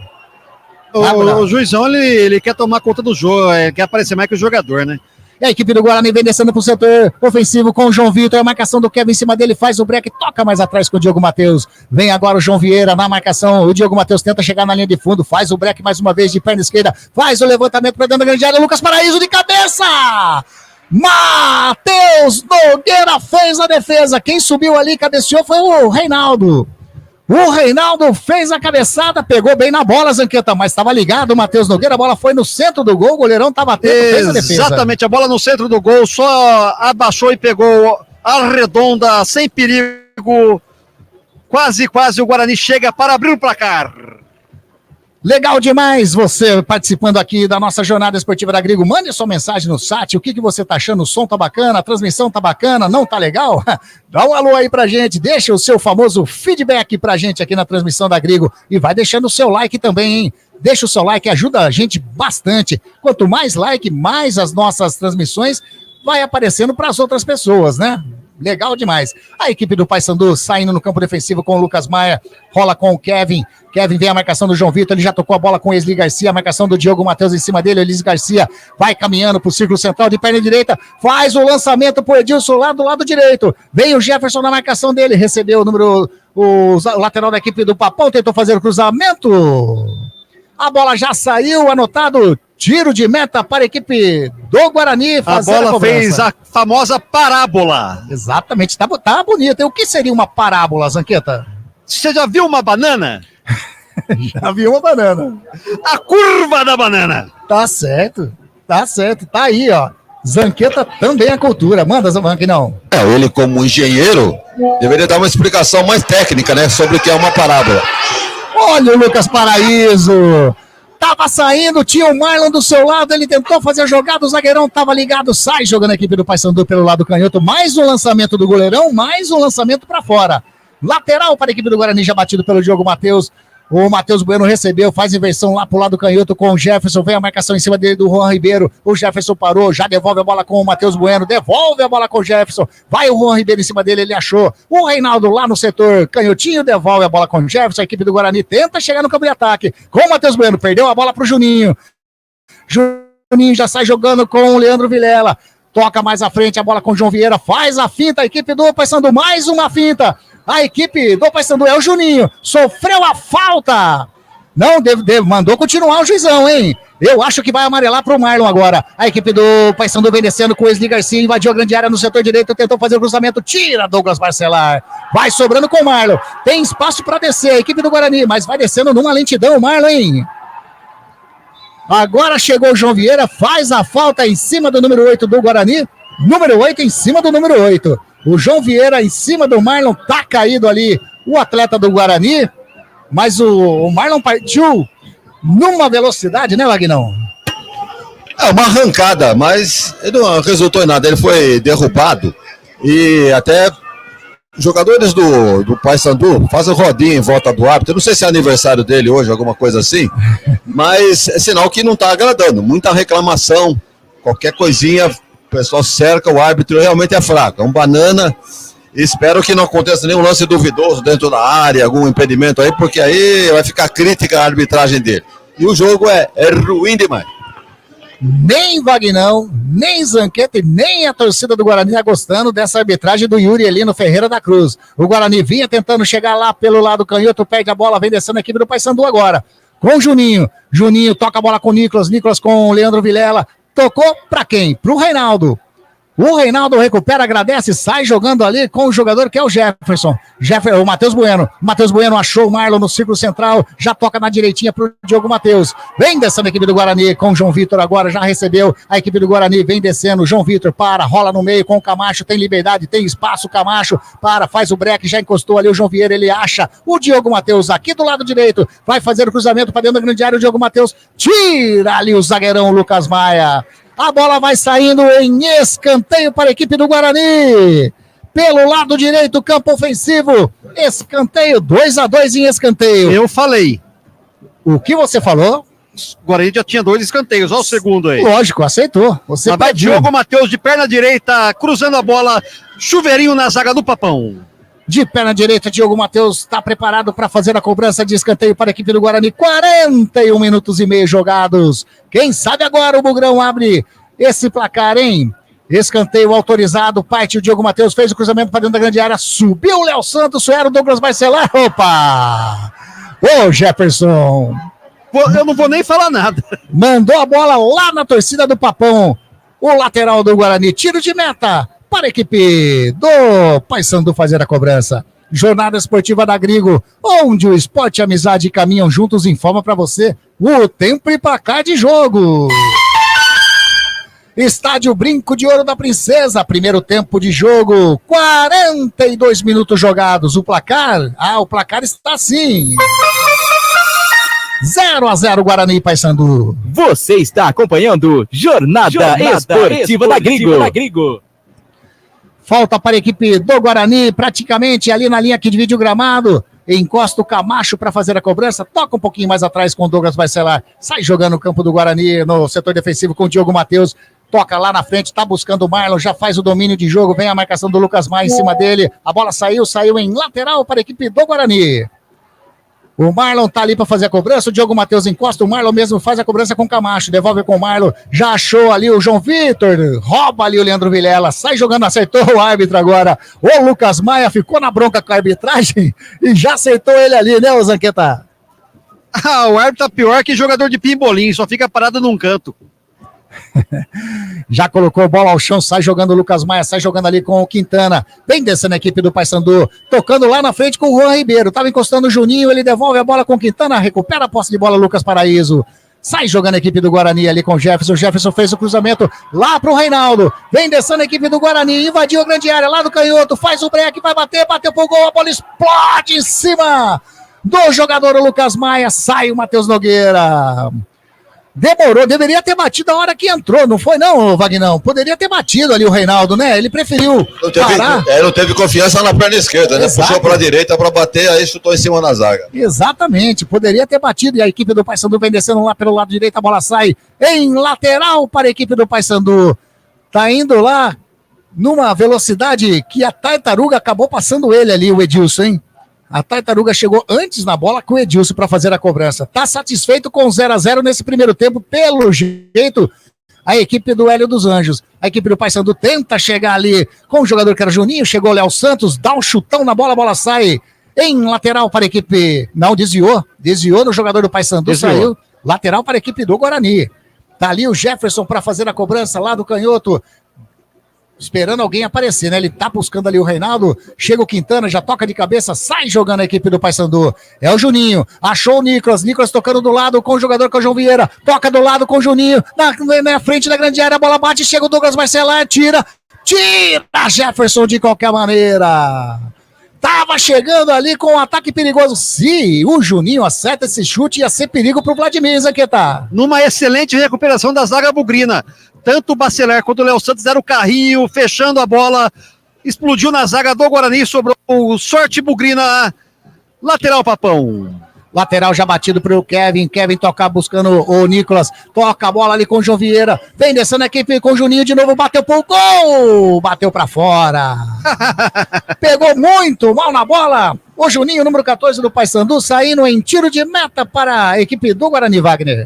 [SPEAKER 8] O juizão, ele quer tomar conta do jogo, quer aparecer mais que o jogador, né?
[SPEAKER 3] E a equipe do Guarani vem descendo pro setor ofensivo com o João Vitor. A marcação do Kevin em cima dele, faz o break, toca mais atrás com o Diogo Matheus. Vem agora o João Vieira na marcação. O Diogo Matheus tenta chegar na linha de fundo, faz o break mais uma vez de perna esquerda, faz o levantamento para dentro da grande área. Lucas Paraíso de cabeça! Matheus Nogueira fez a defesa. Quem subiu ali e cabeceou foi o Reinaldo. O Reinaldo fez a cabeçada, pegou bem na bola, Zanqueta, mas estava ligado o Matheus Nogueira, a bola foi no centro do gol, o goleirão estava atento, fez a defesa.
[SPEAKER 8] Exatamente, a bola no centro do gol, só abaixou e pegou a redonda, sem perigo. Quase o Guarani chega para abrir o placar.
[SPEAKER 3] Legal demais você participando aqui da nossa jornada esportiva da Grigo. Mande sua mensagem no chat, o que você tá achando, o som tá bacana, a transmissão tá bacana, não tá legal? Dá um alô aí pra gente, deixa o seu famoso feedback pra gente aqui na transmissão da Grigo e vai deixando o seu like também, hein? Deixa o seu like, ajuda a gente bastante. Quanto mais like, mais as nossas transmissões vai aparecendo para as outras pessoas, né? Legal demais. A equipe do Paysandu saindo no campo defensivo com o Lucas Maia, rola com o Kevin. Kevin vem a marcação do João Vitor, ele já tocou a bola com o Esli Garcia, a marcação do Diogo Matheus em cima dele, o Esli Garcia vai caminhando pro círculo central de perna direita, faz o lançamento pro Edilson lá do lado direito. Vem o Jefferson na marcação dele, recebeu o lateral da equipe do Papão, tentou fazer o cruzamento. A bola já saiu, anotado. Tiro de meta para a equipe do Guarani.
[SPEAKER 8] A bola fez a famosa parábola.
[SPEAKER 3] Exatamente, tá bonita. E o que seria uma parábola, Zanqueta?
[SPEAKER 8] Você já viu uma banana?
[SPEAKER 3] Já vi uma banana.
[SPEAKER 8] A curva da banana.
[SPEAKER 3] Tá certo. Tá aí, ó. Zanqueta também é cultura. Manda, Zanqueta, não.
[SPEAKER 9] Ele como engenheiro deveria dar uma explicação mais técnica, né, sobre o que é uma parábola.
[SPEAKER 3] Olha o Lucas Paraíso. Tava saindo, tinha o Marlon do seu lado, ele tentou fazer a jogada, o zagueirão tava ligado, sai jogando a equipe do Paysandu pelo lado canhoto, mais um lançamento do goleirão, mais um lançamento para fora. Lateral para a equipe do Guarani, já batido pelo Diogo Matheus. O Matheus Bueno recebeu, faz inversão lá pro lado canhoto com o Jefferson, vem a marcação em cima dele do Juan Ribeiro, o Jefferson parou, já devolve a bola com o Matheus Bueno, devolve a bola com o Jefferson, vai o Juan Ribeiro em cima dele, ele achou, o Reinaldo lá no setor canhotinho, devolve a bola com o Jefferson, a equipe do Guarani tenta chegar no campo de ataque, com o Matheus Bueno, perdeu a bola pro Juninho, Juninho já sai jogando com o Leandro Vilela, toca mais à frente, a bola com o João Vieira, faz a finta, a equipe do Paysandu, mais uma finta. A equipe do Paysandu é o Juninho. Sofreu a falta. Não, mandou continuar o juizão, hein? Eu acho que vai amarelar pro Marlon agora. A equipe do Paysandu vem descendo com o Esli Garcia, invadiu a grande área no setor direito, tentou fazer o cruzamento, tira Douglas Barcelar. Vai sobrando com o Marlon. Tem espaço para descer a equipe do Guarani, mas vai descendo numa lentidão o Marlon, hein? Agora chegou o João Vieira, faz a falta em cima do número 8 do Guarani. Número 8 em cima do número 8. O João Vieira em cima do Marlon, tá caído ali o atleta do Guarani, mas o Marlon partiu numa velocidade, né, Wagnão?
[SPEAKER 9] É uma arrancada, mas ele não resultou em nada, ele foi derrubado e até jogadores do Paysandu fazem rodinha em volta do árbitro, eu não sei se é aniversário dele hoje, alguma coisa assim, mas é sinal que não tá agradando, muita reclamação, qualquer coisinha... O pessoal cerca, o árbitro realmente é fraco. É um banana. Espero que não aconteça nenhum lance duvidoso dentro da área, algum impedimento aí, porque aí vai ficar crítica a arbitragem dele. E o jogo é ruim demais.
[SPEAKER 3] Nem Vagnão, nem Zanqueta e nem a torcida do Guarani está gostando dessa arbitragem do Yuri Elino Ferreira da Cruz. O Guarani vinha tentando chegar lá pelo lado canhoto, perde a bola, vem descendo a equipe do Paysandu agora. Com o Juninho. Juninho toca a bola com o Nicolas com o Leandro Vilela. Tocou para quem? Para o Reinaldo. O Reinaldo recupera, agradece, sai jogando ali com o jogador que é o Jefferson. O Matheus Bueno. O Matheus Bueno achou o Marlon no círculo central, já toca na direitinha pro Diogo Matheus. Vem descendo a equipe do Guarani com o João Vitor agora, já recebeu a equipe do Guarani, vem descendo, João Vitor para, rola no meio com o Camacho, tem liberdade, tem espaço, Camacho para, faz o break, já encostou ali o João Vieira, ele acha o Diogo Matheus aqui do lado direito, vai fazer o cruzamento para dentro da grande área, o Diogo Matheus tira ali o zagueirão Lucas Maia. A bola vai saindo em escanteio para a equipe do Guarani. Pelo lado direito, campo ofensivo. Escanteio, 2-2 em escanteio.
[SPEAKER 8] Eu falei.
[SPEAKER 3] O que você falou?
[SPEAKER 8] O Guarani já tinha 2 escanteios. Olha o segundo aí.
[SPEAKER 3] Lógico, aceitou. Você
[SPEAKER 8] vai
[SPEAKER 3] pediu.
[SPEAKER 8] Diogo Matheus de perna direita, cruzando a bola. Chuveirinho na zaga do Papão.
[SPEAKER 3] De perna direita, Diogo Matheus está preparado para fazer a cobrança de escanteio para a equipe do Guarani. 41 minutos e meio jogados. Quem sabe agora o Bugrão abre esse placar, hein? Escanteio autorizado, parte o Diogo Matheus, fez o cruzamento para dentro da grande área, subiu o Léo Santos, era o Douglas Barcelar. Opa! Ô, Jefferson!
[SPEAKER 8] Eu não vou nem falar nada.
[SPEAKER 3] Mandou a bola lá na torcida do Papão. O lateral do Guarani, tiro de meta para a equipe do Paysandu fazer a cobrança. Jornada Esportiva da Grigo, onde o esporte e a amizade caminham juntos, informa para você o tempo e placar de jogo. Estádio Brinco de Ouro da Princesa, primeiro tempo de jogo, 42 minutos jogados. O placar? O placar está assim. 0-0 Guarani e Paysandu.
[SPEAKER 1] Você está acompanhando Jornada Esportiva da Grigo.
[SPEAKER 3] Falta para a equipe do Guarani, praticamente ali na linha que divide o gramado. Encosta o Camacho para fazer a cobrança. Toca um pouquinho mais atrás com o Douglas Barcelar. Sai jogando no campo do Guarani, no setor defensivo com o Diogo Matheus. Toca lá na frente, tá buscando o Marlon, já faz o domínio de jogo. Vem a marcação do Lucas Maia em cima dele. A bola saiu em lateral para a equipe do Guarani. O Marlon tá ali para fazer a cobrança, o Diogo Matheus encosta, o Marlon mesmo faz a cobrança com o Camacho, devolve com o Marlon, já achou ali o João Vitor, rouba ali o Leandro Vilela, sai jogando, acertou o árbitro agora. O Lucas Maia ficou na bronca com a arbitragem e já acertou ele ali, né, ô Zanqueta?
[SPEAKER 8] O árbitro tá pior que jogador de pimbolim, só fica parado num canto.
[SPEAKER 3] Já colocou a bola ao chão, sai jogando o Lucas Maia, sai jogando ali com o Quintana, vem descendo a equipe do Paysandu, tocando lá na frente com o Juan Ribeiro, tava encostando o Juninho, ele devolve a bola com o Quintana, recupera a posse de bola Lucas Paraíso, sai jogando a equipe do Guarani ali com o Jefferson fez o cruzamento lá pro Reinaldo, vem descendo a equipe do Guarani, invadiu a grande área lá do canhoto, faz o break, vai bateu pro gol, a bola explode em cima do jogador Lucas Maia, sai o Matheus Nogueira. Demorou, deveria ter batido a hora que entrou, não foi não, Vagnão? Poderia ter batido ali o Reinaldo, né? Ele preferiu parar.
[SPEAKER 9] Não teve confiança na perna esquerda, né? Exato. Puxou para a direita para bater, aí chutou em cima da zaga.
[SPEAKER 3] Exatamente, poderia ter batido e a equipe do Paysandu vem descendo lá pelo lado direito, a bola sai em lateral para a equipe do Paysandu. Tá indo lá numa velocidade que a Tartaruga acabou passando ele ali, o Edilson, hein? A Tartaruga chegou antes na bola com o Edilson para fazer a cobrança. Tá satisfeito com 0-0 nesse primeiro tempo, pelo jeito, a equipe do Hélio dos Anjos. A equipe do Paysandu tenta chegar ali com o jogador que era Juninho, chegou o Léo Santos, dá um chutão na bola, a bola sai em lateral para a equipe... Não, desviou no jogador do Paysandu, saiu lateral para a equipe do Guarani. Tá ali o Jefferson para fazer a cobrança lá do canhoto, esperando alguém aparecer, né? Ele tá buscando ali o Reinaldo, chega o Quintana, já toca de cabeça, sai jogando a equipe do Paysandu. É o Juninho, achou o Nicolas tocando do lado com o jogador, com o João Vieira, toca do lado com o Juninho, na frente da grande área, a bola bate, chega o Douglas Barcelar, tira Jefferson de qualquer maneira. Tava chegando ali com um ataque perigoso. Se o Juninho acerta esse chute, ia ser perigo pro Vladimir, Zanqueta.
[SPEAKER 8] Numa excelente recuperação da zaga bugrina. Tanto o Bacelar quanto o Léo Santos deram o carrinho, fechando a bola. Explodiu na zaga do Guarani, sobrou o Sorte Bugrina. Lateral, Papão.
[SPEAKER 3] Lateral já batido pro Kevin toca buscando o Nicolas, toca a bola ali com o João Vieira, vem descendo a equipe com o Juninho de novo, bateu pro gol, bateu pra fora. Pegou muito mal na bola, o Juninho, número 14 do Paysandu, saindo em tiro de meta para a equipe do Guarani, Wagner.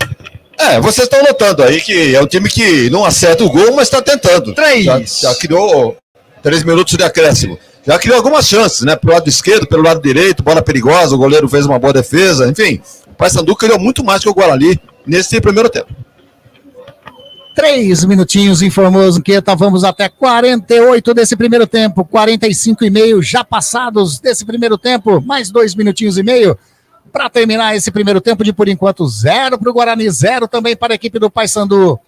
[SPEAKER 9] Vocês estão notando aí que é um time que não acerta o gol, mas está tentando. Já criou 3 minutos de acréscimo. Já criou algumas chances, né? Pro lado esquerdo, pelo lado direito, bola perigosa, o goleiro fez uma boa defesa, enfim. O Paysandu criou muito mais que o Guarani nesse primeiro tempo.
[SPEAKER 3] 3 minutinhos, informou Zanqueta, vamos até 48 desse primeiro tempo, 45,5 já passados desse primeiro tempo, mais 2 minutinhos e meio para terminar esse primeiro tempo de, por enquanto, 0 para o Guarani, 0 também para a equipe do Paysandu.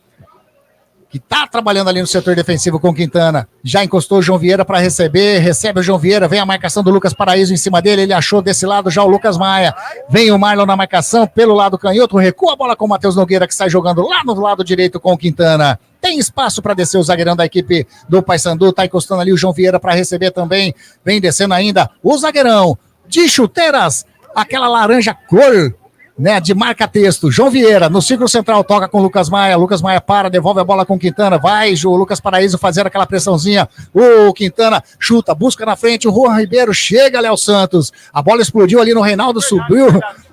[SPEAKER 3] que tá trabalhando ali no setor defensivo com o Quintana. Já encostou o João Vieira para receber, recebe o João Vieira, vem a marcação do Lucas Paraíso em cima dele, ele achou desse lado já o Lucas Maia. Vem o Marlon na marcação pelo lado canhoto, recua a bola com o Matheus Nogueira, que sai jogando lá no lado direito com o Quintana. Tem espaço para descer o zagueirão da equipe do Paysandu, tá encostando ali o João Vieira para receber também. Vem descendo ainda o zagueirão de chuteiras, aquela laranja cor, né, de marca-texto. João Vieira no círculo central, toca com o Lucas Maia para, devolve a bola com o Quintana, vai o Lucas Paraíso fazer aquela pressãozinha, o Quintana chuta, busca na frente, o Juan Ribeiro chega, Léo Santos, a bola explodiu ali no Reinaldo, subiu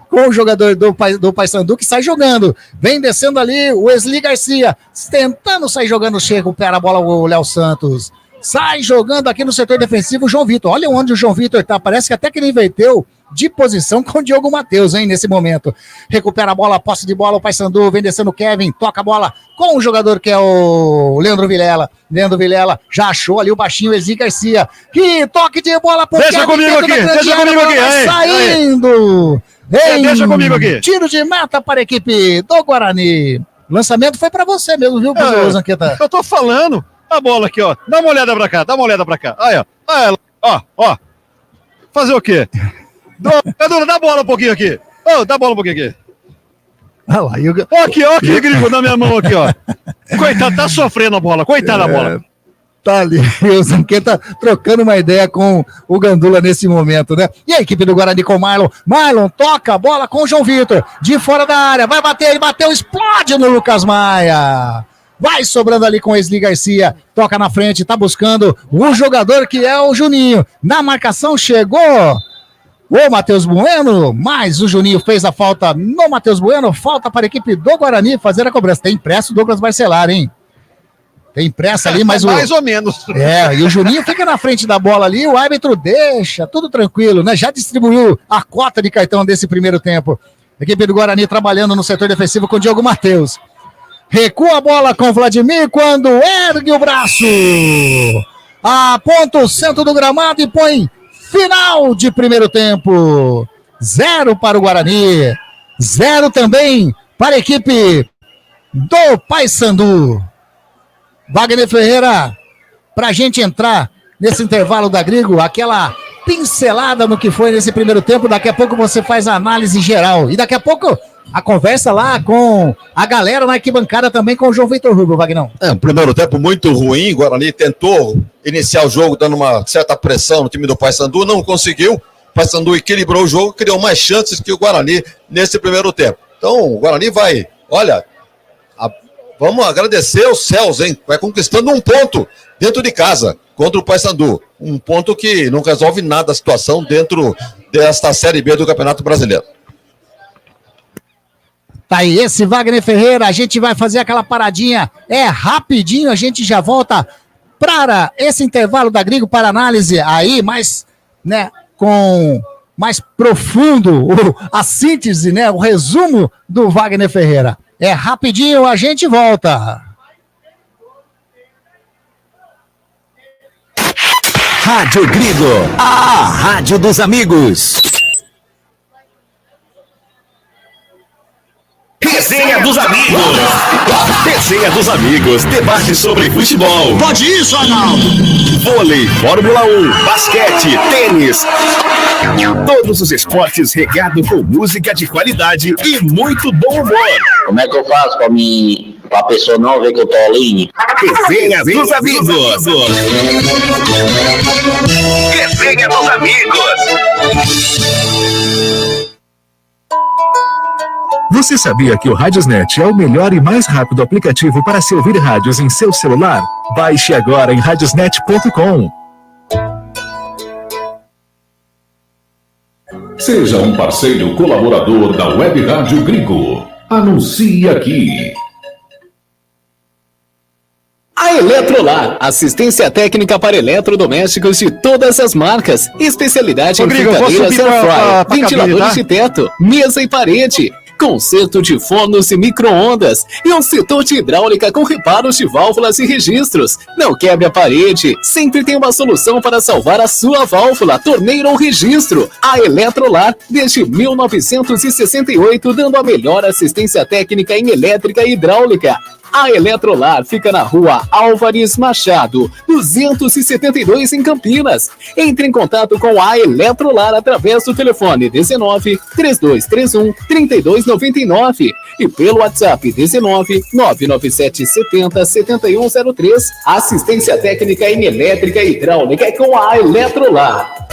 [SPEAKER 3] com o jogador do Paysandu que sai jogando, vem descendo ali o Wesley Garcia, tentando sair jogando, recupera a bola o Léo Santos, sai jogando aqui no setor defensivo o João Vitor, olha onde o João Vitor tá, parece que até que ele inverteu de posição com o Diogo Matheus, hein, nesse momento. Recupera a bola, posse de bola, o Paysandu, vem descendo o Kevin, toca a bola com o jogador que é o Leandro Vilela. Leandro Vilela já achou ali o baixinho Wesley Garcia. Que toque de bola pro
[SPEAKER 8] Deixa
[SPEAKER 3] Kevin.
[SPEAKER 8] Comigo aqui, deixa comigo aqui. Aí,
[SPEAKER 3] saindo.
[SPEAKER 8] Aí. Deixa comigo aqui.
[SPEAKER 3] Tiro de meta para a equipe do Guarani. O lançamento foi para você mesmo, viu, Zanqueta?
[SPEAKER 8] Eu tô falando. A bola aqui, ó. Dá uma olhada pra cá, Aí, ó. Aí, ó. Fazer o quê? Cadu, dá a bola um pouquinho aqui. Dá a bola um pouquinho aqui.
[SPEAKER 3] Olha lá.
[SPEAKER 8] Ó aqui, Gringo, na minha mão aqui, ó. Coitado, tá sofrendo a bola. Coitada da bola.
[SPEAKER 3] Tá ali, o Zanqueta trocando uma ideia com o Gandula nesse momento, né? E a equipe do Guarani com o Marlon. Marlon toca a bola com o João Vitor. De fora da área, vai bater, ele bateu, explode no Lucas Maia. Vai sobrando ali com o Wesley Garcia. Toca na frente, tá buscando o jogador que é o Juninho. Na marcação chegou o Matheus Bueno, mas o Juninho fez a falta no Matheus Bueno. Falta para a equipe do Guarani fazer a cobrança. Tem impresso o Douglas Barcelar, hein? Tem pressa ali, mas
[SPEAKER 8] mais ou menos.
[SPEAKER 3] E o Juninho fica na frente da bola ali, o árbitro deixa, tudo tranquilo, né? Já distribuiu a cota de cartão desse primeiro tempo. A equipe do Guarani trabalhando no setor defensivo com o Diogo Matheus. Recua a bola com o Vladimir quando ergue o braço. Aponta o centro do gramado e põe final de primeiro tempo. 0 para o Guarani. 0 também para a equipe do Paysandu. Wagner Ferreira, para a gente entrar nesse intervalo da Grigo, aquela pincelada no que foi nesse primeiro tempo, daqui a pouco você faz a análise geral. E daqui a pouco a conversa lá com a galera na arquibancada também com o João Vitor Rubio, Wagnão.
[SPEAKER 9] Um primeiro tempo muito ruim, o Guarani tentou iniciar o jogo dando uma certa pressão no time do Paysandu, não conseguiu. O Paysandu equilibrou o jogo, criou mais chances que o Guarani nesse primeiro tempo. Então o Guarani vai, vamos agradecer os céus, hein? Vai conquistando um ponto dentro de casa contra o Paysandu. Um ponto que não resolve nada a situação dentro desta Série B do Campeonato Brasileiro.
[SPEAKER 3] Tá aí esse Wagner Ferreira, a gente vai fazer aquela paradinha, rapidinho, a gente já volta para esse intervalo da Grigo para análise aí, mais, né, com mais profundo a síntese, né, o resumo do Wagner Ferreira. Rapidinho, a gente volta.
[SPEAKER 1] Rádio Grigo, a rádio dos amigos.
[SPEAKER 2] Resenha dos amigos. Resenha dos amigos. Debate sobre futebol.
[SPEAKER 3] Pode isso, Arnaldo.
[SPEAKER 2] Vôlei, Fórmula 1, basquete, tênis. Todos os esportes regados com música de qualidade e muito bom humor.
[SPEAKER 4] Como é que eu faço pra a pessoa não ver que eu tô ali?
[SPEAKER 2] Resenha dos amigos. Resenha dos amigos.
[SPEAKER 13] Você sabia que o Radiosnet é o melhor e mais rápido aplicativo para se ouvir rádios em seu celular? Baixe agora em radiosnet.com.
[SPEAKER 7] Seja um parceiro colaborador da Web Rádio Grigo. Anuncie aqui.
[SPEAKER 6] A Eletrolar, assistência técnica para eletrodomésticos de todas as marcas, especialidade em fritadeiras, air fry, ventiladores de teto, mesa e parede, conserto de fornos e micro-ondas e um setor de hidráulica com reparos de válvulas e registros. Não quebre a parede, sempre tem uma solução para salvar a sua válvula, torneira ou registro. A Eletrolar, desde 1968, dando a melhor assistência técnica em elétrica e hidráulica. A Eletrolar fica na Rua Álvares Machado, 272 em Campinas. Entre em contato com a Eletrolar através do telefone 19 3231 3299 e pelo WhatsApp 19 997 70 7103. Assistência técnica em elétrica e hidráulica é com a Eletrolar.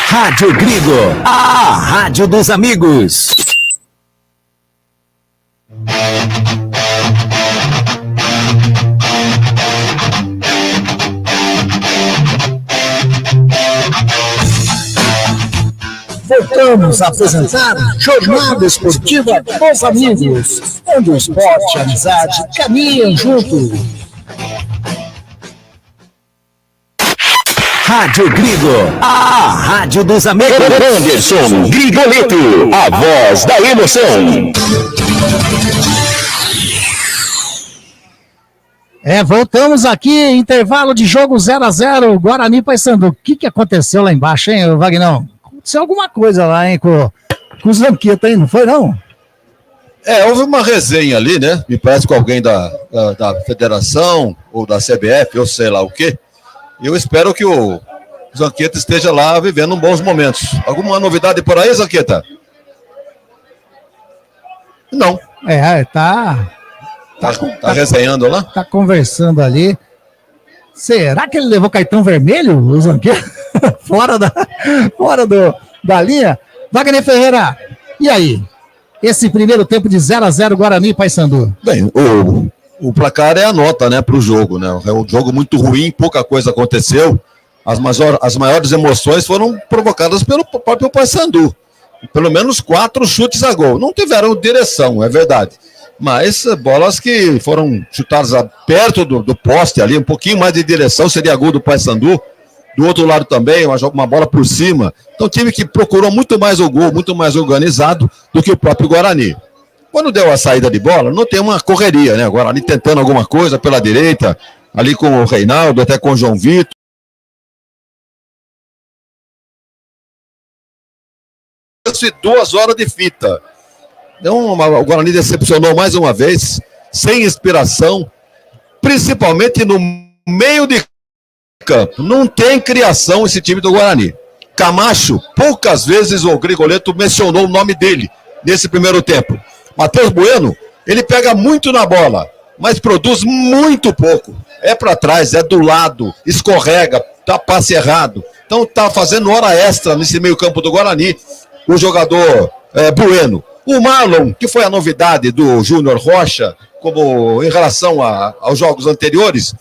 [SPEAKER 1] Rádio Grigo, a rádio dos amigos.
[SPEAKER 3] Voltamos a apresentar Jornada Esportiva dos Amigos, onde o esporte e a amizade caminham juntos.
[SPEAKER 1] Rádio Grigo, a rádio dos amigos.
[SPEAKER 2] Anderson Grigoleto, a voz da emoção.
[SPEAKER 3] Voltamos aqui, intervalo de jogo 0-0, Guarani e Paysandu. O que aconteceu lá embaixo, hein, Vagnão? Aconteceu alguma coisa lá, hein, com o Zanqueta, hein? Não foi, não?
[SPEAKER 9] Houve uma resenha ali, né? Me parece com alguém da federação ou da CBF, eu sei lá o quê. Eu espero que o Zanqueta esteja lá vivendo bons momentos. Alguma novidade por aí, Zanqueta? Não.
[SPEAKER 3] Tá
[SPEAKER 9] resenhando lá?
[SPEAKER 3] Tá conversando ali. Será que ele levou cartão vermelho, o Zanqueta? fora da linha? Wagner Ferreira, e aí? Esse primeiro tempo de 0-0 Guarani e Paysandu.
[SPEAKER 9] Bem, o placar é a nota, né, para o jogo, né? É um jogo muito ruim, pouca coisa aconteceu. As maiores emoções foram provocadas pelo próprio Paysandu. Pelo menos 4 chutes a gol. Não tiveram direção, é verdade. Mas bolas que foram chutadas perto do poste ali, um pouquinho mais de direção, seria gol do Paysandu. Do outro lado também, uma bola por cima. Então, time que procurou muito mais o gol, muito mais organizado do que o próprio Guarani. Quando deu a saída de bola, não tem uma correria, né? Agora ali tentando alguma coisa pela direita, ali com o Reinaldo, até com o João Vitor. 2 horas de fita. Então, o Guarani decepcionou mais uma vez, sem inspiração, principalmente no meio de campo. Não tem criação esse time do Guarani. Camacho, poucas vezes o Grigoleto mencionou o nome dele nesse primeiro tempo. Matheus Bueno, ele pega muito na bola, mas produz muito pouco. É para trás, é do lado, escorrega, dá passe errado. Então tá fazendo hora extra nesse meio campo do Guarani, o jogador Bueno. O Marlon, que foi a novidade do Júnior Rocha, como em relação aos jogos anteriores,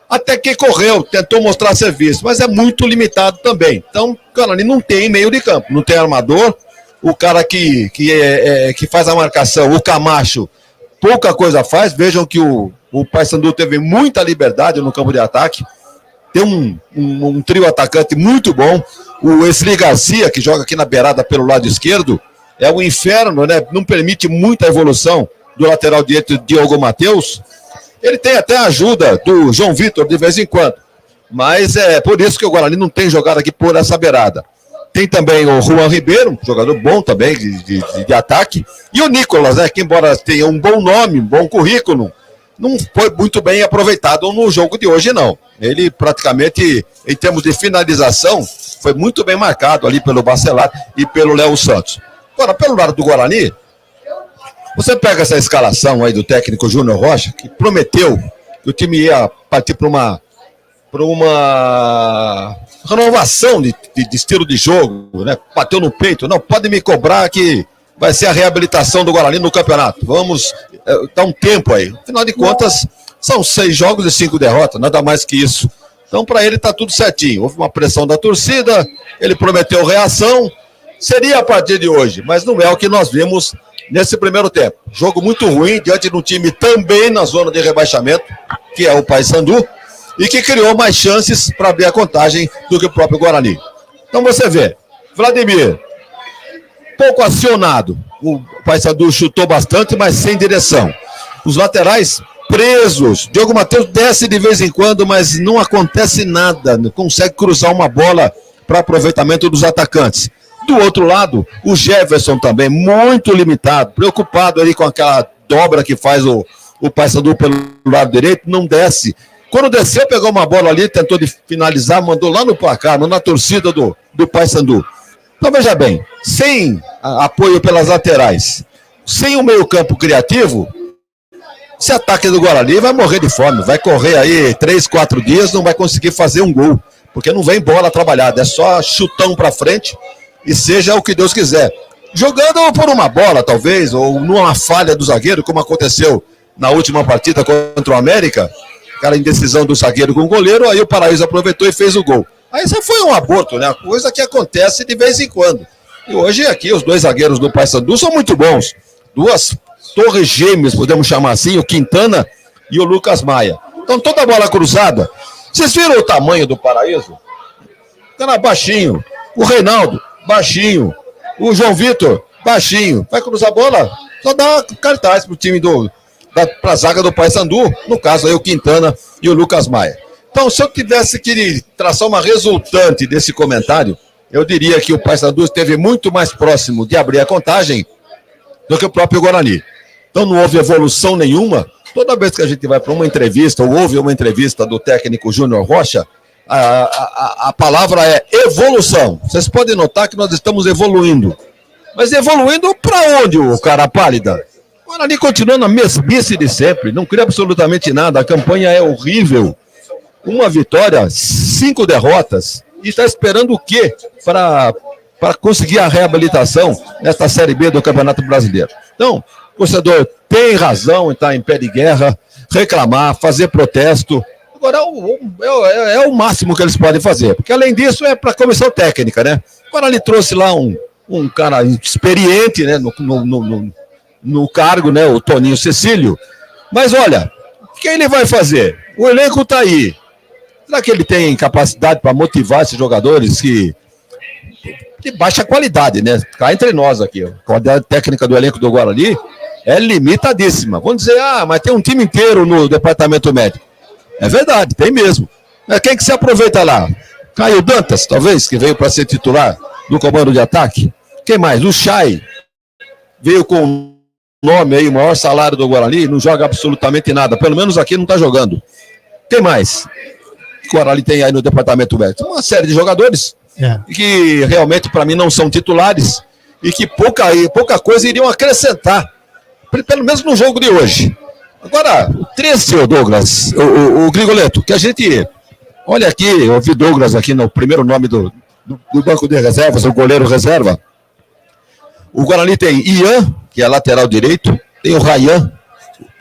[SPEAKER 9] até que correu, tentou mostrar serviço, mas é muito limitado também. Então, o Guarani não tem meio de campo, não tem armador. O cara que faz a marcação, o Camacho, pouca coisa faz. Vejam que o Paysandu teve muita liberdade no campo de ataque. Tem um trio atacante muito bom. O Wesley Garcia, que joga aqui na beirada pelo lado esquerdo, é um inferno, né? Não permite muita evolução do lateral direito, Diogo Matheus. Ele tem até a ajuda do João Vitor de vez em quando. Mas é por isso que o Guarani não tem jogado aqui por essa beirada. Tem também o Juan Ribeiro, jogador bom também de ataque. E o Nicolas, né, que embora tenha um bom nome, um bom currículo, não foi muito bem aproveitado no jogo de hoje, não. Ele praticamente, em termos de finalização, foi muito bem marcado ali pelo Bacelar e pelo Léo Santos. Agora, pelo lado do Guarani, você pega essa escalação aí do técnico Júnior Rocha, que prometeu que o time ia partir para uma renovação de estilo de jogo, né? Bateu no peito, não, pode me cobrar que vai ser a reabilitação do Guarani no campeonato. Vamos dar um tempo aí. Afinal de contas, são 6 jogos e 5 derrotas, nada mais que isso. Então, para ele tá tudo certinho. Houve uma pressão da torcida, ele prometeu reação, seria a partir de hoje, mas não é o que nós vimos nesse primeiro tempo. Jogo muito ruim, diante de um time também na zona de rebaixamento, que é o Paysandu, e que criou mais chances para abrir a contagem do que o próprio Guarani. Então você vê, Vladimir, pouco acionado. O Paysandu chutou bastante, mas sem direção. Os laterais presos. Diogo Matheus desce de vez em quando, mas não acontece nada. Não consegue cruzar uma bola para aproveitamento dos atacantes. Do outro lado, o Jefferson também, muito limitado, preocupado ali com aquela dobra que faz o Paysandu pelo lado direito, não desce. Quando desceu, pegou uma bola ali, tentou finalizar, mandou lá no placar, na torcida do Paysandu. Então veja bem, sem apoio pelas laterais, sem um meio campo criativo, esse ataque do Guarani vai morrer de fome, vai correr aí 3, 4 dias, não vai conseguir fazer um gol, porque não vem bola trabalhada, é só chutão pra frente e seja o que Deus quiser. Jogando por uma bola, talvez, ou numa falha do zagueiro, como aconteceu na última partida contra o América, aquela indecisão do zagueiro com o goleiro, aí o Paraíso aproveitou e fez o gol. Aí isso foi um aborto, né? Coisa que acontece de vez em quando. E hoje aqui os dois zagueiros do Paysandu são muito bons. Duas torres gêmeas, podemos chamar assim, o Quintana e o Lucas Maia. Então toda bola cruzada. Vocês viram o tamanho do Paraíso? Cara baixinho. O Reinaldo, baixinho. O João Vitor, baixinho. Vai cruzar a bola? Só dá cartaz pro time pra zaga do Paysandu, no caso aí o Quintana e o Lucas Maia. Então, se eu tivesse que traçar uma resultante desse comentário, eu diria que o Paysandu esteve muito mais próximo de abrir a contagem do que o próprio Guarani. Então não houve evolução nenhuma. Toda vez que a gente vai para uma entrevista, ou ouve uma entrevista do técnico Júnior Rocha, a palavra é evolução. Vocês podem notar que nós estamos evoluindo. Mas evoluindo para onde, o cara pálida? O Guarani continua na mesmice de sempre, não cria absolutamente nada, a campanha é horrível. Uma vitória, 5 derrotas, e está esperando o quê para conseguir a reabilitação nesta Série B do Campeonato Brasileiro? Então, o torcedor tem razão em estar em pé de guerra, reclamar, fazer protesto. Agora, é o máximo que eles podem fazer, porque além disso é para a comissão técnica, né? Agora ele trouxe lá um cara experiente, né, no cargo, né, o Toninho Cecílio. Mas olha, o que ele vai fazer? O elenco está aí. Será que ele tem capacidade para motivar esses jogadores de baixa qualidade, né? Cá entre nós aqui, a qualidade técnica do elenco do Guarani é limitadíssima. Vamos dizer, mas tem um time inteiro no departamento médico. É verdade, tem mesmo. Mas quem que se aproveita lá? Caio Dantas, talvez, que veio para ser titular do comando de ataque. Quem mais? O Chay veio com o nome aí, o maior salário do Guarani, não joga absolutamente nada. Pelo menos aqui não está jogando. Quem mais? O Guarani tem aí no departamento médico? Uma série de jogadores que realmente para mim não são titulares e que pouca coisa iriam acrescentar, pelo menos no jogo de hoje. Agora, o 13, Douglas, o Grigoleto, que a gente, olha aqui, eu vi Douglas aqui no primeiro nome do banco de reservas, o goleiro reserva. O Guarani tem Ian, que é lateral direito, tem o Rayan,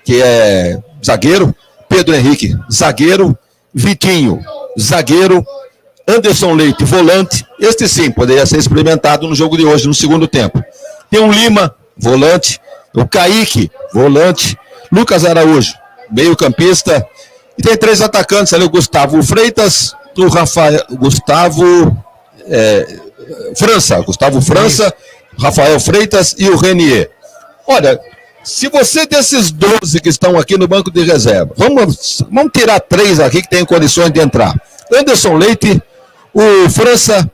[SPEAKER 9] que é zagueiro, Pedro Henrique, zagueiro, Vitinho, zagueiro, Anderson Leite, volante. Este sim, poderia ser experimentado no jogo de hoje, no segundo tempo. Tem o Lima, volante, o Kaique, volante, Lucas Araújo, meio campista, e tem 3 atacantes ali, o Gustavo Freitas, o Gustavo França, Rafael Freitas e o Renier. Olha, se você desses 12 que estão aqui no banco de reserva, vamos tirar 3 aqui que têm condições de entrar. Anderson Leite, o França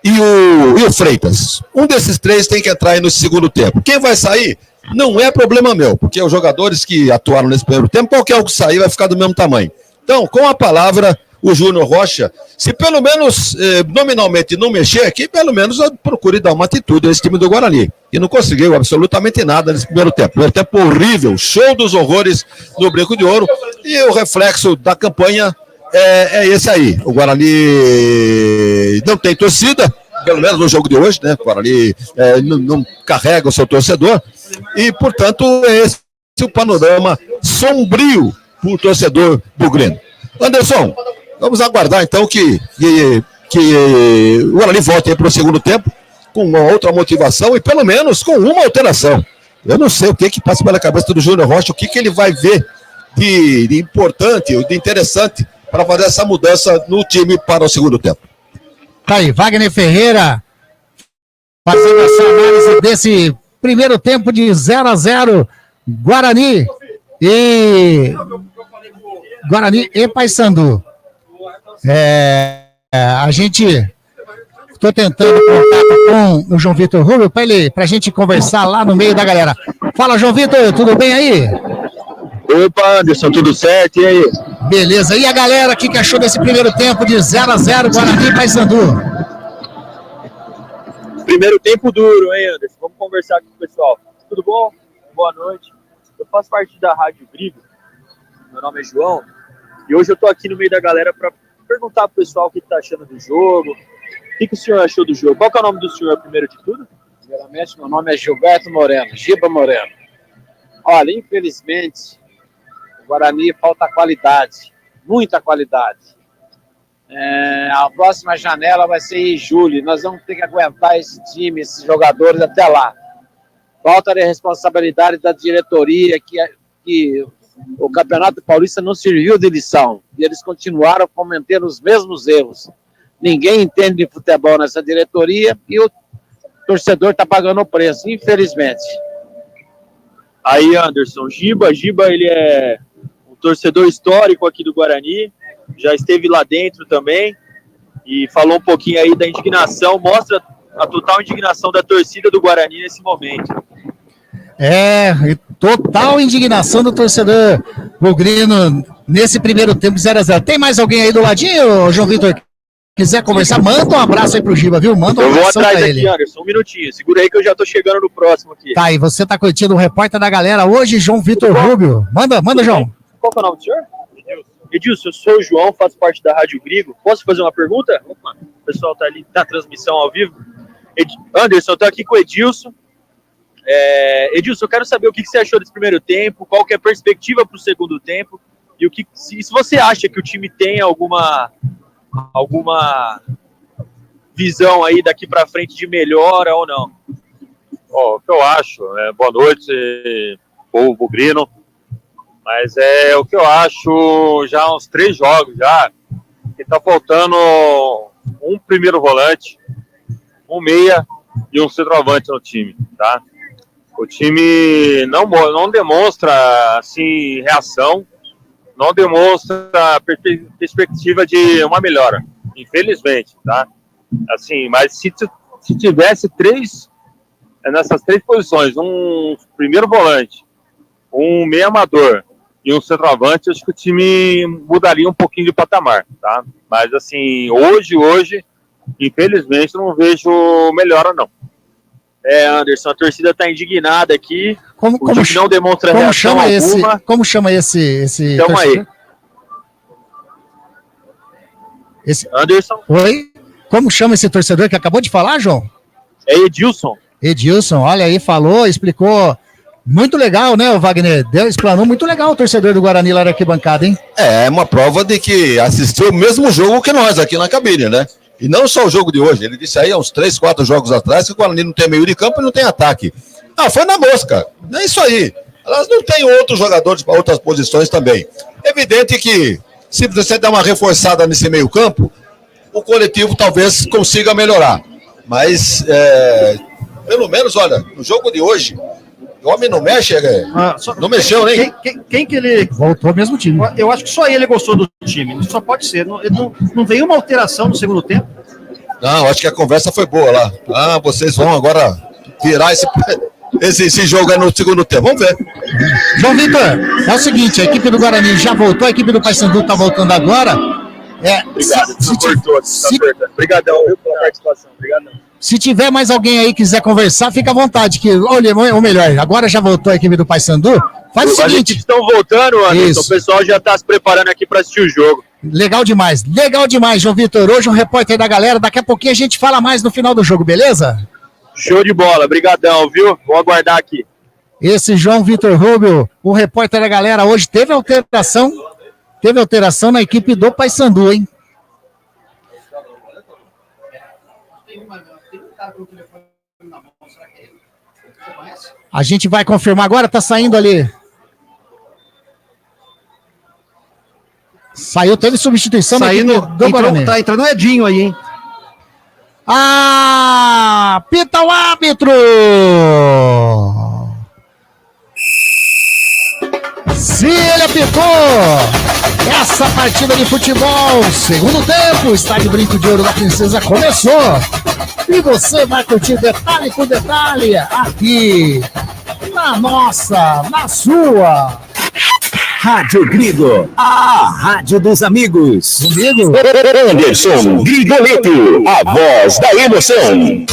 [SPEAKER 9] e o Freitas. Um desses 3 tem que entrar aí no segundo tempo. Quem vai sair não é problema meu, porque os jogadores que atuaram nesse primeiro tempo, qualquer um que sair vai ficar do mesmo tamanho. Então, com a palavra, o Júnior Rocha, se pelo menos nominalmente não mexer aqui, pelo menos procure dar uma atitude a esse time do Guarani. E não conseguiu absolutamente nada nesse primeiro tempo. Primeiro tempo horrível, show dos horrores no Brinco de Ouro. E o reflexo da campanha é esse aí. O Guarani não tem torcida, pelo menos no jogo de hoje, né? O Guarani não carrega o seu torcedor. E, portanto, é esse o panorama sombrio para o torcedor bugrino. Anderson, vamos aguardar então que o Guarani volte para o segundo tempo com uma outra motivação e pelo menos com uma alteração. Eu não sei o que passa pela cabeça do Júnior Rocha, o que ele vai ver de importante, de interessante para fazer essa mudança no time para o segundo tempo.
[SPEAKER 3] Tá aí, Wagner Ferreira fazendo essa análise desse primeiro tempo de 0-0, Guarani e Paysandu. A gente estou tentando contato com o João Vitor Rubio para a gente conversar lá no meio da galera. Fala, João Vitor, tudo bem aí?
[SPEAKER 14] Opa, Anderson, tudo certo? E aí?
[SPEAKER 3] Beleza. E a galera, o que achou desse primeiro tempo de 0-0, Guarani e Paysandu?
[SPEAKER 10] Primeiro tempo duro, hein, Anderson? Vamos conversar aqui com o pessoal. Tudo bom? Boa noite. Eu faço parte da Rádio Grigo. Meu nome é João. E hoje eu tô aqui no meio da galera para perguntar pro pessoal o que tá achando do jogo. O que o senhor achou do jogo? Qual que é o nome do senhor, primeiro de tudo?
[SPEAKER 15] Primeiramente, meu nome é Gilberto Moreno, Giba Moreno. Olha, infelizmente, o Guarani falta qualidade, muita qualidade. A próxima janela vai ser em julho. Nós vamos ter que aguentar esse time, esses jogadores até lá. Falta de responsabilidade da diretoria, que o Campeonato Paulista não serviu de lição. E eles continuaram cometendo os mesmos erros. Ninguém entende de futebol nessa diretoria e o torcedor está pagando o preço, infelizmente.
[SPEAKER 10] Aí, Anderson, Giba, ele é um torcedor histórico aqui do Guarani, já esteve lá dentro também e falou um pouquinho aí da indignação, mostra a total indignação da torcida do Guarani nesse momento.
[SPEAKER 3] Total indignação do torcedor bugrino nesse primeiro tempo 0-0. Tem mais alguém aí do ladinho, João Vitor? Quiser conversar, manda um abraço aí pro Giba, viu? Manda um abraço.
[SPEAKER 10] Eu vou atrás aqui, Anderson, um minutinho. Segura aí que eu já tô chegando no próximo aqui.
[SPEAKER 3] Tá, e você tá curtindo o repórter da galera hoje, João Vitor Rubio. Manda, João.
[SPEAKER 10] Qual que é o nome do senhor? Edilson, eu sou o João, faço parte da Rádio Grigo. Posso fazer uma pergunta? Opa, o pessoal tá ali na transmissão ao vivo. Anderson, eu tô aqui com o Edilson. Edilson, eu quero saber o que você achou desse primeiro tempo, qual que é a perspectiva pro segundo tempo, e se você acha que o time tem alguma visão aí daqui para frente de melhora ou não?
[SPEAKER 14] O que eu acho, boa noite, povo bugrino, mas o que eu acho já há uns 3 jogos já, que tá faltando um primeiro volante, um meia e um centroavante no time, tá? O time não demonstra, assim, reação, não demonstra perspectiva de uma melhora, infelizmente, tá? Assim, mas se tivesse nessas 3 posições, um primeiro volante, um meio amador e um centroavante, acho que o time mudaria um pouquinho de patamar, tá? Mas assim, hoje, infelizmente, não vejo melhora, não.
[SPEAKER 10] Anderson, a torcida tá indignada aqui.
[SPEAKER 3] Como
[SPEAKER 10] não demonstra reação alguma.
[SPEAKER 3] Como chama esse
[SPEAKER 10] Então
[SPEAKER 3] torcedor?
[SPEAKER 10] Aí. Anderson?
[SPEAKER 3] Oi? Como chama esse torcedor que acabou de falar, João?
[SPEAKER 10] É Edilson.
[SPEAKER 3] Edilson, olha aí, falou, explicou. Muito legal, né, o Wagner? Explanou muito legal o torcedor do Guarani lá na arquibancada, hein?
[SPEAKER 9] É uma prova de que assistiu o mesmo jogo que nós aqui na cabine, né? E não só o jogo de hoje, ele disse aí há uns 3, 4 jogos atrás que o Guarani não tem meio de campo e não tem ataque. Foi na mosca, é isso aí. Elas não têm outros jogadores para outras posições também. Evidente que se você der uma reforçada nesse meio campo, o coletivo talvez consiga melhorar. Mas, pelo menos, olha, no jogo de hoje, o homem não mexe, não mexeu nem.
[SPEAKER 8] Quem que ele...
[SPEAKER 3] Voltou ao mesmo time.
[SPEAKER 8] Eu acho que só ele gostou do time, só pode ser. Não veio uma alteração no segundo tempo?
[SPEAKER 9] Não, acho que a conversa foi boa lá. Vocês vão agora virar esse jogo aí no segundo tempo. Vamos ver.
[SPEAKER 3] João Vitor, é o seguinte, a equipe do Guarani já voltou, a equipe do Paysandu tá voltando agora.
[SPEAKER 10] Obrigado, obrigadão pela participação. Obrigadão.
[SPEAKER 3] Se tiver mais alguém aí que quiser conversar, fica à vontade. Ou melhor, agora já voltou a equipe do Paysandu. Faz o seguinte.
[SPEAKER 10] Estão voltando, Anderson. O pessoal já está se preparando aqui para assistir o jogo.
[SPEAKER 3] Legal demais, João Vitor. Hoje um repórter da galera. Daqui a pouquinho a gente fala mais no final do jogo, beleza?
[SPEAKER 10] Show de bola, brigadão, viu? Vou aguardar aqui.
[SPEAKER 3] Esse João Vitor Rubio, o repórter da galera. Hoje teve alteração na equipe do Paysandu, hein? A gente vai confirmar agora, tá saindo ali. Saiu, teve substituição
[SPEAKER 8] saindo do Guarani. Tá entrando o Edinho aí, hein?
[SPEAKER 3] Pita o árbitro! Se ele apitou essa partida de futebol, segundo tempo, o Estádio Brinco de Ouro da Princesa começou. E você vai curtir detalhe por detalhe aqui na nossa, na sua.
[SPEAKER 1] Rádio Grigo, a rádio dos amigos.
[SPEAKER 3] Comigo?
[SPEAKER 2] Anderson Grigoleto, a voz da emoção.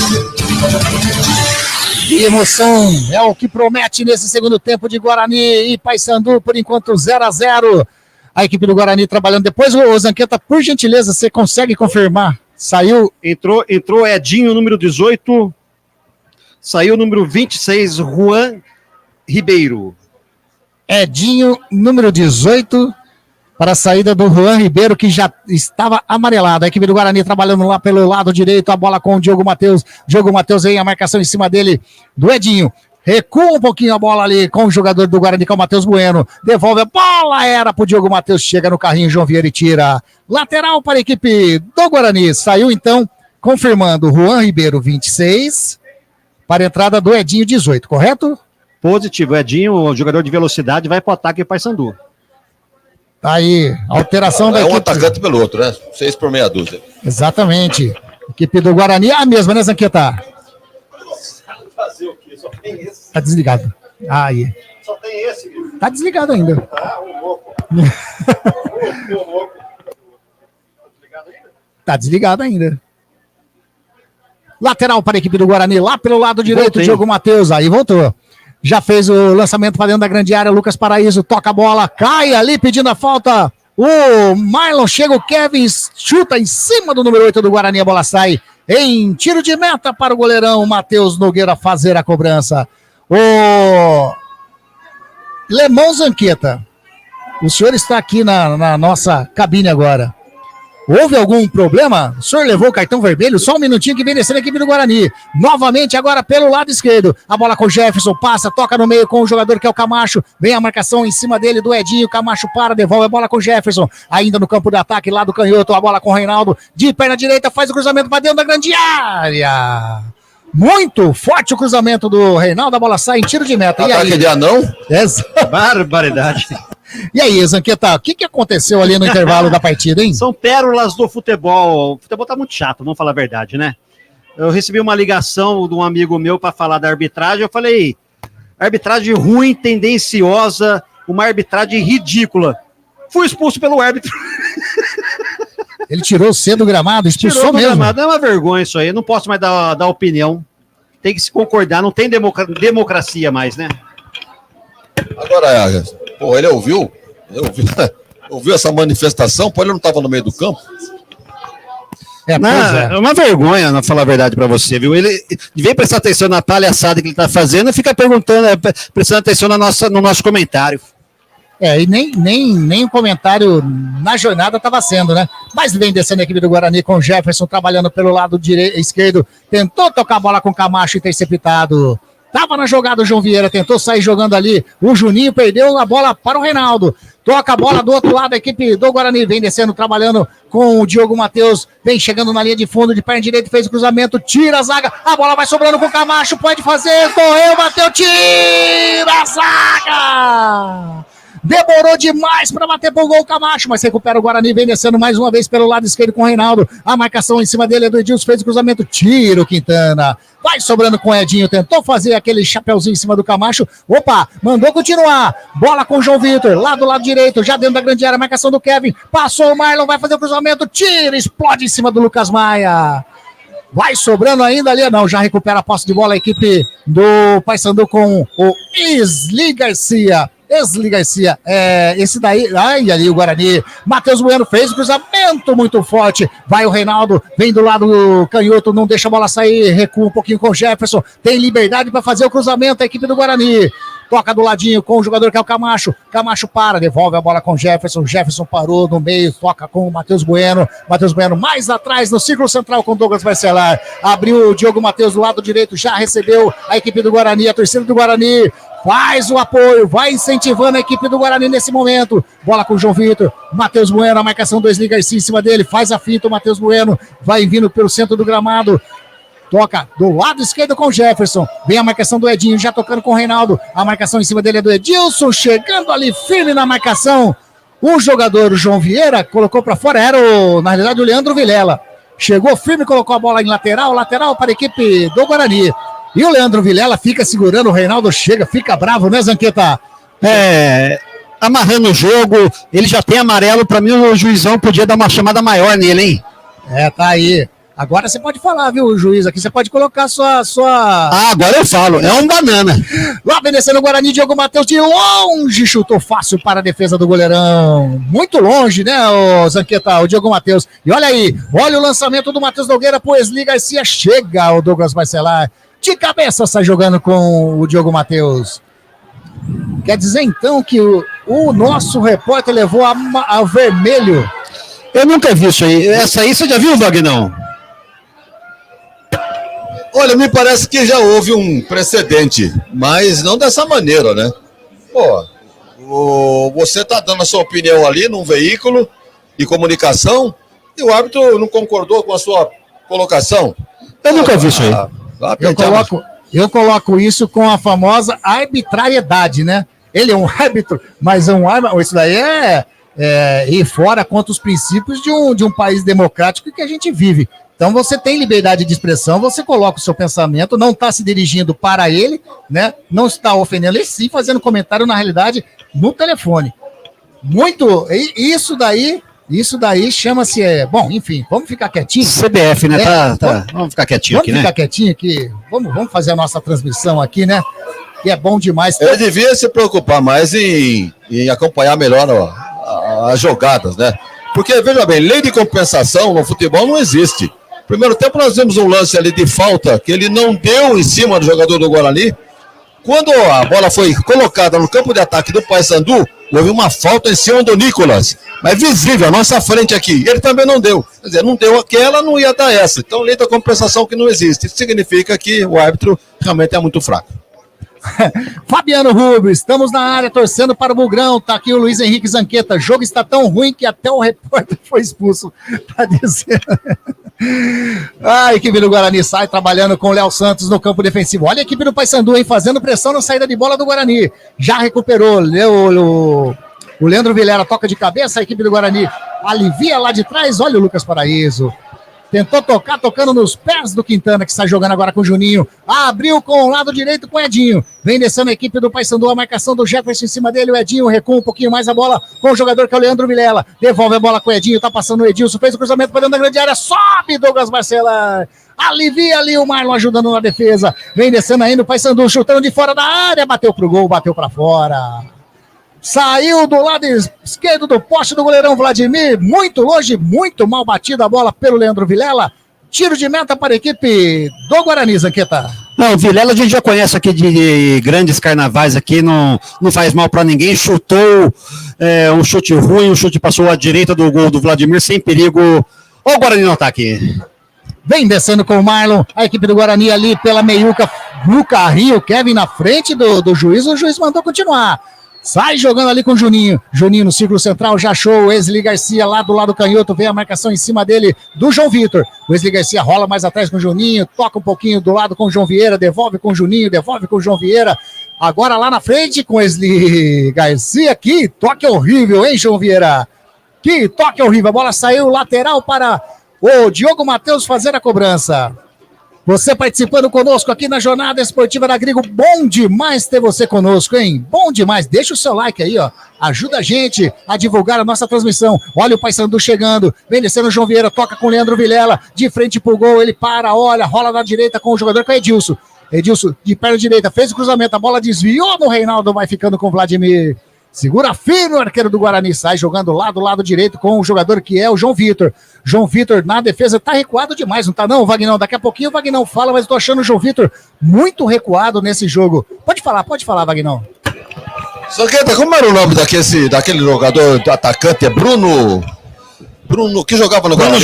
[SPEAKER 3] E emoção é o que promete nesse segundo tempo de Guarani e Paysandu, por enquanto 0-0. A equipe do Guarani trabalhando. Depois, o Zanqueta, por gentileza, você consegue confirmar? Saiu?
[SPEAKER 8] Entrou Edinho, número 18. Saiu o número 26, Juan Ribeiro.
[SPEAKER 3] Edinho, número 18, para a saída do Juan Ribeiro, que já estava amarelado. A equipe do Guarani trabalhando lá pelo lado direito, a bola com o Diogo Matheus. Diogo Matheus aí, a marcação em cima dele, do Edinho. Recua um pouquinho a bola ali com o jogador do Guarani, que é o Matheus Bueno. Devolve a bola, era para o Diogo Matheus. Chega no carrinho, João Vieira e tira. Lateral para a equipe do Guarani. Saiu então, confirmando, Juan Ribeiro, 26, para a entrada do Edinho, 18, correto?
[SPEAKER 8] Positivo, Edinho, o jogador de velocidade, vai para o ataque Paysandu.
[SPEAKER 3] Tá aí, alteração da equipe.
[SPEAKER 9] Um atacante pelo outro, né? 6 por meia dúzia.
[SPEAKER 3] Exatamente. Equipe do Guarani, a mesma, né, Zanqueta?
[SPEAKER 8] Fazer o quê? Só tem esse.
[SPEAKER 3] Tá desligado. Aí.
[SPEAKER 8] Só tem esse, viu?
[SPEAKER 3] Tá desligado ainda.
[SPEAKER 8] Tá, o louco.
[SPEAKER 3] Tá desligado ainda. Lateral para a equipe do Guarani, lá pelo lado direito, Diogo Matheus, aí voltou. Já fez o lançamento para dentro da grande área, Lucas Paraíso toca a bola, cai ali pedindo a falta. O Marlon chega, o Kevin chuta em cima do número 8 do Guarani, a bola sai em tiro de meta para o goleirão Matheus Nogueira fazer a cobrança. O Lemão Zanqueta, o senhor está aqui na nossa cabine agora. Houve algum problema? O senhor levou o cartão vermelho? Só um minutinho que vem descendo a equipe do Guarani. Novamente agora pelo lado esquerdo. A bola com o Jefferson, passa, toca no meio com o jogador que é o Camacho. Vem a marcação em cima dele do Edinho. Camacho para, devolve a bola com o Jefferson. Ainda no campo de ataque, lá do canhoto, a bola com o Reinaldo. De perna direita, faz o cruzamento para dentro da grande área. Muito forte o cruzamento do Reinaldo. A bola sai em tiro de meta.
[SPEAKER 9] Ataque de anão?
[SPEAKER 8] Barbaridade.
[SPEAKER 3] E aí, Zanqueta, o que aconteceu ali no intervalo da partida, hein?
[SPEAKER 8] São pérolas do futebol. O futebol tá muito chato, vamos falar a verdade, né? Eu recebi uma ligação de um amigo meu para falar da arbitragem. Eu falei, arbitragem ruim, tendenciosa, uma arbitragem ridícula. Fui expulso pelo árbitro.
[SPEAKER 3] Ele tirou cedo o gramado, expulsou
[SPEAKER 8] Tirou
[SPEAKER 3] mesmo.
[SPEAKER 8] Gramado. É uma vergonha isso aí, eu não posso mais dar opinião. Tem que se concordar, não tem democracia mais, né?
[SPEAKER 9] Agora, pô, ele ouviu essa manifestação, pô, ele não estava no meio do campo?
[SPEAKER 8] É uma vergonha, não falar a verdade pra você, viu? Ele vem prestar atenção na palhaçada que ele tá fazendo e fica perguntando, prestando atenção no nosso comentário.
[SPEAKER 3] E nem o comentário na jornada estava sendo, né? Mas vem descendo a equipe do Guarani com o Jefferson trabalhando pelo lado esquerdo, tentou tocar a bola com o Camacho, interceptado. Tava na jogada o João Vieira, tentou sair jogando ali, o Juninho perdeu a bola para o Reinaldo, toca a bola do outro lado, a equipe do Guarani vem descendo, trabalhando com o Diogo Matheus, vem chegando na linha de fundo, de perna direita, fez o cruzamento, tira a zaga, a bola vai sobrando com o Camacho, pode fazer, correu, bateu, tira a zaga! Demorou demais para bater pro gol o Camacho, mas recupera o Guarani, vem descendo mais uma vez pelo lado esquerdo com o Reinaldo. A marcação em cima dele é do Edilson, fez o cruzamento, tira o Quintana. Vai sobrando com o Edinho, tentou fazer aquele chapeuzinho em cima do Camacho. Opa, mandou continuar. Bola com o João Vitor, lá do lado direito, já dentro da grande área, marcação do Kevin. Passou o Marlon, vai fazer o cruzamento, tira, explode em cima do Lucas Maia. Vai sobrando ainda ali, não, já recupera a posse de bola a equipe do Paysandu com o Isli Garcia. Esse daí, ali o Guarani, Matheus Bueno fez o cruzamento muito forte, vai o Reinaldo, vem do lado canhoto, não deixa a bola sair, recua um pouquinho com o Jefferson, tem liberdade para fazer o cruzamento, a equipe do Guarani, toca do ladinho com o jogador que é o Camacho para, devolve a bola com o Jefferson parou no meio, toca com o Matheus Bueno mais atrás no círculo central com o Douglas Barcelar, abriu o Diogo Matheus do lado direito, já recebeu a equipe do Guarani, a torcida do Guarani, faz o apoio, vai incentivando a equipe do Guarani nesse momento. Bola com o João Vitor, Matheus Bueno, a marcação do Isli Garcia em cima dele, faz a finta, o Matheus Bueno vai vindo pelo centro do gramado. Toca do lado esquerdo com o Jefferson. Vem a marcação do Edinho, já tocando com o Reinaldo. A marcação em cima dele é do Edilson, chegando ali firme na marcação. O jogador, o João Vieira, colocou para fora, na realidade, o Leandro Vilela. Chegou firme, colocou a bola em lateral para a equipe do Guarani. E o Leandro Vilela fica segurando, o Reinaldo chega, fica bravo, né, Zanqueta?
[SPEAKER 8] Amarrando o jogo, ele já tem amarelo, pra mim o juizão podia dar uma chamada maior nele, hein?
[SPEAKER 3] Tá aí. Agora você pode falar, viu, juiz? Aqui você pode colocar sua...
[SPEAKER 8] agora eu falo, é um banana.
[SPEAKER 3] Lá vencendo o Guarani, Diogo Matheus de longe, chutou fácil para a defesa do goleirão. Muito longe, né, o Zanqueta, o Diogo Matheus. E olha aí, olha o lançamento do Matheus Nogueira pro Wesley Garcia, chega o Douglas Barcelar. De cabeça sai jogando com o Diogo Matheus. Quer dizer, então, que o nosso repórter levou a vermelho.
[SPEAKER 8] Eu nunca vi isso aí. Essa aí você já viu, Vagnão?
[SPEAKER 9] Olha, me parece que já houve um precedente, mas não dessa maneira, né? Pô, você tá dando a sua opinião ali num veículo de comunicação e o árbitro não concordou com a sua colocação.
[SPEAKER 8] Eu nunca vi isso aí.
[SPEAKER 3] Eu coloco isso com a famosa arbitrariedade, né? Ele é um árbitro, mas é um árbitro. Isso daí é ir fora contra os princípios de um país democrático que a gente vive. Então você tem liberdade de expressão, você coloca o seu pensamento, não está se dirigindo para ele, né? Não está ofendendo ele, sim, fazendo comentário, na realidade, no telefone. Isso daí chama-se... bom, enfim, vamos ficar quietinho.
[SPEAKER 8] CBF, né? Vamos ficar quietinho aqui, né?
[SPEAKER 3] Vamos ficar quietinho aqui. Vamos fazer a nossa transmissão aqui, né? Que é bom demais.
[SPEAKER 9] Ele devia se preocupar mais em acompanhar melhor as jogadas, né? Porque, veja bem, lei de compensação no futebol não existe. Primeiro tempo nós vimos um lance ali de falta que ele não deu em cima do jogador do Guarani. Quando a bola foi colocada no campo de ataque do Paysandu, houve uma falta em cima do Nicolas. Mas visível, à nossa frente aqui. Ele também não deu. Quer dizer, não deu aquela, não ia dar essa. Então, lei da compensação que não existe. Isso significa que o árbitro realmente é muito fraco.
[SPEAKER 3] Fabiano Rubens, estamos na área torcendo para o Bugrão. Tá aqui o Luiz Henrique Zanqueta. O jogo está tão ruim que até o repórter foi expulso. Tá dizendo. A equipe do Guarani sai trabalhando com o Léo Santos no campo defensivo. Olha a equipe do Paysandu, hein, fazendo pressão na saída de bola do Guarani. Já recuperou. O Leandro Vilela toca de cabeça. A equipe do Guarani alivia lá de trás. Olha o Lucas Paraíso. Tentou tocar, tocando nos pés do Quintana, que está jogando agora com o Juninho. Abriu com o lado direito com o Edinho. Vem descendo a equipe do Paysandu, a marcação do Jefferson em cima dele. O Edinho recua um pouquinho mais a bola com o jogador que é o Leandro Vilela. Devolve a bola com o Edinho, tá passando o Edilson, fez o cruzamento para dentro da grande área. Sobe Douglas Barcelar. Alivia ali o Marlon ajudando na defesa. Vem descendo ainda o Paysandu, chutando de fora da área. Bateu pro gol, bateu para fora. Saiu do lado esquerdo do poste do goleirão Vladimir, muito longe, muito mal batida a bola pelo Leandro Vilela. Tiro de meta para a equipe do Guarani, Zanqueta.
[SPEAKER 8] Não, o Vilela a gente já conhece aqui de grandes carnavais aqui, não faz mal para ninguém, chutou um chute ruim, um chute passou à direita do gol do Vladimir, sem perigo. Olha o Guarani no ataque.
[SPEAKER 3] Vem descendo com o Marlon, a equipe do Guarani ali pela meiuca, no carrinho, Kevin na frente do juiz, o juiz mandou continuar. Sai jogando ali com o Juninho. Juninho no círculo central, já achou o Wesley Garcia lá do lado canhoto. Vem a marcação em cima dele do João Vitor. O Wesley Garcia rola mais atrás com o Juninho. Toca um pouquinho do lado com o João Vieira. Devolve com o Juninho, devolve com o João Vieira. Agora lá na frente com o Wesley Garcia. Que toque horrível, hein, João Vieira? Que toque horrível. A bola saiu lateral para o Diogo Matheus fazer a cobrança. Você participando conosco aqui na Jornada Esportiva da Grigo. Bom demais ter você conosco, hein? Bom demais. Deixa o seu like aí, ó. Ajuda a gente a divulgar a nossa transmissão. Olha o Paysandu chegando. Vem descendo o João Vieira. Toca com o Leandro Vilela. De frente pro gol. Ele para, olha. Rola na direita com o jogador que é Edilson. Edilson de perna direita. Fez o cruzamento. A bola desviou no Reinaldo. Vai ficando com o Vladimir. Segura firme o arqueiro do Guarani, sai jogando lá do lado direito com o jogador que é o João Vitor. João Vitor na defesa tá recuado demais, não tá não, Vagnão? Daqui a pouquinho o Vagnão fala, mas tô achando o João Vitor muito recuado nesse jogo. Pode falar, Vagnão.
[SPEAKER 9] Zanqueta, como era o nome daquele jogador atacante? É Bruno, que jogava no Guarani?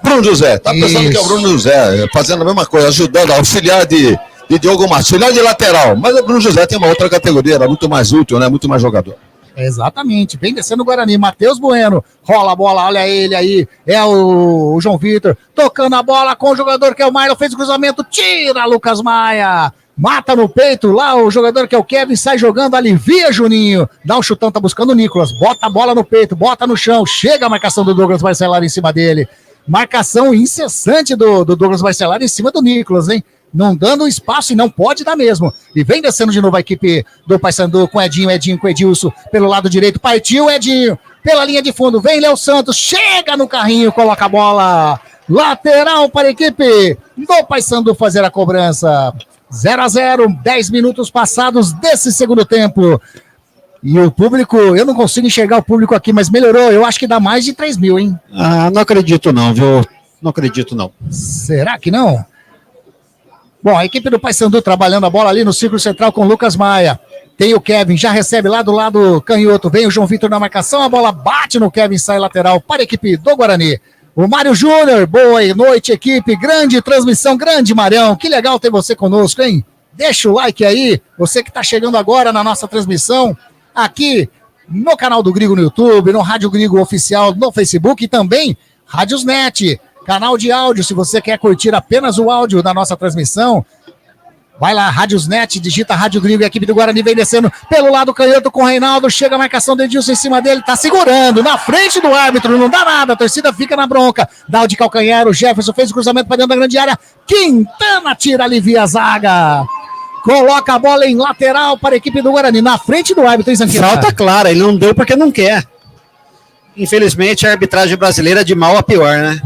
[SPEAKER 9] Bruno José, tá pensando que é o Bruno José, fazendo a mesma coisa, ajudando, auxiliar de Diogo Matheus, auxiliar de lateral, mas o Bruno José tem uma outra categoria, era muito mais útil, né? Muito mais jogador.
[SPEAKER 3] Exatamente, vem descendo o Guarani, Matheus Bueno, rola a bola, olha ele aí, é o João Vitor, tocando a bola com o jogador que é o Marlon, fez o cruzamento, tira Lucas Maia, mata no peito lá o jogador que é o Kevin, sai jogando, alivia Juninho, dá um chutão, tá buscando o Nicolas, bota a bola no peito, bota no chão, chega a marcação do Douglas Barcelar em cima dele, marcação incessante do Douglas Barcelar em cima do Nicolas, hein? não dando espaço e não pode dar mesmo. E vem descendo de novo a equipe do Paysandu com Edinho com Edilson pelo lado direito, partiu Edinho pela linha de fundo, vem Léo Santos, chega no carrinho, coloca a bola lateral para a equipe do Paysandu fazer a cobrança. 0-0, 10 minutos passados desse segundo tempo. E o público, eu não consigo enxergar o público aqui, mas melhorou, eu acho que dá mais de 3 mil, hein?
[SPEAKER 8] Não acredito não, viu? Não acredito não.
[SPEAKER 3] Será que não? Bom, a equipe do Paysandu trabalhando a bola ali no círculo central com o Lucas Maia. Tem o Kevin, já recebe lá do lado canhoto. Vem o João Vitor na marcação, a bola bate no Kevin, sai lateral para a equipe do Guarani. O Mário Júnior, boa noite, equipe. Grande transmissão, grande Marião. Que legal ter você conosco, hein? Deixa o like aí, você que está chegando agora na nossa transmissão, aqui no canal do Grigo no YouTube, no Rádio Grigo Oficial no Facebook e também Rádiosnet, canal de áudio. Se você quer curtir apenas o áudio da nossa transmissão, vai lá, Rádiosnet, digita Rádio Grigo e a equipe do Guarani vem descendo pelo lado canhoto com o Reinaldo, chega a marcação do Edilson em cima dele, tá segurando, na frente do árbitro, não dá nada, a torcida fica na bronca, dá o de calcanhar, o Jefferson fez o cruzamento para dentro da grande área, Quintana tira, alivia a zaga, coloca a bola em lateral para a equipe do Guarani, na frente do árbitro, hein, Zanqueira?
[SPEAKER 8] Falta clara, ele não deu porque não quer. Infelizmente a arbitragem brasileira é de mal a pior, né?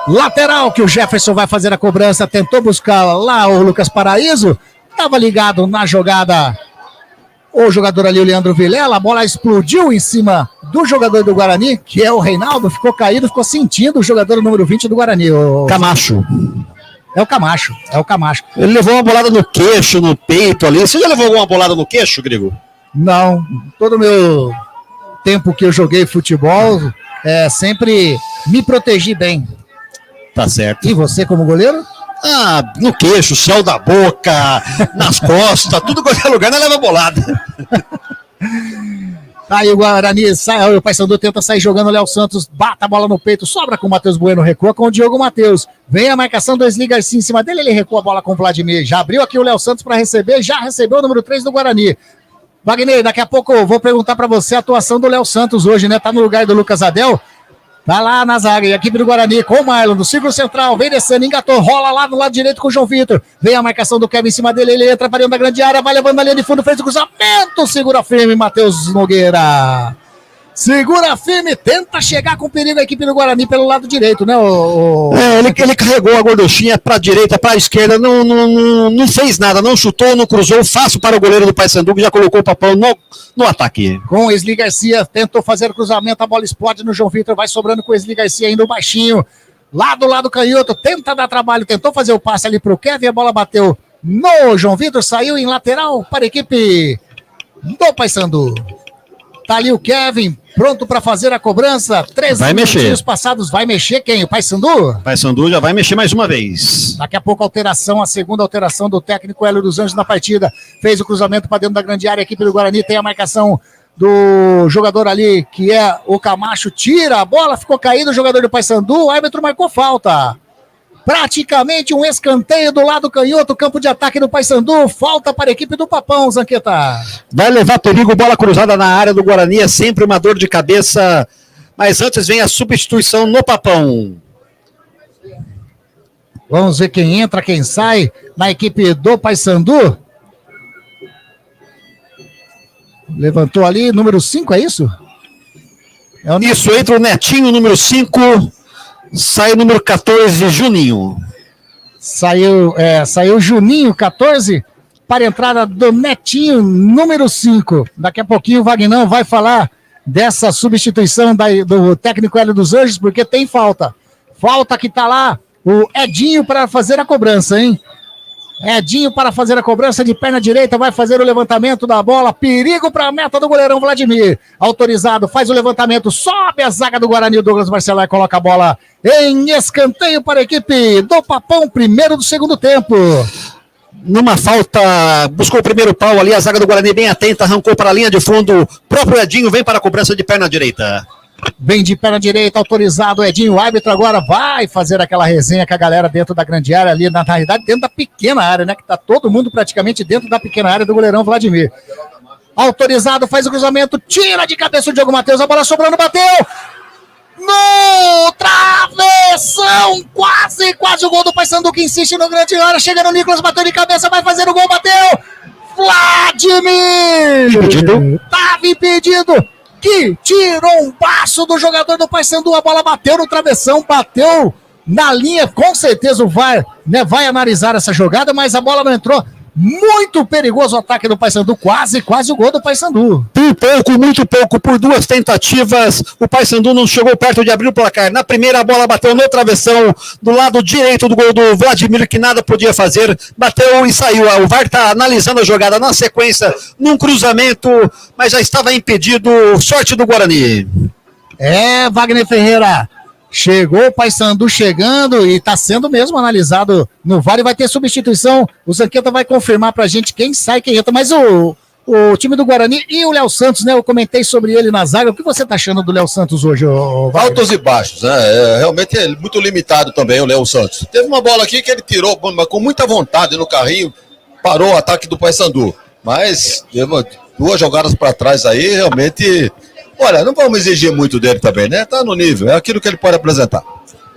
[SPEAKER 3] Lateral que o Jefferson vai fazer a cobrança, tentou buscar lá o Lucas Paraíso, estava ligado na jogada o jogador ali, o Leandro Vilela, a bola explodiu em cima do jogador do Guarani, que é o Reinaldo, ficou caído, ficou sentindo o jogador número 20 do Guarani.
[SPEAKER 8] Camacho.
[SPEAKER 3] É o Camacho.
[SPEAKER 8] Ele levou uma bolada no queixo, no peito ali. Você já levou alguma bolada no queixo, Grigo?
[SPEAKER 3] Não, todo o meu tempo que eu joguei futebol, sempre me protegi bem.
[SPEAKER 8] Tá certo.
[SPEAKER 3] E você como goleiro?
[SPEAKER 8] No queixo, céu da boca, nas costas, tudo qualquer lugar, não leva bolada.
[SPEAKER 3] Aí o Guarani sai, o Paysandu tenta sair jogando, o Léo Santos bata a bola no peito, sobra com o Matheus Bueno, recua com o Diogo Matheus. Vem a marcação do Wesley Garcia em cima dele, ele recua a bola com o Vladimir. Já abriu aqui o Léo Santos para receber, já recebeu o número 3 do Guarani. Wagner, daqui a pouco eu vou perguntar para você a atuação do Léo Santos hoje, né? Tá no lugar do Lucas Adel. Tá lá na zaga, e a equipe do Guarani com o Marlon, do círculo central, vem descendo, engatou, rola lá do lado direito com o João Vitor, vem a marcação do Kevin em cima dele, ele entra para dentro da grande área, vai levando a linha de fundo, fez o cruzamento, segura firme, Matheus Nogueira. Segura firme, tenta chegar com perigo a equipe do Guarani pelo lado direito, né?
[SPEAKER 8] Ele carregou a gorduchinha para a direita, para a esquerda, não fez nada, não chutou, não cruzou, fácil para o goleiro do Paysandu, que já colocou o papão no ataque.
[SPEAKER 3] Com o Wesley Garcia, tentou fazer o cruzamento, a bola explode no João Vitor, vai sobrando com o Wesley Garcia ainda o baixinho, lá do lado canhoto, tenta dar trabalho, tentou fazer o passe ali para o Kevin, a bola bateu no João Vitor, saiu em lateral para a equipe do Paysandu. Tá ali o Kevin, pronto para fazer a cobrança. 13 minutos passados, vai mexer quem? O Paysandu?
[SPEAKER 8] O Paysandu já vai mexer mais uma vez.
[SPEAKER 3] Daqui a pouco alteração, a segunda alteração do técnico Hélio dos Anjos na partida. Fez o cruzamento para dentro da grande área, a equipe do Guarani tem a marcação do jogador ali, que é o Camacho, tira a bola, ficou caído o jogador do Paysandu, o árbitro marcou falta. Praticamente um escanteio do lado canhoto, campo de ataque do Paysandu, falta para a equipe do Papão, Zanqueta.
[SPEAKER 8] Vai levar perigo, bola cruzada na área do Guarani, é sempre uma dor de cabeça, mas antes vem a substituição no Papão.
[SPEAKER 3] Vamos ver quem entra, quem sai na equipe do Paysandu. Levantou ali, número 5, é isso?
[SPEAKER 8] Isso, entra o Netinho, número 5... Sai o número 14, Juninho.
[SPEAKER 3] Saiu Juninho, 14, para a entrada do Netinho, número 5. Daqui a pouquinho o Vagnão vai falar dessa substituição do técnico Hélio dos Anjos, porque tem falta. Falta que está lá o Edinho para fazer a cobrança, hein? Edinho para fazer a cobrança de perna direita, vai fazer o levantamento da bola, perigo para a meta do goleirão Vladimir, autorizado, faz o levantamento, sobe a zaga do Guarani, o Douglas Barcelar coloca a bola em escanteio para a equipe do Papão, primeiro do segundo tempo.
[SPEAKER 8] Numa falta, buscou o primeiro pau ali, a zaga do Guarani bem atenta, arrancou para a linha de fundo, próprio Edinho vem para a cobrança de perna direita.
[SPEAKER 3] Vem de perna direita, autorizado o Edinho, o árbitro agora vai fazer aquela resenha com a galera dentro da grande área ali, na realidade dentro da pequena área, né, que tá todo mundo praticamente dentro da pequena área do goleirão Vladimir. Autorizado, faz o cruzamento, tira de cabeça o Diogo Matheus, a bola sobrando, bateu! no travessão, quase o gol do Paysandu, que insiste no grande área, chega no Nicolas, bateu de cabeça, vai fazer o gol, bateu, Vladimir, estava impedido, que tirou um passo do jogador do Paysandu, a bola bateu no travessão, bateu na linha, com certeza o VAR, né, vai analisar essa jogada, mas a bola não entrou. Muito perigoso o ataque do Paysandu, quase o gol do Paysandu.
[SPEAKER 8] Muito pouco, por 2 tentativas, o Paysandu não chegou perto de abrir o placar. Na primeira, a bola bateu no travessão, do lado direito do gol do Vladimir, que nada podia fazer, bateu e saiu. O VAR está analisando a jogada na sequência, num cruzamento, mas já estava impedido, sorte do Guarani.
[SPEAKER 3] Wagner Ferreira. Chegou o Paysandu chegando e está sendo mesmo analisado no VAR e vai ter substituição. O Zanqueta vai confirmar pra gente quem sai, quem entra. Mas o time do Guarani e o Léo Santos, né? Eu comentei sobre ele na zaga. O que você tá achando do Léo Santos hoje,
[SPEAKER 9] Altos e baixos, né? Realmente é muito limitado também o Léo Santos. Teve uma bola aqui que ele tirou com muita vontade no carrinho, parou o ataque do Paysandu. Mas 2 jogadas para trás aí, realmente... Olha, não vamos exigir muito dele também, né? Tá no nível, é aquilo que ele pode apresentar.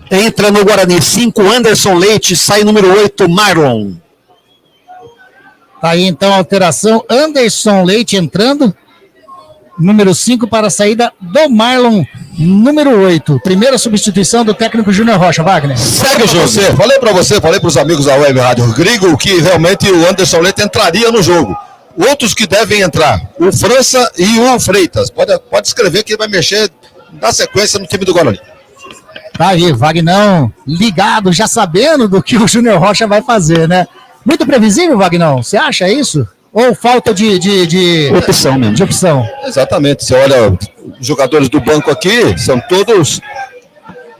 [SPEAKER 8] Entra no Guarani 5, Anderson Leite, sai número 8, Marlon.
[SPEAKER 3] Tá aí então a alteração, Anderson Leite entrando, número 5 para a saída do Marlon, número 8. Primeira substituição do técnico Júnior Rocha, Wagner.
[SPEAKER 9] Segue, José. Falei para os amigos da Web Rádio Grigo que realmente o Anderson Leite entraria no jogo. Outros que devem entrar, o França e o Freitas. Pode escrever que ele vai mexer na sequência no time do Guarani.
[SPEAKER 3] Tá aí, Vagnão ligado, já sabendo do que o Júnior Rocha vai fazer, né? Muito previsível, Vagnão, você acha isso? Ou falta de
[SPEAKER 8] opção mesmo?
[SPEAKER 3] De opção.
[SPEAKER 9] Exatamente, você olha, os jogadores do banco aqui são todos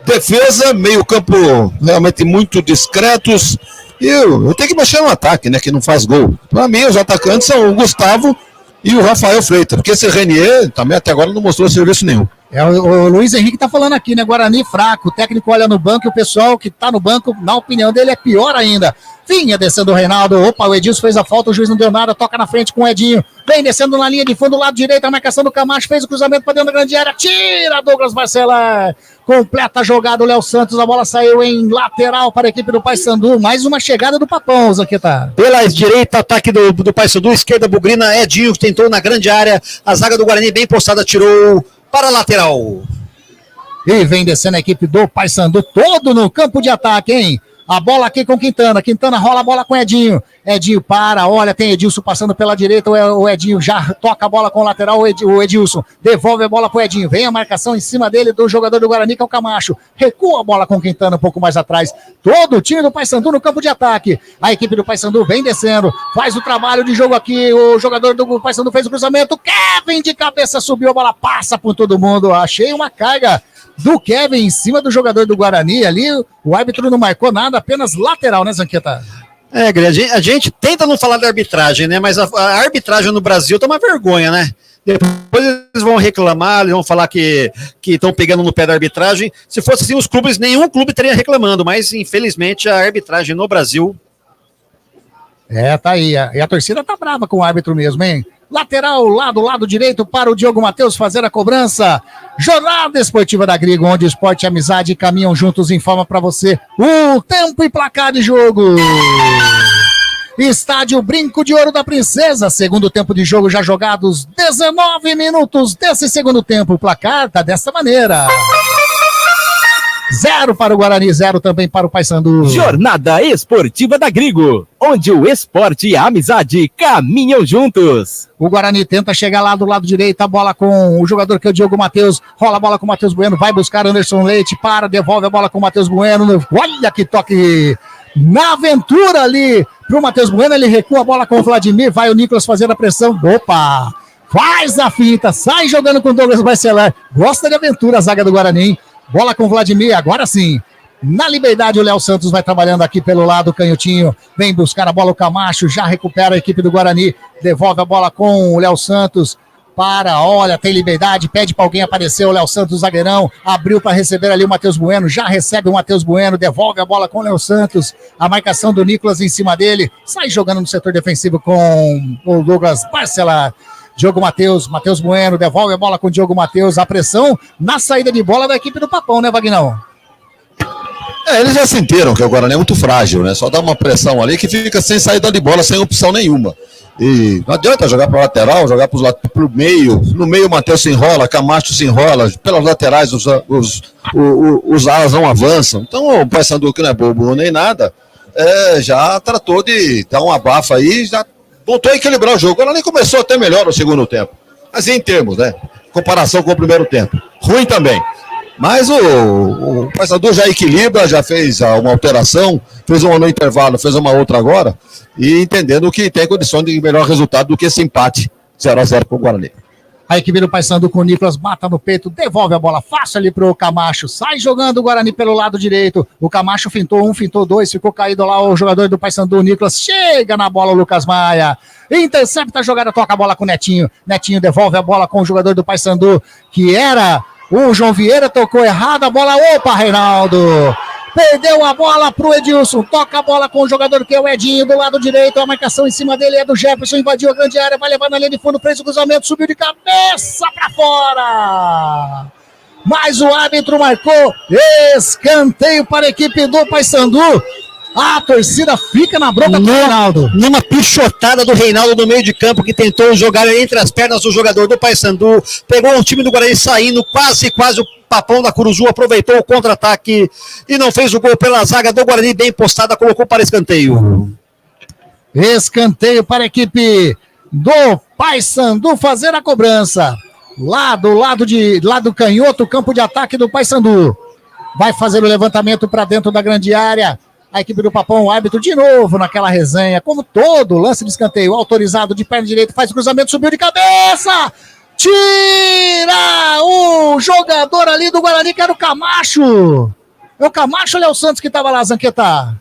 [SPEAKER 9] defesa, meio campo realmente muito discretos. E eu tenho que mexer no ataque, né? Que não faz gol. Para mim, os atacantes são o Gustavo e o Rafael Freitas. Porque esse Renier também até agora não mostrou serviço nenhum.
[SPEAKER 3] O Luiz Henrique tá falando aqui, né? Guarani fraco. O técnico olha no banco e o pessoal que tá no banco, na opinião dele, é pior ainda. Vinha descendo o Reinaldo. Opa, o Edilson fez a falta, o juiz não deu nada. Toca na frente com o Edinho. Vem descendo na linha de fundo, lado direito. A marcação do Camacho fez o cruzamento para dentro da grande área. Tira Douglas Barcelar. Completa a jogada o Léo Santos. A bola saiu em lateral para a equipe do Paysandu. Mais uma chegada do Papão, Zanqueta.
[SPEAKER 8] Pela direita, ataque do Paysandu. Esquerda, Bugrina. Edinho que tentou na grande área. A zaga do Guarani bem postada, tirou para a lateral.
[SPEAKER 3] E vem descendo a equipe do Paysandu, todo no campo de ataque, hein? A bola aqui com Quintana. Quintana rola a bola com Edinho. Edinho para, olha, tem Edilson passando pela direita. O Edinho já toca a bola com o lateral. O Edilson devolve a bola pro Edinho. Vem a marcação em cima dele do jogador do Guarani, que é o Camacho. Recua a bola com Quintana um pouco mais atrás. Todo o time do Paysandu no campo de ataque. A equipe do Paysandu vem descendo. Faz o trabalho de jogo aqui. O jogador do Paysandu fez o cruzamento. Kevin de cabeça subiu. A bola passa por todo mundo. Achei uma carga do Kevin em cima do jogador do Guarani ali. O árbitro não marcou nada, apenas lateral, né, Zanqueta?
[SPEAKER 8] A gente tenta não falar da arbitragem, né? Mas a arbitragem no Brasil tá uma vergonha, né? Depois eles vão reclamar, eles vão falar que estão pegando no pé da arbitragem. Se fosse assim, os clubes, nenhum clube estaria reclamando, mas infelizmente a arbitragem no Brasil...
[SPEAKER 3] Tá aí. E a torcida tá brava com o árbitro mesmo, hein? Lateral, lado direito para o Diogo Matheus fazer a cobrança. Jornada Esportiva da Grigo, onde o esporte e a amizade caminham juntos, informa para você o tempo e placar de jogo. Estádio Brinco de Ouro da Princesa, segundo tempo de jogo já jogados, 19 minutos desse segundo tempo. O placar tá dessa maneira: 0 para o Guarani, 0 também para o Paysandu.
[SPEAKER 1] Jornada Esportiva da Grigo, onde o esporte e a amizade caminham juntos.
[SPEAKER 3] O Guarani tenta chegar lá do lado direito, a bola com o jogador que é o Diogo Matheus, rola a bola com o Matheus Bueno, vai buscar Anderson Leite, devolve a bola com o Matheus Bueno, olha que toque na aventura ali pro Matheus Bueno, ele recua a bola com o Vladimir, vai o Nicolas fazendo a pressão, opa, faz a finta, sai jogando com o Douglas Barcelar, gosta de aventura a zaga do Guarani, bola com o Vladimir, agora sim. Na liberdade, o Léo Santos vai trabalhando aqui pelo lado canhotinho. Vem buscar a bola o Camacho, já recupera a equipe do Guarani. Devolve a bola com o Léo Santos. Olha, tem liberdade, pede para alguém aparecer. O Léo Santos, zagueirão, abriu para receber ali o Matheus Bueno. Já recebe o Matheus Bueno, devolve a bola com o Léo Santos. A marcação do Nicolas em cima dele. Sai jogando no setor defensivo com o Douglas Barcelar. Diogo Matheus Bueno, devolve a bola com o Diogo Matheus. A pressão na saída de bola da equipe do Papão, né, Vagnão?
[SPEAKER 9] Eles já sentiram que o Guarani é muito frágil, né? Só dá uma pressão ali que fica sem saída de bola, sem opção nenhuma. E não adianta jogar para lateral, jogar para o meio. No meio o Matheus se enrola, Camacho se enrola. Pelas laterais os alas não avançam. Então o Paysandu, que não é bobo nem nada, já tratou de dar uma abafa aí, já voltou a equilibrar o jogo. Ela nem começou até melhor no segundo tempo. Mas em termos, né? Comparação com o primeiro tempo. Ruim também. Mas o Paysandu já equilibra, já fez uma alteração, fez uma no intervalo, fez uma outra agora, e entendendo que tem condição de melhor resultado do que esse empate 0-0 com o Guarani.
[SPEAKER 3] A equipe do Paysandu com o Nicolas mata no peito, devolve a bola fácil ali pro Camacho, sai jogando o Guarani pelo lado direito, o Camacho fintou 1, fintou 2, ficou caído lá o jogador do Paysandu, o Nicolas chega na bola, o Lucas Maia, intercepta a jogada, toca a bola com o Netinho, Netinho devolve a bola com o jogador do Paysandu, que era o João Vieira, tocou errado a bola, opa, Reinaldo! Perdeu a bola pro Edilson, toca a bola com o jogador que é o Edinho, do lado direito, a marcação em cima dele é do Jefferson, invadiu a grande área, vai levar na linha de fundo, fez o cruzamento, subiu de cabeça pra fora! Mas o árbitro marcou escanteio para a equipe do Paysandu. A torcida fica na bronca do Reinaldo.
[SPEAKER 8] Numa pichotada do Reinaldo no meio de campo, que tentou jogar entre as pernas do jogador do Paysandu, pegou o time do Guarani saindo, quase o Papão da Curuzu aproveitou o contra-ataque e não fez o gol pela zaga do Guarani, bem postada, colocou para escanteio.
[SPEAKER 3] Escanteio para a equipe do Paysandu fazer a cobrança. Lá do lado canhoto, campo de ataque do Paysandu. Vai fazer o levantamento para dentro da grande área. A equipe do Papão, o árbitro de novo naquela resenha, como todo lance de escanteio, autorizado de perna direita, faz o cruzamento, subiu de cabeça, tira o jogador ali do Guarani, que era o Camacho. É o Camacho ou é o Santos que estava lá, Zanqueta?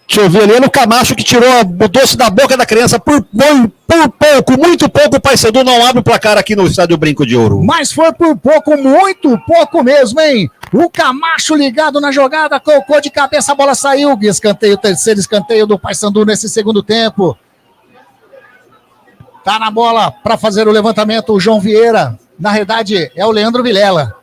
[SPEAKER 8] Deixa eu ver ali, era o Camacho que tirou o doce da boca da criança por pouco, muito pouco. O Paysandu não abre o placar aqui no Estádio Brinco de Ouro.
[SPEAKER 3] Mas foi por pouco, muito pouco mesmo, hein? O Camacho ligado na jogada, colocou de cabeça, a bola saiu. Escanteio, terceiro escanteio do Paysandu nesse segundo tempo. Tá na bola para fazer o levantamento o João Vieira. Na verdade, é o Leandro Vilela.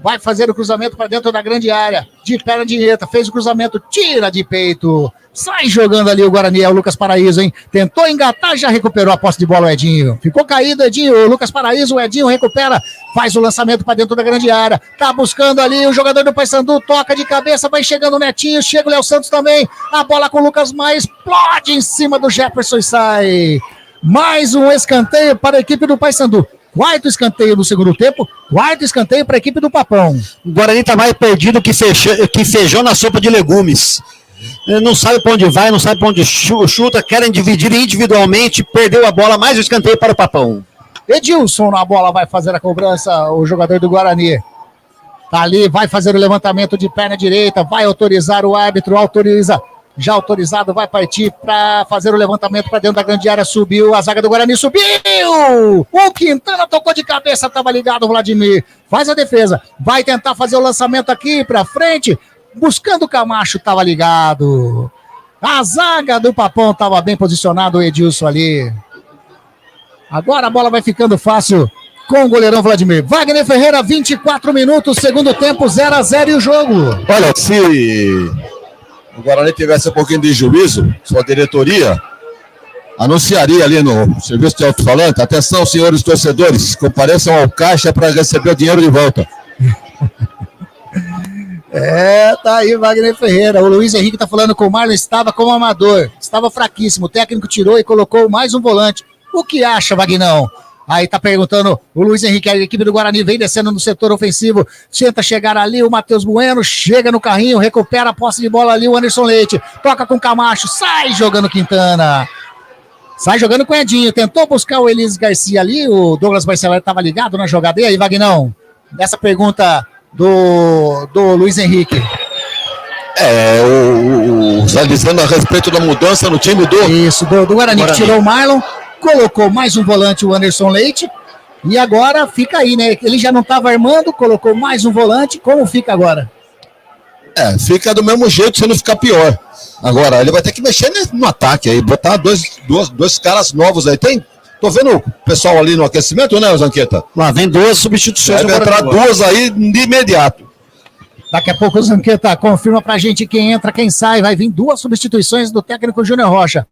[SPEAKER 3] Vai fazer o cruzamento para dentro da grande área. De perna direita, fez o cruzamento, tira de peito. Sai jogando ali o Guarani, é o Lucas Paraíso, hein? Tentou engatar, já recuperou a posse de bola o Edinho. Ficou caído, Edinho, o Lucas Paraíso, o Edinho recupera, faz o lançamento para dentro da grande área. Tá buscando ali o jogador do Paysandu, toca de cabeça, vai chegando o Netinho, chega o Léo Santos também. A bola com o Lucas Maia, explode em cima do Jefferson e sai. Mais um escanteio para a equipe do Paysandu. Quarto escanteio no segundo tempo, quarto escanteio para a equipe do Papão.
[SPEAKER 8] O Guarani está mais perdido que feijão na sopa de legumes. Não sabe para onde vai, não sabe para onde chuta, querem dividir individualmente, perdeu a bola, mais um escanteio para o Papão.
[SPEAKER 3] Edilson na bola vai fazer a cobrança, o jogador do Guarani. Tá ali, vai fazer o levantamento de perna direita, vai autorizar o árbitro, autoriza. Já autorizado, vai partir para fazer o levantamento para dentro da grande área, subiu, a zaga do Guarani subiu, o Quintana tocou de cabeça, estava ligado o Vladimir, faz a defesa, vai tentar fazer o lançamento aqui para frente, buscando o Camacho, estava ligado, a zaga do Papão estava bem posicionado, o Edilson ali, agora a bola vai ficando fácil com o goleirão Vladimir. Wagner Ferreira, 24 minutos, segundo tempo, 0-0 e o jogo.
[SPEAKER 9] Olha, se o Guarani tivesse um pouquinho de juízo, sua diretoria anunciaria ali no serviço de alto-falante: atenção, senhores torcedores, compareçam ao caixa para receber o dinheiro de volta.
[SPEAKER 3] Tá aí Wagner Ferreira. O Luiz Henrique tá falando com o Marlon, estava como amador, estava fraquíssimo, o técnico tirou e colocou mais um volante. O que acha, Vagnão? Aí tá perguntando o Luiz Henrique, a equipe do Guarani vem descendo no setor ofensivo, tenta chegar ali, o Matheus Bueno, chega no carrinho, recupera a posse de bola ali, o Anderson Leite, toca com o Camacho, sai jogando Quintana, sai jogando com o Edinho, tentou buscar o Elias Garcia ali, o Douglas Barcelar estava ligado na jogada, e aí, Vagnão, dessa pergunta do Luiz Henrique.
[SPEAKER 9] Está dizendo a respeito da mudança no time do...
[SPEAKER 3] Isso, do Guarani, que tirou o Marlon, colocou mais um volante, o Anderson Leite, e agora fica aí, né? Ele já não estava armando, colocou mais um volante, como fica agora?
[SPEAKER 9] Fica do mesmo jeito, se não ficar pior. Agora, ele vai ter que mexer no ataque aí, botar dois caras novos aí. Tem Tô vendo o pessoal ali no aquecimento, né, Zanqueta?
[SPEAKER 8] Lá vem 2 substituições.
[SPEAKER 9] Deve entrar 2 aí de imediato.
[SPEAKER 3] Daqui a pouco o Zanqueta confirma pra gente quem entra, quem sai. Vai vir 2 substituições do técnico Júnior Rocha.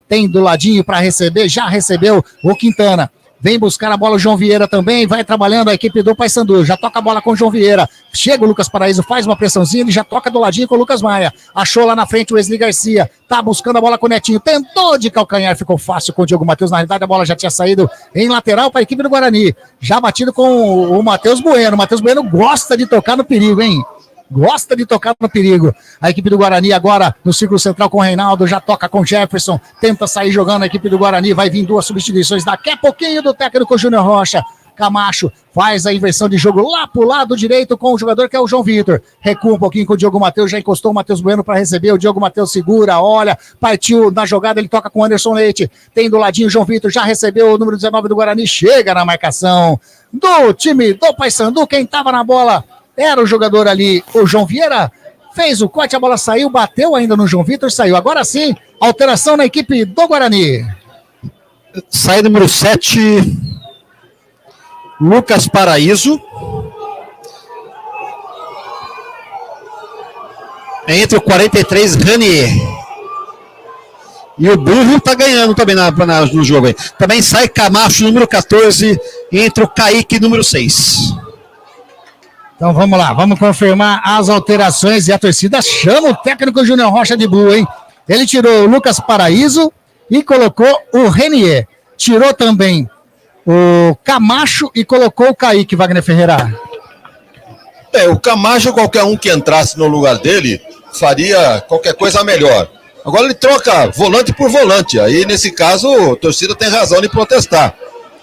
[SPEAKER 3] Tem do ladinho para receber, já recebeu o Quintana. Vem buscar a bola o João Vieira também, vai trabalhando a equipe do Paysandu, já toca a bola com o João Vieira, chega o Lucas Paraíso, faz uma pressãozinha, ele já toca do ladinho com o Lucas Maia, achou lá na frente o Wesley Garcia, tá buscando a bola com o Netinho, tentou de calcanhar, ficou fácil com o Diogo Matheus, na realidade a bola já tinha saído em lateral para a equipe do Guarani, já batido com o Matheus Bueno gosta de tocar no perigo, hein? Gosta de tocar no perigo. A equipe do Guarani agora no círculo central com o Reinaldo, já toca com o Jefferson, tenta sair jogando a equipe do Guarani, vai vir 2 substituições daqui a pouquinho do técnico Júnior Rocha. Camacho faz a inversão de jogo lá pro lado direito com o jogador que é o João Vitor. Recua um pouquinho com o Diogo Matheus, já encostou o Matheus Bueno para receber. O Diogo Matheus segura, olha, partiu na jogada, ele toca com o Anderson Leite. Tem do ladinho o João Vitor, já recebeu o número 19 do Guarani, chega na marcação do time do Paysandu. Quem tava na bola era o jogador ali, o João Vieira. Fez o corte, a bola saiu, bateu ainda no João Vitor, saiu. Agora sim, alteração na equipe do Guarani.
[SPEAKER 8] Sai número 7, Lucas Paraíso. Entre o 43, Ranier. E o Burro tá ganhando também no jogo aí. Também sai Camacho, número 14, entre o Kaique, número 6.
[SPEAKER 3] Então vamos lá, vamos confirmar as alterações e a torcida chama o técnico Júnior Rocha de Blue, hein? Ele tirou o Lucas Paraíso e colocou o Renier. Tirou também o Camacho e colocou o Kaique, Wagner Ferreira.
[SPEAKER 9] O Camacho, qualquer um que entrasse no lugar dele, faria qualquer coisa melhor. Agora ele troca volante por volante. Aí, nesse caso, a torcida tem razão de protestar.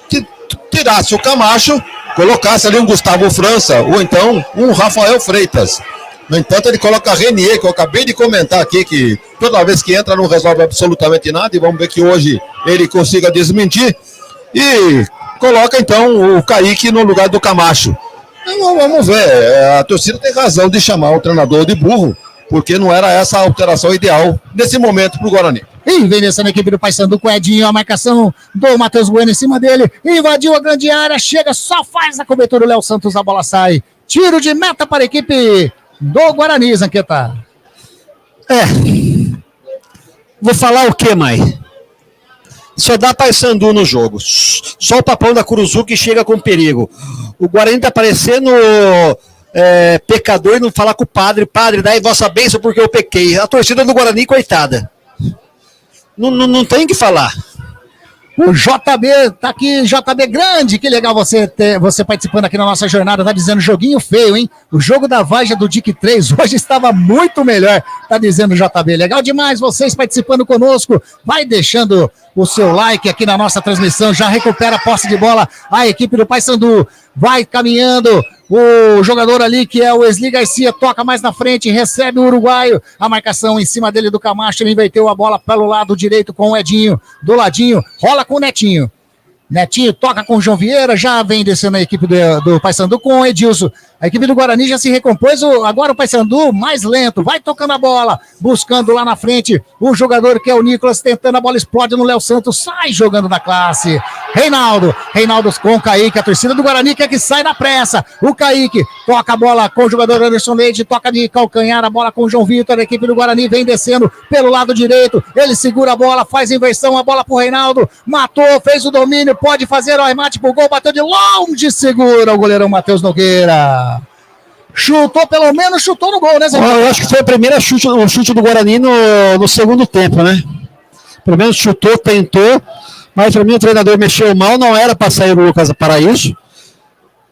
[SPEAKER 9] Que tirasse o Camacho, colocasse ali um Gustavo França, ou então um Rafael Freitas. No entanto, ele coloca Renier, que eu acabei de comentar aqui, que toda vez que entra não resolve absolutamente nada, e vamos ver que hoje ele consiga desmentir. E coloca, então, o Kaique no lugar do Camacho. Então, vamos ver, a torcida tem razão de chamar o treinador de burro, porque não era essa a alteração ideal nesse momento para o Guarani.
[SPEAKER 3] E vem descendo a equipe do Paysandu com o Edinho, a marcação do Matheus Bueno em cima dele, invadiu a grande área, chega, só faz a cobertura o Léo Santos, a bola sai. Tiro de meta para a equipe do Guarani, Zanqueta.
[SPEAKER 8] Vou falar o que, mãe? Só dá Paysandu no jogo. Só o Papão da Curuzu que chega com perigo. O Guarani tá parecendo pecador e não falar com o padre, dai vossa bênção porque eu pequei. A torcida do Guarani, coitada. Não tem o que falar.
[SPEAKER 3] O JB tá aqui, JB grande, que legal você participando aqui na nossa jornada, tá dizendo joguinho feio, hein? O jogo da Vaja do DIC 3 hoje estava muito melhor, tá dizendo o JB. Legal demais vocês participando conosco, vai deixando o seu like aqui na nossa transmissão, já recupera a posse de bola, a equipe do Paysandu vai caminhando, o jogador ali que é o Wesley Garcia toca mais na frente, recebe o uruguaio, a marcação em cima dele do Camacho, ele inverteu a bola pelo lado direito com o Edinho, do ladinho, rola com o Netinho. Netinho toca com o João Vieira, já vem descendo a equipe do Paysandu com o Edilson. A equipe do Guarani já se recompôs, agora o Paysandu mais lento, vai tocando a bola, buscando lá na frente o jogador que é o Nicolas, tentando, a bola explode no Léo Santos, sai jogando na classe. Reinaldo com o Kaique, a torcida do Guarani quer que sai na pressa. O Kaique toca a bola com o jogador Anderson Leite, toca de calcanhar a bola com o João Vitor, a equipe do Guarani vem descendo pelo lado direito, ele segura a bola, faz inversão, a bola pro Reinaldo, matou, fez o domínio, pode fazer o arremate pro gol, bateu de longe, segura o goleirão Matheus Nogueira. Chutou, pelo menos chutou no gol, né, Zé?
[SPEAKER 8] Eu acho que foi o chute do Guarani no segundo tempo, né? Pelo menos chutou, tentou, mas para mim o treinador mexeu mal, não era para sair o Lucas Paraíso.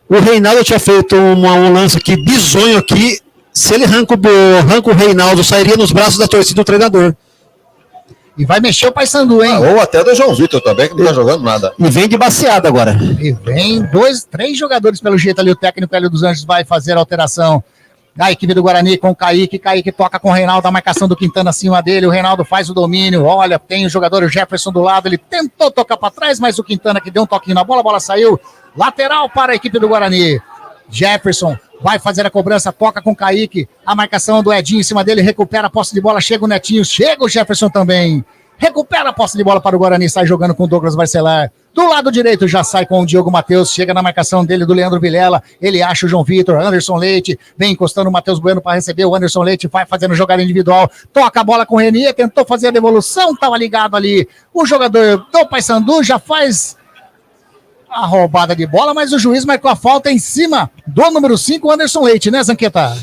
[SPEAKER 8] O Reinaldo tinha feito um lance aqui, bizonho aqui, se ele arranca o Reinaldo, sairia nos braços da torcida do treinador.
[SPEAKER 3] E vai mexer o Paysandu, hein?
[SPEAKER 9] Ou até do João Vitor também, que não tá jogando nada.
[SPEAKER 8] E vem de baseada agora.
[SPEAKER 3] E vem 3 jogadores pelo jeito ali, o técnico Hélio dos Anjos vai fazer a alteração. A equipe do Guarani com o Kaique toca com o Reinaldo, a marcação do Quintana acima dele, o Reinaldo faz o domínio, olha, tem o jogador o Jefferson do lado, ele tentou tocar para trás, mas o Quintana que deu um toquinho na bola, a bola saiu, lateral para a equipe do Guarani. Jefferson vai fazer a cobrança, toca com o Kaique, a marcação do Edinho em cima dele, recupera a posse de bola, chega o Netinho, chega o Jefferson também, recupera a posse de bola para o Guarani, sai jogando com o Douglas Barcelar, do lado direito já sai com o Diogo Matheus, chega na marcação dele do Leandro Vilela, ele acha o João Vitor, Anderson Leite, vem encostando o Matheus Bueno para receber, o Anderson Leite vai fazendo jogada individual, toca a bola com o Renier, tentou fazer a devolução, estava ligado ali, o jogador do Paysandu já faz a roubada de bola, mas o juiz marcou a falta em cima do número 5, Anderson Leite, né, Zanqueta?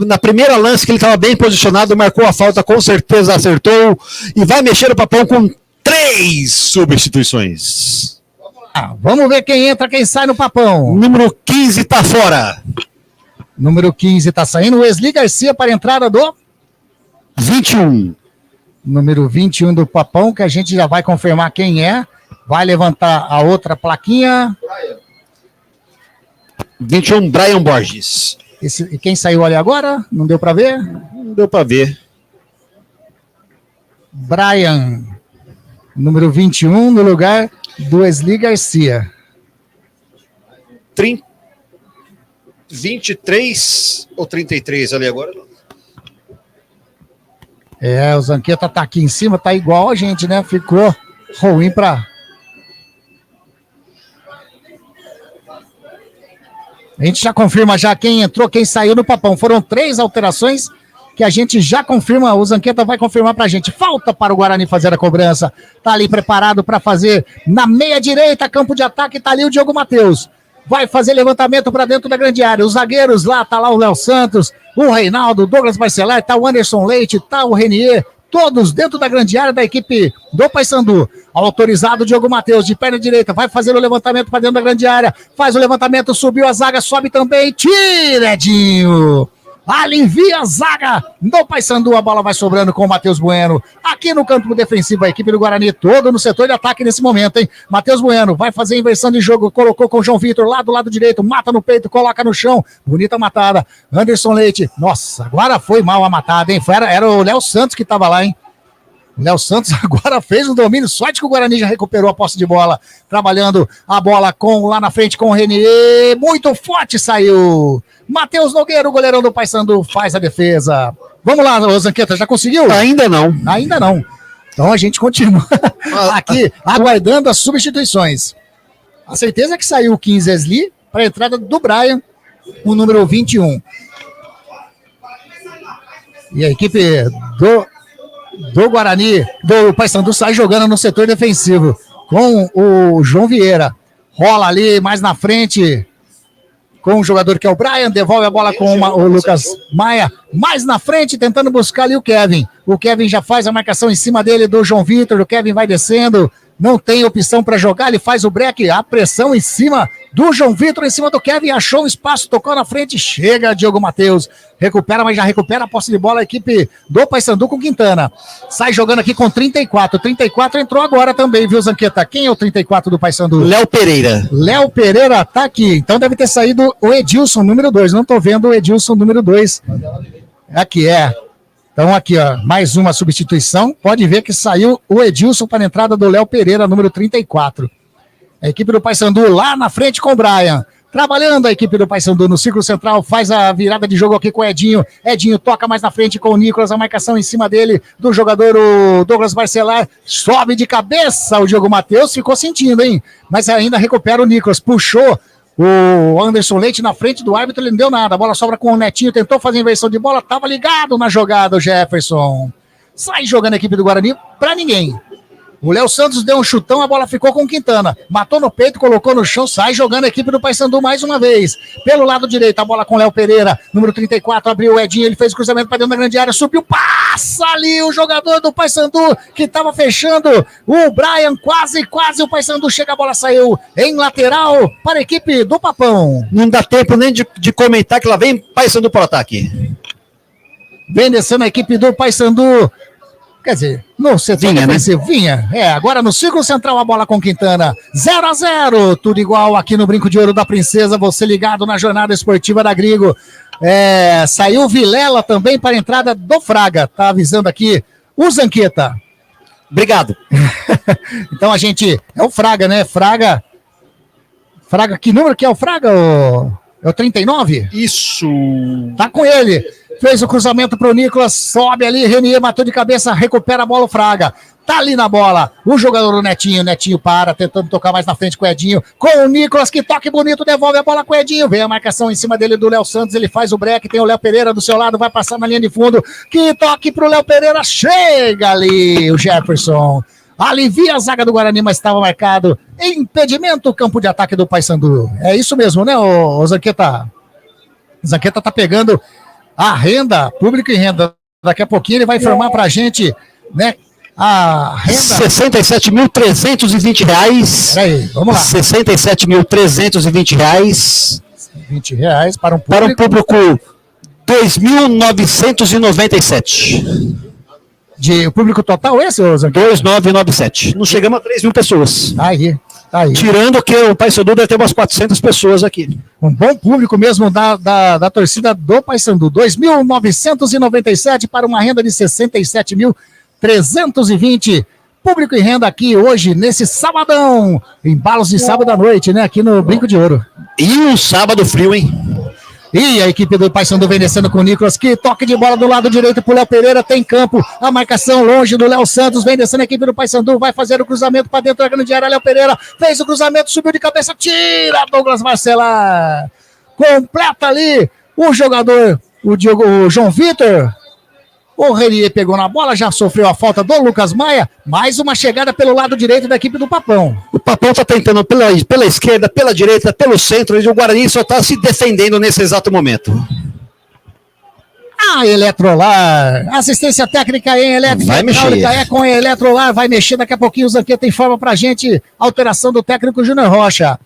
[SPEAKER 8] Na primeira lance que ele estava bem posicionado, marcou a falta, com certeza acertou e vai mexer o Papão com 3 substituições.
[SPEAKER 3] Vamos ver quem entra, quem sai no Papão.
[SPEAKER 8] Número 15 tá fora.
[SPEAKER 3] Número 15 tá saindo, Wesley Garcia para a entrada do
[SPEAKER 8] 21.
[SPEAKER 3] Número 21 do Papão, que a gente já vai confirmar quem é. Vai levantar a outra plaquinha.
[SPEAKER 8] 21, Brian Borges.
[SPEAKER 3] E quem saiu ali agora? Não deu para ver?
[SPEAKER 8] Não deu para ver.
[SPEAKER 3] Brian, número 21, no lugar do Wesley Garcia.
[SPEAKER 8] 23 ou 33 ali agora?
[SPEAKER 3] O Zanqueta tá aqui em cima, tá igual a gente, né? Ficou ruim para... A gente já confirma já quem entrou, quem saiu no Papão. Foram 3 alterações que a gente já confirma, o Zanqueta vai confirmar pra gente. Falta para o Guarani fazer a cobrança. Tá ali preparado para fazer na meia direita, campo de ataque, tá ali o Diogo Matheus. Vai fazer levantamento para dentro da grande área. Os zagueiros lá, tá lá o Léo Santos, o Reinaldo, o Douglas Barcelar, tá o Anderson Leite, tá o Renier. Todos dentro da grande área da equipe do Paysandu. Autorizado o Diogo Matheus, de perna direita, vai fazer o levantamento para dentro da grande área, faz o levantamento, subiu a zaga, sobe também, tira, Edinho! Alivia a zaga do Paysandu, a bola vai sobrando com o Matheus Bueno. Aqui no campo defensivo, a equipe do Guarani todo no setor de ataque nesse momento, hein? Matheus Bueno vai fazer a inversão de jogo, colocou com o João Vitor lá do lado direito, mata no peito, coloca no chão, bonita matada. Anderson Leite, nossa, agora foi mal a matada, hein? Era o Léo Santos que tava lá, hein? O Léo Santos agora fez o domínio, sorte que o Guarani já recuperou a posse de bola, trabalhando a bola lá na frente com o Renier, muito forte saiu. Matheus Nogueira, o goleirão do Paysandu, faz a defesa. Vamos lá, Zanqueta, já conseguiu?
[SPEAKER 8] Ainda não.
[SPEAKER 3] Ainda não. Então a gente continua aqui aguardando as substituições. A certeza é que saiu o 15 Wesley para a entrada do Brian, o número 21. E a equipe do Guarani, do Paysandu, sai jogando no setor defensivo com o João Vieira. Rola ali mais na frente com o jogador que é o Brian, devolve a bola com o Lucas Maia, mais na frente, tentando buscar ali o Kevin. O Kevin já faz a marcação em cima dele do João Vitor, o Kevin vai descendo, não tem opção para jogar, ele faz o break, a pressão em cima do João Vitor, em cima do Kevin, achou um espaço, tocou na frente, chega Diogo Matheus, recupera, mas já recupera a posse de bola a equipe do Paysandu com Quintana. Sai jogando aqui com 34, 34 entrou agora também, viu, Zanqueta? Quem é o 34 do Paysandu?
[SPEAKER 8] Léo Pereira.
[SPEAKER 3] Léo Pereira tá aqui, então deve ter saído o Edilson, número 2, não tô vendo o Edilson, número 2. Aqui é. Então aqui, ó, mais uma substituição. Pode ver que saiu o Edilson para a entrada do Léo Pereira, número 34. A equipe do Paysandu lá na frente com o Brian. Trabalhando a equipe do Paysandu no círculo central, faz a virada de jogo aqui com o Edinho. Edinho toca mais na frente com o Nicolas, a marcação em cima dele do jogador o Douglas Barcelar. Sobe de cabeça o Diogo Matheus, ficou sentindo, hein? Mas ainda recupera o Nicolas, puxou o Anderson Leite na frente do árbitro, ele não deu nada. A bola sobra com o Netinho, tentou fazer inversão de bola, estava ligado na jogada o Jefferson. Sai jogando a equipe do Guarani para ninguém. O Léo Santos deu um chutão, a bola ficou com o Quintana. Matou no peito, colocou no chão, sai jogando a equipe do Paysandu mais uma vez. Pelo lado direito, a bola com o Léo Pereira, número 34, abriu o Edinho, ele fez o cruzamento para dentro da grande área, subiu, passa ali o jogador do Paysandu, que estava fechando. O Brian, quase o Paysandu chega, a bola saiu em lateral para a equipe do Papão.
[SPEAKER 8] Não dá tempo nem de comentar que lá vem Paysandu para o ataque.
[SPEAKER 3] Vem descendo a equipe do Paysandu. Quer dizer, no setor defensivo, Vinha. Agora no círculo central a bola com Quintana. 0-0, tudo igual aqui no Brinco de Ouro da Princesa, você ligado na jornada esportiva da Grigo. Saiu o Vilela também para a entrada do Fraga. Tá avisando aqui o Zanqueta.
[SPEAKER 8] Obrigado.
[SPEAKER 3] Então a gente, é o Fraga, né? Fraga, que número que é o Fraga? É o 39?
[SPEAKER 8] Isso.
[SPEAKER 3] Tá com ele. Fez o cruzamento pro Nicolas, sobe ali, Renier matou de cabeça, recupera a bola o Fraga. Tá ali na bola, o jogador do Netinho para, tentando tocar mais na frente com o Edinho, com o Nicolas, que toque bonito, devolve a bola com o Edinho, vem a marcação em cima dele do Léo Santos, ele faz o break, tem o Léo Pereira do seu lado, vai passar na linha de fundo, que toque pro Léo Pereira, chega ali o Jefferson, alivia a zaga do Guarani, mas estava marcado impedimento, campo de ataque do Paysandu. É isso mesmo, né, o Zanqueta? Zanqueta tá pegando a renda, público e renda, daqui a pouquinho ele vai informar pra gente, né, a renda...
[SPEAKER 8] R$67.320.
[SPEAKER 3] Peraí, vamos lá.
[SPEAKER 8] R$67.320.
[SPEAKER 3] R$20 para um
[SPEAKER 8] público 2.997.
[SPEAKER 3] O público total esse, ô Zanqueta?
[SPEAKER 8] 2.997. Não chegamos a 3.000 pessoas.
[SPEAKER 3] Tá aí.
[SPEAKER 8] Tirando que o Paysandu deve ter umas 400 pessoas aqui.
[SPEAKER 3] Um bom público mesmo da torcida do Paysandu. 2.997 para uma renda de 67.320. Público e renda aqui hoje, nesse sabadão. Embalos de sábado à noite, né? Aqui no Brinco de Ouro.
[SPEAKER 8] E um sábado frio, hein?
[SPEAKER 3] E a equipe do Paysandu vem descendo com o Nicolas, que toque de bola do lado direito pro Léo Pereira, tem campo, a marcação longe do Léo Santos, vem descendo a equipe do Paysandu, vai fazer o cruzamento para dentro da grande área, Léo Pereira fez o cruzamento, subiu de cabeça, tira Douglas Marcelar, completa ali o jogador, o João Vitor. O Renier pegou na bola, já sofreu a falta do Lucas Maia, mais uma chegada pelo lado direito da equipe do Papão.
[SPEAKER 8] O Papão está tentando pela esquerda, pela direita, pelo centro, e o Guarani só está se defendendo nesse exato momento.
[SPEAKER 3] A Eletrolar, assistência técnica em elétrica,
[SPEAKER 8] vai mexer.
[SPEAKER 3] É com a Eletrolar, vai mexer daqui a pouquinho, o Zanqueta informa pra gente, alteração do técnico Júnior Rocha.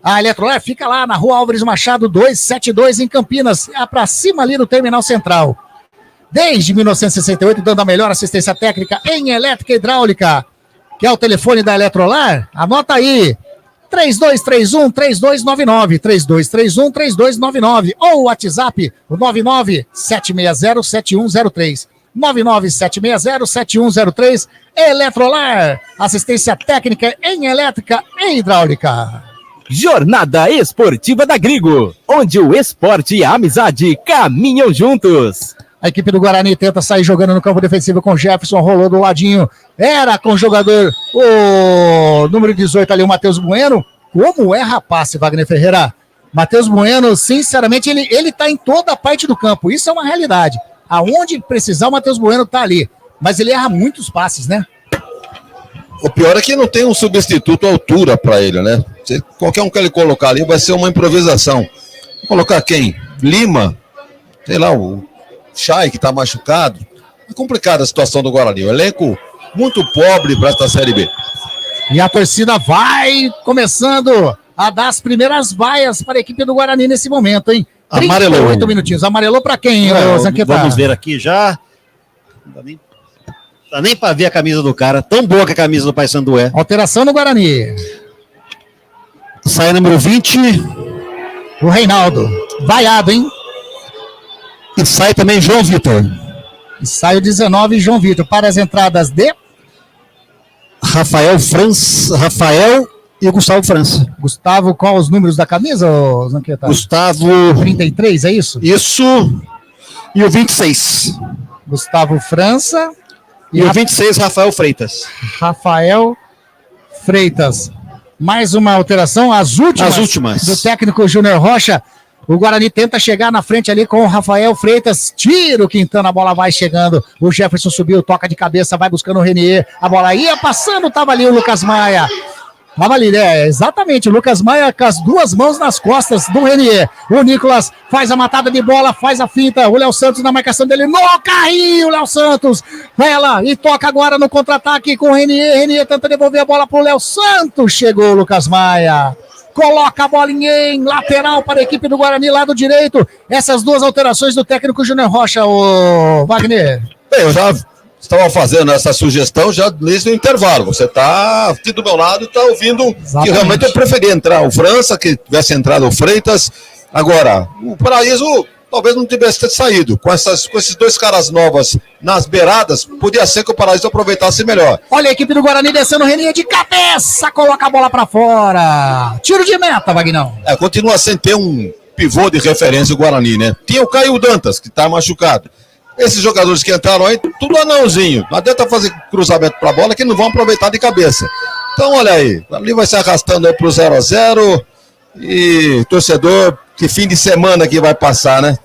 [SPEAKER 3] A Eletrolar fica lá na Rua Álvares Machado 272 em Campinas, é pra cima ali do Terminal Central. Desde 1968, dando a melhor assistência técnica em elétrica e hidráulica. Que é o telefone da Eletrolar? Anota aí. 3231-3299. 3231-3299. Ou o WhatsApp, o 99760-7103. 99760-7103. Eletrolar. Assistência técnica em elétrica e hidráulica.
[SPEAKER 1] Jornada Esportiva da Grigo, onde o esporte e a amizade caminham juntos.
[SPEAKER 3] A equipe do Guarani tenta sair jogando no campo defensivo com o Jefferson, rolou do ladinho, era com o jogador, o número 18 ali, o Matheus Bueno. Como é rapaz, Wagner Ferreira? Matheus Bueno, sinceramente, ele tá em toda a parte do campo, isso é uma realidade. Aonde precisar, o Matheus Bueno tá ali, mas ele erra muitos passes, né?
[SPEAKER 9] O pior é que não tem um substituto à altura para ele, né? Qualquer um que ele colocar ali vai ser uma improvisação. Vou colocar quem? Lima? Sei lá, o Chay, que está machucado. É complicada a situação do Guarani. O elenco muito pobre para esta Série B.
[SPEAKER 3] E a torcida vai começando a dar as primeiras vaias para a equipe do Guarani nesse momento, hein?
[SPEAKER 8] Amarelou.
[SPEAKER 3] 38 minutinhos. Amarelou para quem, Zanqueta?
[SPEAKER 8] Vamos ver aqui já. Não dá nem para ver a camisa do cara. Tão boa que a camisa do Paysandu é.
[SPEAKER 3] Alteração no Guarani.
[SPEAKER 8] Sai número 20.
[SPEAKER 3] O Reinaldo. Vaiado, hein?
[SPEAKER 8] E sai também João Vitor.
[SPEAKER 3] E sai o 19, João Vitor. Para as entradas de...
[SPEAKER 8] Rafael e o Gustavo França.
[SPEAKER 3] Gustavo, qual os números da camisa, Zanqueta?
[SPEAKER 8] Gustavo...
[SPEAKER 3] 33, é isso?
[SPEAKER 8] Isso. E o 26.
[SPEAKER 3] Gustavo França.
[SPEAKER 8] E o 26, Rafael Freitas.
[SPEAKER 3] Rafael Freitas. Mais uma alteração, as últimas. Do técnico Júnior Rocha. O Guarani tenta chegar na frente ali com o Rafael Freitas, tira o Quintana, a bola vai chegando, o Jefferson subiu, toca de cabeça, vai buscando o Renier, a bola ia passando, tava ali o Lucas Maia, tava ali, né, exatamente, o Lucas Maia com as duas mãos nas costas do Renier, o Nicolas faz a matada de bola, faz a finta, o Léo Santos na marcação dele, no carrinho, o Léo Santos, vai lá e toca agora no contra-ataque com o Renier tenta devolver a bola pro Léo Santos, chegou o Lucas Maia. Coloca a bolinha em lateral para a equipe do Guarani, lado direito. Essas duas alterações do técnico Júnior Rocha, o Wagner.
[SPEAKER 9] Bem, eu já estava fazendo essa sugestão já desde o intervalo. Você está aqui do meu lado e está ouvindo. Exatamente. Que realmente eu preferia entrar o França, que tivesse entrado o Freitas. Agora, o Paraíso talvez não tivesse saído. Com esses dois caras novos nas beiradas, podia ser que o Paraíso aproveitasse melhor.
[SPEAKER 3] Olha a equipe do Guarani descendo o Renier de cabeça, coloca a bola pra fora. Tiro de meta, Vagnão.
[SPEAKER 9] Continua sem ter um pivô de referência do Guarani, né? Tinha o Caio Dantas, que tá machucado. Esses jogadores que entraram aí, tudo anãozinho. Não adianta fazer cruzamento pra bola que não vão aproveitar de cabeça. Então, olha aí, ali vai se arrastando aí pro 0-0 e torcedor, que fim de semana que vai passar, né?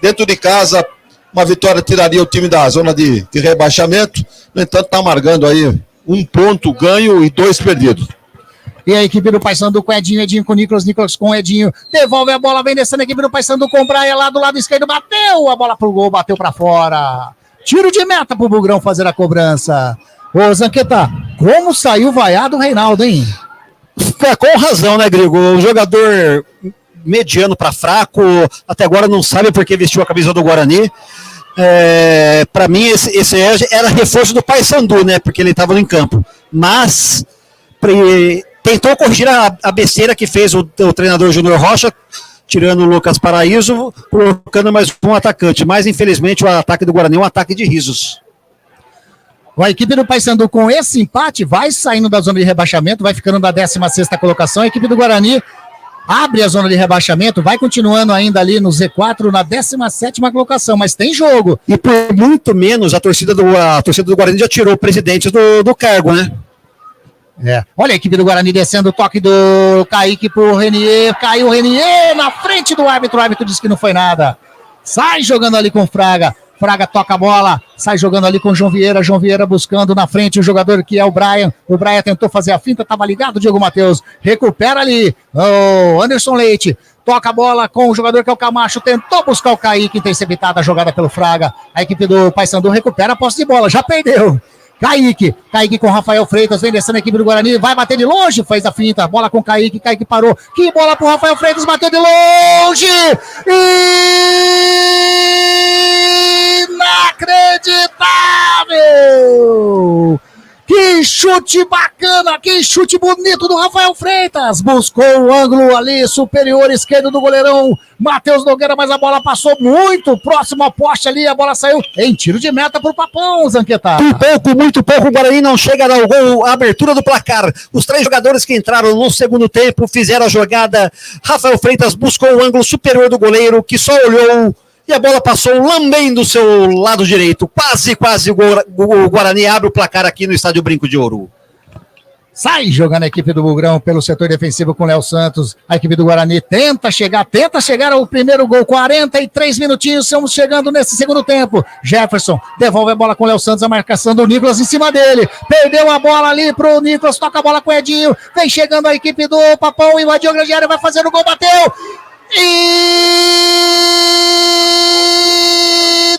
[SPEAKER 9] Dentro de casa, uma vitória tiraria o time da zona de rebaixamento, no entanto, tá amargando aí 1 ponto ganho e 2 perdidos.
[SPEAKER 3] E a equipe do Paysandu com Edinho, Edinho com Nicolas, Nicolas com Edinho, devolve a bola, vem descendo a equipe do Paysandu com Braia lá do lado esquerdo, bateu a bola pro gol, bateu pra fora. Tiro de meta pro Bugrão fazer a cobrança. Ô, Zanqueta, como saiu vaiado o Reinaldo, hein?
[SPEAKER 8] Com razão, né, Grigo? O jogador mediano para fraco, até agora não sabe porque vestiu a camisa do Guarani. Para mim, esse era reforço do Paysandu, né? Porque ele estava em campo. Mas tentou corrigir a besteira que fez o treinador Júnior Rocha, tirando o Lucas Paraíso, colocando mais um atacante. Mas, infelizmente, o ataque do Guarani é um ataque de risos.
[SPEAKER 3] A equipe do Paysandu com esse empate vai saindo da zona de rebaixamento, vai ficando na 16ª colocação. A equipe do Guarani abre a zona de rebaixamento, vai continuando ainda ali no Z4, na 17ª colocação, mas tem jogo.
[SPEAKER 8] E por muito menos a torcida do Guarani já tirou o presidente do cargo, né?
[SPEAKER 3] Olha a equipe do Guarani descendo o toque do Kaique pro Renier, caiu o Renier na frente do árbitro, o árbitro disse que não foi nada. Sai jogando ali com o Fraga. Fraga toca a bola, sai jogando ali com o João Vieira buscando na frente o jogador que é o Brian tentou fazer a finta, estava ligado o Diego Matheus, recupera ali, o Anderson Leite, toca a bola com o jogador que é o Camacho, tentou buscar o Kaique, interceptada a jogada pelo Fraga, a equipe do Paysandu recupera a posse de bola, já perdeu. Kaique com Rafael Freitas, vem descendo a equipe do Guarani, vai bater de longe, fez a finta, bola com Kaique parou, que bola pro Rafael Freitas, bateu de longe, inacreditável! Que chute bacana, que chute bonito do Rafael Freitas, buscou o ângulo ali, superior esquerdo do goleirão Matheus Nogueira, mas a bola passou muito próximo ao poste ali, a bola saiu em tiro de meta pro Papão, Zanqueta.
[SPEAKER 8] Muito pouco, o Guarani não chega a dar o gol, a abertura do placar, os 3 jogadores que entraram no segundo tempo fizeram a jogada, Rafael Freitas buscou o ângulo superior do goleiro, que só olhou, e a bola passou lambendo o seu lado direito. Quase o Guarani abre o placar aqui no Estádio Brinco de Ouro.
[SPEAKER 3] Sai jogando a equipe do Bugrão pelo setor defensivo com o Léo Santos. A equipe do Guarani tenta chegar ao primeiro gol. 43 minutinhos, estamos chegando nesse segundo tempo. Jefferson devolve a bola com o Léo Santos, a marcação do Nicolas em cima dele. Perdeu a bola ali pro Nicolas, toca a bola com o Edinho. Vem chegando a equipe do Papão, invadiu a grande área, vai fazer o gol, bateu.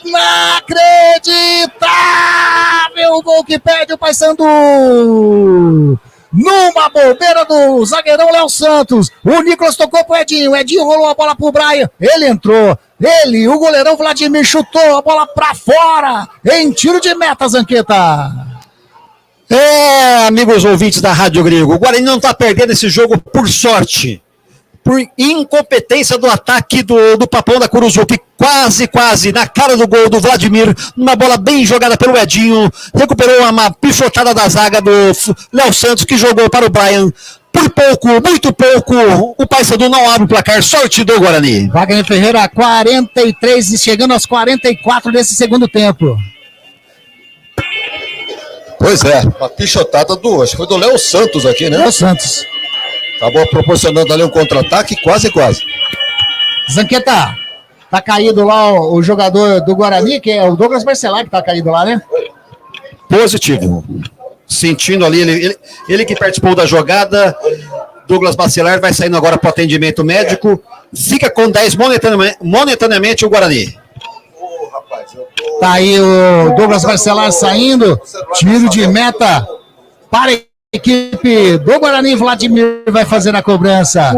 [SPEAKER 3] Inacreditável o gol que perde o Paysandu. Numa bobeira do zagueirão Léo Santos, o Nicolas tocou pro Edinho, rolou a bola pro Brian, ele entrou, o goleirão Vladimir chutou a bola pra fora, em tiro de meta, Zanqueta.
[SPEAKER 8] Amigos ouvintes da Rádio Grego, o Guarani não tá perdendo esse jogo por sorte, por incompetência do ataque do Papão da Curuzu, que quase, na cara do gol do Vladimir, numa bola bem jogada pelo Edinho, recuperou uma pichotada da zaga do Léo Santos, que jogou para o Brian. Por pouco, muito pouco, o Paysandu não abre o placar, sorte do Guarani.
[SPEAKER 3] Wagner Ferreira, 43 e chegando aos 44 desse segundo tempo.
[SPEAKER 9] Pois é, uma pichotada acho que foi do Léo Santos aqui, né?
[SPEAKER 3] Léo Santos.
[SPEAKER 9] Acabou proporcionando ali um contra-ataque, quase.
[SPEAKER 3] Zanqueta, tá caído lá o jogador do Guarani, que é o Douglas Barcelar, que tá caído lá, né?
[SPEAKER 8] Positivo. Sentindo ali, ele que participou da jogada, Douglas Bacelar vai saindo agora para o atendimento médico, fica com 10 momentaneamente o Guarani.
[SPEAKER 3] Tá aí o Douglas Bacelar saindo, tiro de meta para a equipe do Guarani, Vladimir vai fazer a cobrança.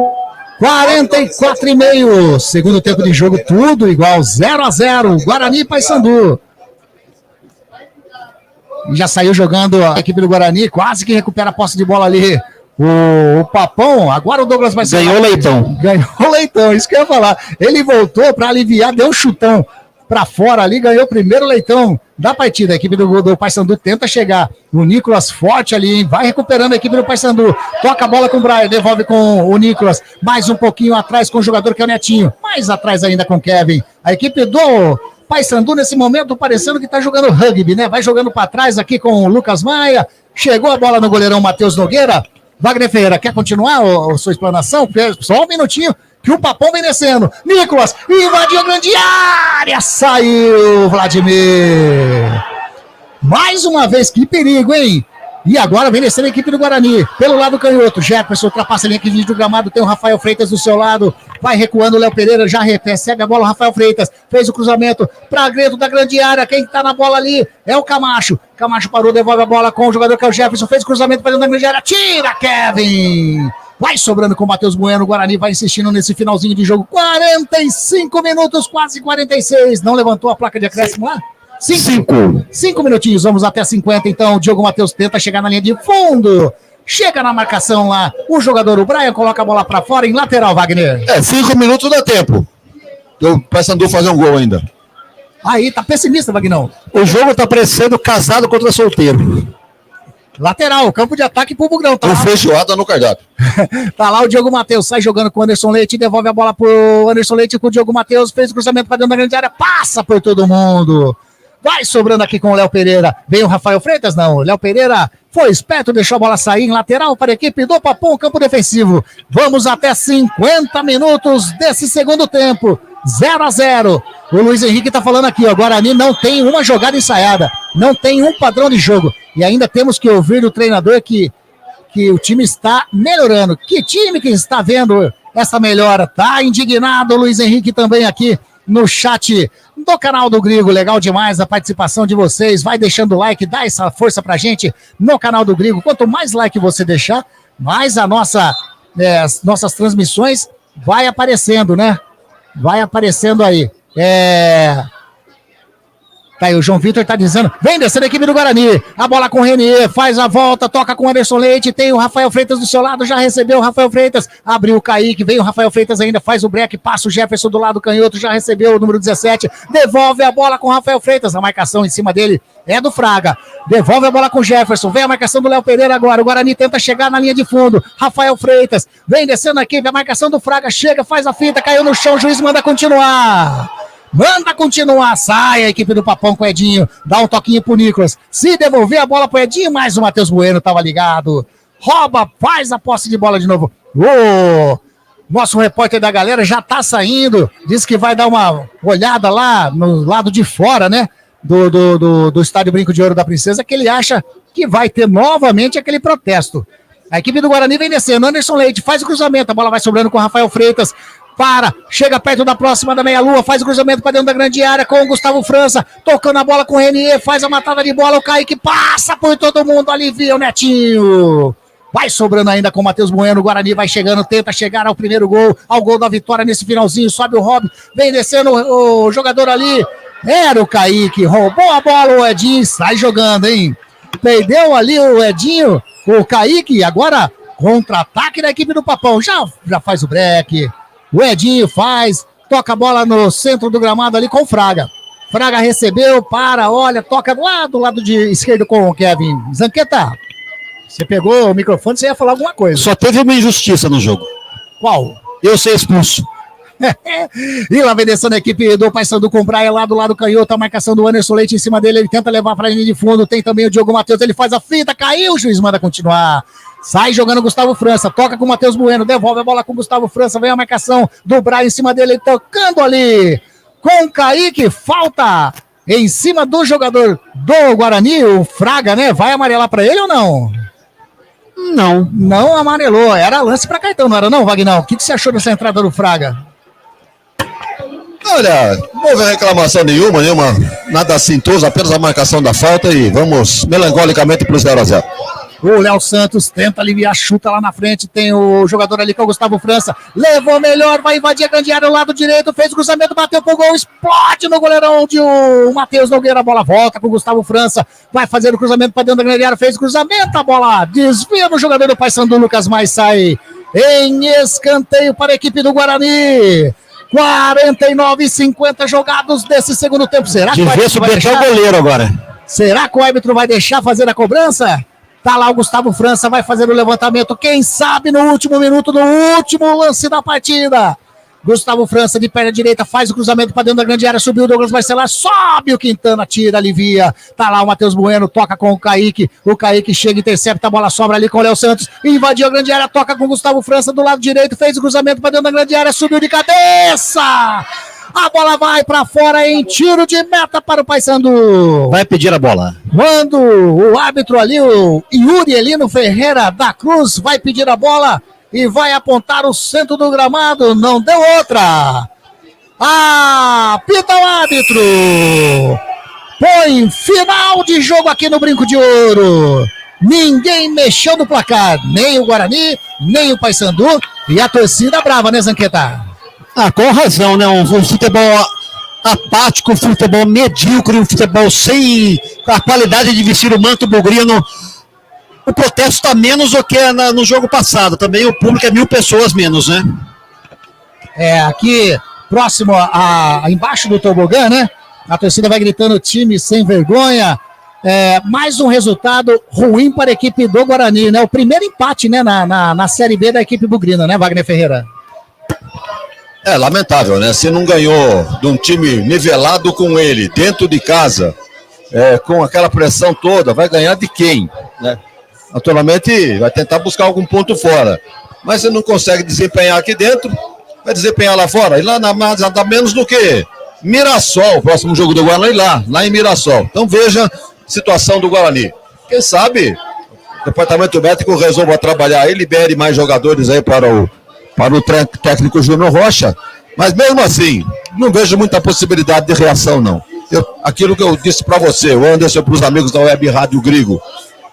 [SPEAKER 3] 44,5, segundo tempo de jogo, tudo igual, 0-0, Guarani e Paysandu. Já saiu jogando a equipe do Guarani, quase que recupera a posse de bola ali. O Papão, agora o Douglas Bacelar.
[SPEAKER 8] Ganhou o Leitão,
[SPEAKER 3] isso que eu ia falar. Ele voltou para aliviar, deu um chutão para fora ali, ganhou o primeiro leitão da partida. A equipe do Paysandu tenta chegar. O Nicolas forte ali, hein? Vai recuperando a equipe do Paysandu. Toca a bola com o Brian, devolve com o Nicolas. Mais um pouquinho atrás com o jogador que é o Netinho. Mais atrás ainda com o Kevin. A equipe do Paysandu nesse momento parecendo que tá jogando rugby, né? Vai jogando para trás aqui com o Lucas Maia. Chegou a bola no goleirão Matheus Nogueira. Wagner Ferreira, quer continuar a sua explanação? Só um minutinho. Que o Papão vem descendo. Nicolas invadiu a grande área. Saiu, Vladimir. Mais uma vez, que perigo, hein? E agora vem descendo a equipe do Guarani. Pelo lado canhoto, Jefferson ultrapassa a linha aqui do gramado. Tem o Rafael Freitas do seu lado. Vai recuando o Léo Pereira. Já recebe a bola o Rafael Freitas. Fez o cruzamento para dentro da grande área. Quem tá na bola ali é o Camacho. Camacho parou, devolve a bola com o jogador que é o Jefferson. Fez o cruzamento para dentro da grande área. Tira, Kevin. Vai sobrando com o Matheus Bueno. O Guarani vai insistindo nesse finalzinho de jogo. 45 minutos, quase 46. Não levantou a placa de acréscimo lá? 5 minutinhos, vamos até 50. Então, o Diogo Matheus tenta chegar na linha de fundo. Chega na marcação lá. O jogador, o Brian, coloca a bola pra fora em lateral, Wagner.
[SPEAKER 9] 5 minutos dá tempo. O Paysandu fazer um gol ainda.
[SPEAKER 3] Aí, tá pessimista, Wagnão.
[SPEAKER 8] O jogo tá parecendo casado contra solteiro.
[SPEAKER 3] Lateral, campo de ataque pro Bugrão. Tá
[SPEAKER 9] feijoada no cardápio.
[SPEAKER 3] Tá lá o Diogo Matheus, sai jogando com o Anderson Leite, devolve a bola pro Anderson Leite com o Diogo Matheus, fez o cruzamento pra dentro da grande área, passa por todo mundo. Vai sobrando aqui com o Léo Pereira. Vem o Rafael Freitas, não. Léo Pereira foi esperto, deixou a bola sair em lateral para a equipe do Papão, campo defensivo. Vamos até 50 minutos desse segundo tempo. 0-0. O Luiz Henrique tá falando aqui, ó. Guarani não tem uma jogada ensaiada. Não tem um padrão de jogo. E ainda temos que ouvir do treinador que o time está melhorando. Que time que está vendo essa melhora? Tá indignado o Luiz Henrique também aqui no chat do canal do Grigo. Legal demais a participação de vocês. Vai deixando o like, dá essa força pra gente no canal do Grigo. Quanto mais like você deixar, mais as nossas transmissões vai aparecendo, né? Vai aparecendo aí. Tá aí, o João Vitor tá dizendo, vem descendo a equipe do Guarani, a bola com o Renier, faz a volta, toca com o Anderson Leite, tem o Rafael Freitas do seu lado, já recebeu o Rafael Freitas, abriu o Kaique, vem o Rafael Freitas ainda, faz o break, passa o Jefferson do lado canhoto, já recebeu o número 17, devolve a bola com o Rafael Freitas, a marcação em cima dele é do Fraga, devolve a bola com o Jefferson, vem a marcação do Léo Pereira agora, o Guarani tenta chegar na linha de fundo, Rafael Freitas, vem descendo aqui, a marcação do Fraga, chega, faz a finta, caiu no chão, o juiz manda continuar. Manda continuar, sai a equipe do Papão com o Edinho, dá um toquinho pro Nicolas, se devolver a bola pro Edinho, mais o Matheus Bueno tava ligado, rouba, faz a posse de bola de novo, nosso repórter da galera já tá saindo, diz que vai dar uma olhada lá no lado de fora, né, do estádio Brinco de Ouro da Princesa, que ele acha que vai ter novamente aquele protesto. A equipe do Guarani vem descendo, Anderson Leite faz o cruzamento, a bola vai sobrando com o Rafael Freitas, chega perto da próxima da meia-lua, faz o cruzamento para dentro da grande área com o Gustavo França, tocando a bola com o Renier, faz a matada de bola, o Kaique passa por todo mundo, alivia o Netinho. Vai sobrando ainda com o Matheus Bueno, o Guarani vai chegando, tenta chegar ao primeiro gol, ao gol da vitória nesse finalzinho, sobe o Rob, vem descendo o jogador ali, era o Kaique, roubou a bola, o Edinho sai jogando, hein? Perdeu ali o Edinho, o Kaique, agora contra-ataque da equipe do Papão, já faz o break. O Edinho toca a bola no centro do gramado ali com o Fraga. Fraga recebeu, olha, toca lá do lado de esquerdo com o Kevin. Zanqueta, você pegou o microfone, você ia falar alguma coisa.
[SPEAKER 8] Só teve uma injustiça no jogo.
[SPEAKER 3] Qual?
[SPEAKER 8] Eu ser expulso.
[SPEAKER 3] E lá vem descendo a equipe do Paysandu com o Brian lá do lado canhoto, a marcação do Anderson Leite em cima dele, ele tenta levar para a linha de fundo, tem também o Diogo Matheus, ele faz a finta, caiu, o juiz manda continuar. Sai jogando o Gustavo França, toca com o Matheus Bueno, devolve a bola com o Gustavo França, vem a marcação do Brian em cima dele, tocando ali com o Kaique, falta em cima do jogador do Guarani, o Fraga, né? Vai amarelar para ele ou não? Não amarelou, era lance para cartão, não era não, Wagner? O que você achou dessa entrada do Fraga?
[SPEAKER 9] Olha, não houve reclamação nenhuma, nada assintoso, apenas a marcação da falta e vamos melancolicamente para o 0-0.
[SPEAKER 3] O Léo Santos tenta aliviar, chuta lá na frente, tem o jogador ali que é o Gustavo França, levou melhor, vai invadir a grande área, o lado direito, fez o cruzamento, bateu pro gol, explode no goleirão de o Matheus Nogueira, a bola volta com o Gustavo França, vai fazer o cruzamento para dentro da grande área, fez o cruzamento, a bola desvia no jogador do Paysandu, Lucas Mais sai em escanteio para a equipe do Guarani. 49,50 jogados desse segundo tempo. Será que
[SPEAKER 8] Devia submeter o goleiro agora.
[SPEAKER 3] Será que o árbitro vai deixar fazer a cobrança? Tá lá o Gustavo França, vai fazer o levantamento. Quem sabe no último minuto, no último lance da partida. Gustavo França de perna direita faz o cruzamento para dentro da grande área, subiu o Douglas Barcelar, sobe o Quintana, tira, alivia. Tá lá o Matheus Bueno, toca com o Kaique chega, intercepta, a bola sobra ali com o Léo Santos, invadiu a grande área, toca com o Gustavo França do lado direito, fez o cruzamento para dentro da grande área, subiu de cabeça. A bola vai para fora em tiro de meta para o Paysandu.
[SPEAKER 8] Vai pedir a bola.
[SPEAKER 3] Quando o árbitro ali, o Yuri Elino Ferreira da Cruz, vai pedir a bola e vai apontar o centro do gramado, não deu outra. Apita o árbitro. Põe final de jogo aqui no Brinco de Ouro. Ninguém mexeu no placar, nem o Guarani, nem o Paysandu, e a torcida brava, né, Zanqueta?
[SPEAKER 8] Com razão, né? Um futebol apático, um futebol medíocre, um futebol sem a qualidade de vestir o manto bugrino. O protesto está menos do que no jogo passado. Também o público é 1.000 pessoas menos, né?
[SPEAKER 3] Aqui próximo embaixo do tobogã, né? A torcida vai gritando time sem vergonha. Mais um resultado ruim para a equipe do Guarani, né? O primeiro empate, né, na Série B da equipe bugrina, né, Wagner Ferreira?
[SPEAKER 9] Lamentável, né? Se não ganhou de um time nivelado com ele, dentro de casa, com aquela pressão toda, vai ganhar de quem, né? Naturalmente, vai tentar buscar algum ponto fora. Mas você não consegue desempenhar aqui dentro, vai desempenhar lá fora. E lá nada menos do que Mirassol, o próximo jogo do Guarani, lá em Mirassol. Então veja a situação do Guarani. Quem sabe o departamento médico resolva trabalhar e libere mais jogadores aí para o técnico Júnior Rocha. Mas mesmo assim, não vejo muita possibilidade de reação, não. Aquilo que eu disse para você, o Anderson, para os amigos da Web Rádio Grigo,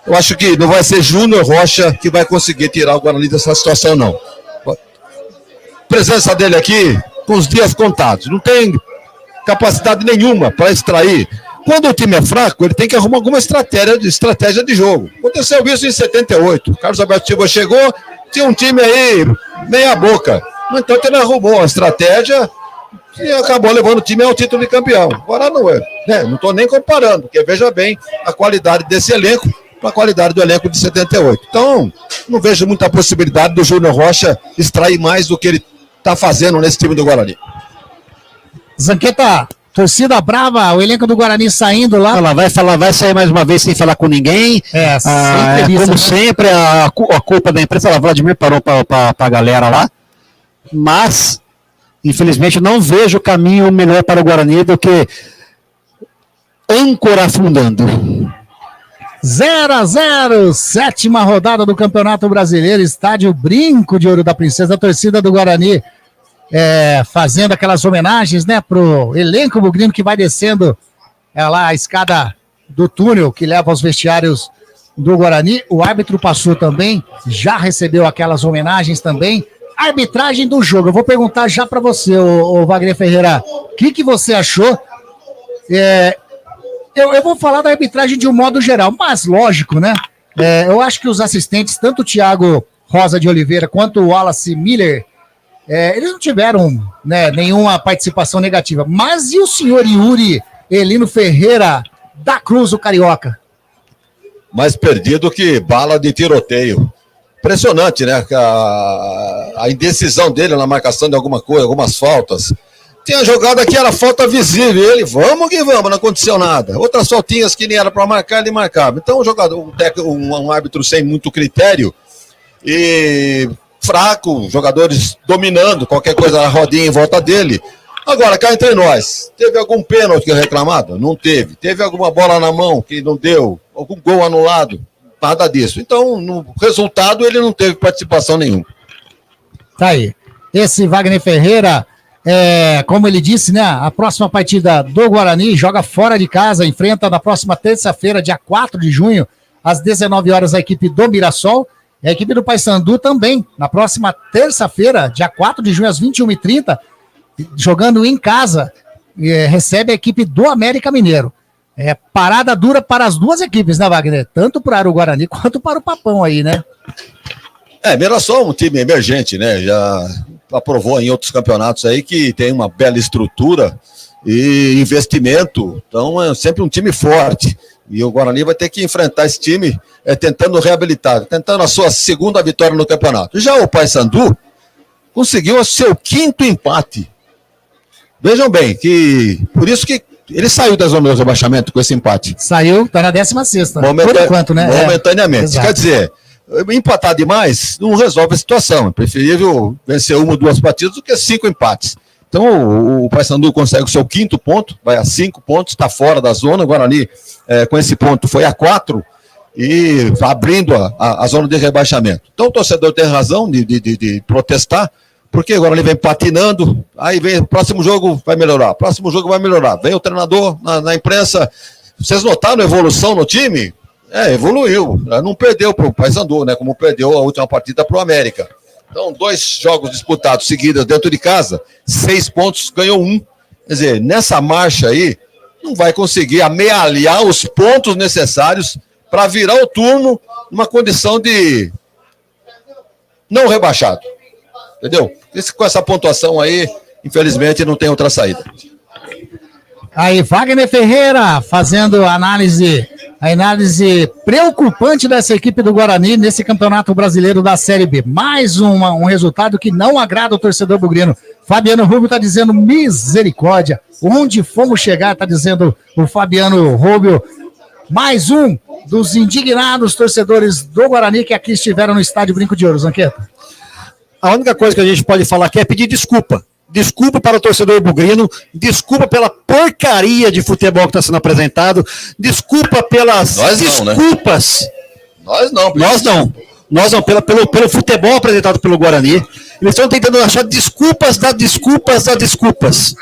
[SPEAKER 9] eu acho que não vai ser Júnior Rocha que vai conseguir tirar o Guarani dessa situação, não. Presença dele aqui, com os dias contados. Não tem capacidade nenhuma para extrair. Quando o time é fraco, ele tem que arrumar alguma estratégia de jogo. Aconteceu isso em 78. O Carlos Alberto Silva chegou, tinha um time aí, meia boca. No entanto, ele arrumou a estratégia e acabou levando o time ao título de campeão. Agora não é. Não estou nem comparando, porque veja bem a qualidade desse elenco para a qualidade do elenco de 78. Então, não vejo muita possibilidade do Júnior Rocha extrair mais do que ele está fazendo nesse time do Guarani.
[SPEAKER 3] Zanqueta, torcida brava, o elenco do Guarani saindo lá.
[SPEAKER 8] Ela vai sair mais uma vez sem falar com ninguém. Como sempre, a culpa da imprensa, a Vladimir parou para a galera lá. Mas, infelizmente, não vejo caminho melhor para o Guarani do que âncora afundando.
[SPEAKER 3] 0-0, 7ª rodada do Campeonato Brasileiro, estádio Brinco de Ouro da Princesa, a torcida do Guarani fazendo aquelas homenagens, né, pro elenco bugrino que vai descendo lá a escada do túnel que leva aos vestiários do Guarani. O árbitro passou também, já recebeu aquelas homenagens também. Arbitragem do jogo, eu vou perguntar já para você, o Wagner Ferreira, o que você achou? Eu vou falar da arbitragem de um modo geral, mas lógico, né? Eu acho que os assistentes, tanto o Thiago Rosa de Oliveira quanto o Wallace Miller, eles não tiveram, né, nenhuma participação negativa. Mas e o senhor Yuri Elino Ferreira da Cruz, o Carioca?
[SPEAKER 9] Mais perdido que bala de tiroteio. Impressionante, né? A indecisão dele na marcação de alguma coisa, algumas faltas. Tinha jogada que era falta visível, ele, vamos que vamos, não aconteceu nada. Outras faltinhas que nem era para marcar, ele marcava. Então, um árbitro sem muito critério e fraco, jogadores dominando, qualquer coisa na rodinha em volta dele. Agora, cá entre nós, teve algum pênalti reclamado? Não teve. Teve alguma bola na mão que não deu? Algum gol anulado? Nada disso. Então, no resultado, ele não teve participação nenhuma.
[SPEAKER 3] Tá aí. Esse Wagner Ferreira... como ele disse, né, a próxima partida do Guarani joga fora de casa, enfrenta na próxima terça-feira, dia 4 de junho, às 19 horas, a equipe do Mirassol, e a equipe do Paysandu também, na próxima terça-feira, dia 4 de junho, às 21h30, jogando em casa, recebe a equipe do América Mineiro. Parada dura para as duas equipes, né, Wagner? Tanto para o Guarani quanto para o Papão aí, né?
[SPEAKER 9] Mirassol é um time emergente, né? Já aprovou em outros campeonatos aí que tem uma bela estrutura e investimento, então é sempre um time forte. E o Guarani vai ter que enfrentar esse time tentando reabilitar, tentando a sua segunda vitória no campeonato. Já o Paysandu conseguiu o seu 5º empate. Vejam bem, que por isso que ele saiu da zona de rebaixamento com esse empate.
[SPEAKER 3] Saiu, tá na 16ª. Por enquanto, né?
[SPEAKER 9] Momentaneamente. Quer dizer, empatar demais não resolve a situação. É preferível vencer 1 ou 2 partidas do que 5 empates. Então o Paysandu consegue o seu 5º ponto, vai a 5 pontos, está fora da zona. O Guarani, com esse ponto, foi a 4 e abrindo a zona de rebaixamento. Então o torcedor tem razão de protestar, porque agora ele vem patinando, aí vem, próximo jogo vai melhorar, vem o treinador na imprensa. Vocês notaram a evolução no time? Evoluiu, não perdeu para o Paysandu, né, como perdeu a última partida para o América. Então, 2 jogos disputados seguidos dentro de casa, 6 pontos, ganhou 1. Quer dizer, nessa marcha aí, não vai conseguir amealhar os pontos necessários para virar o turno numa condição de não rebaixado. Entendeu? Com essa pontuação aí, infelizmente, não tem outra saída.
[SPEAKER 3] Aí, Wagner Ferreira fazendo a análise preocupante dessa equipe do Guarani nesse Campeonato Brasileiro da Série B. Mais um resultado que não agrada o torcedor bugrino. Fabiano Rubio está dizendo misericórdia. Onde fomos chegar, está dizendo o Fabiano Rubio. Mais um dos indignados torcedores do Guarani que aqui estiveram no Estádio Brinco de Ouro, Zanqueta.
[SPEAKER 8] A única coisa que a gente pode falar aqui é pedir desculpa. Desculpa para o torcedor bugrino, desculpa pela porcaria de futebol que está sendo apresentado, desculpa pelas desculpas. Nós não, pelo futebol apresentado pelo Guarani. Eles estão tentando achar desculpas da desculpas,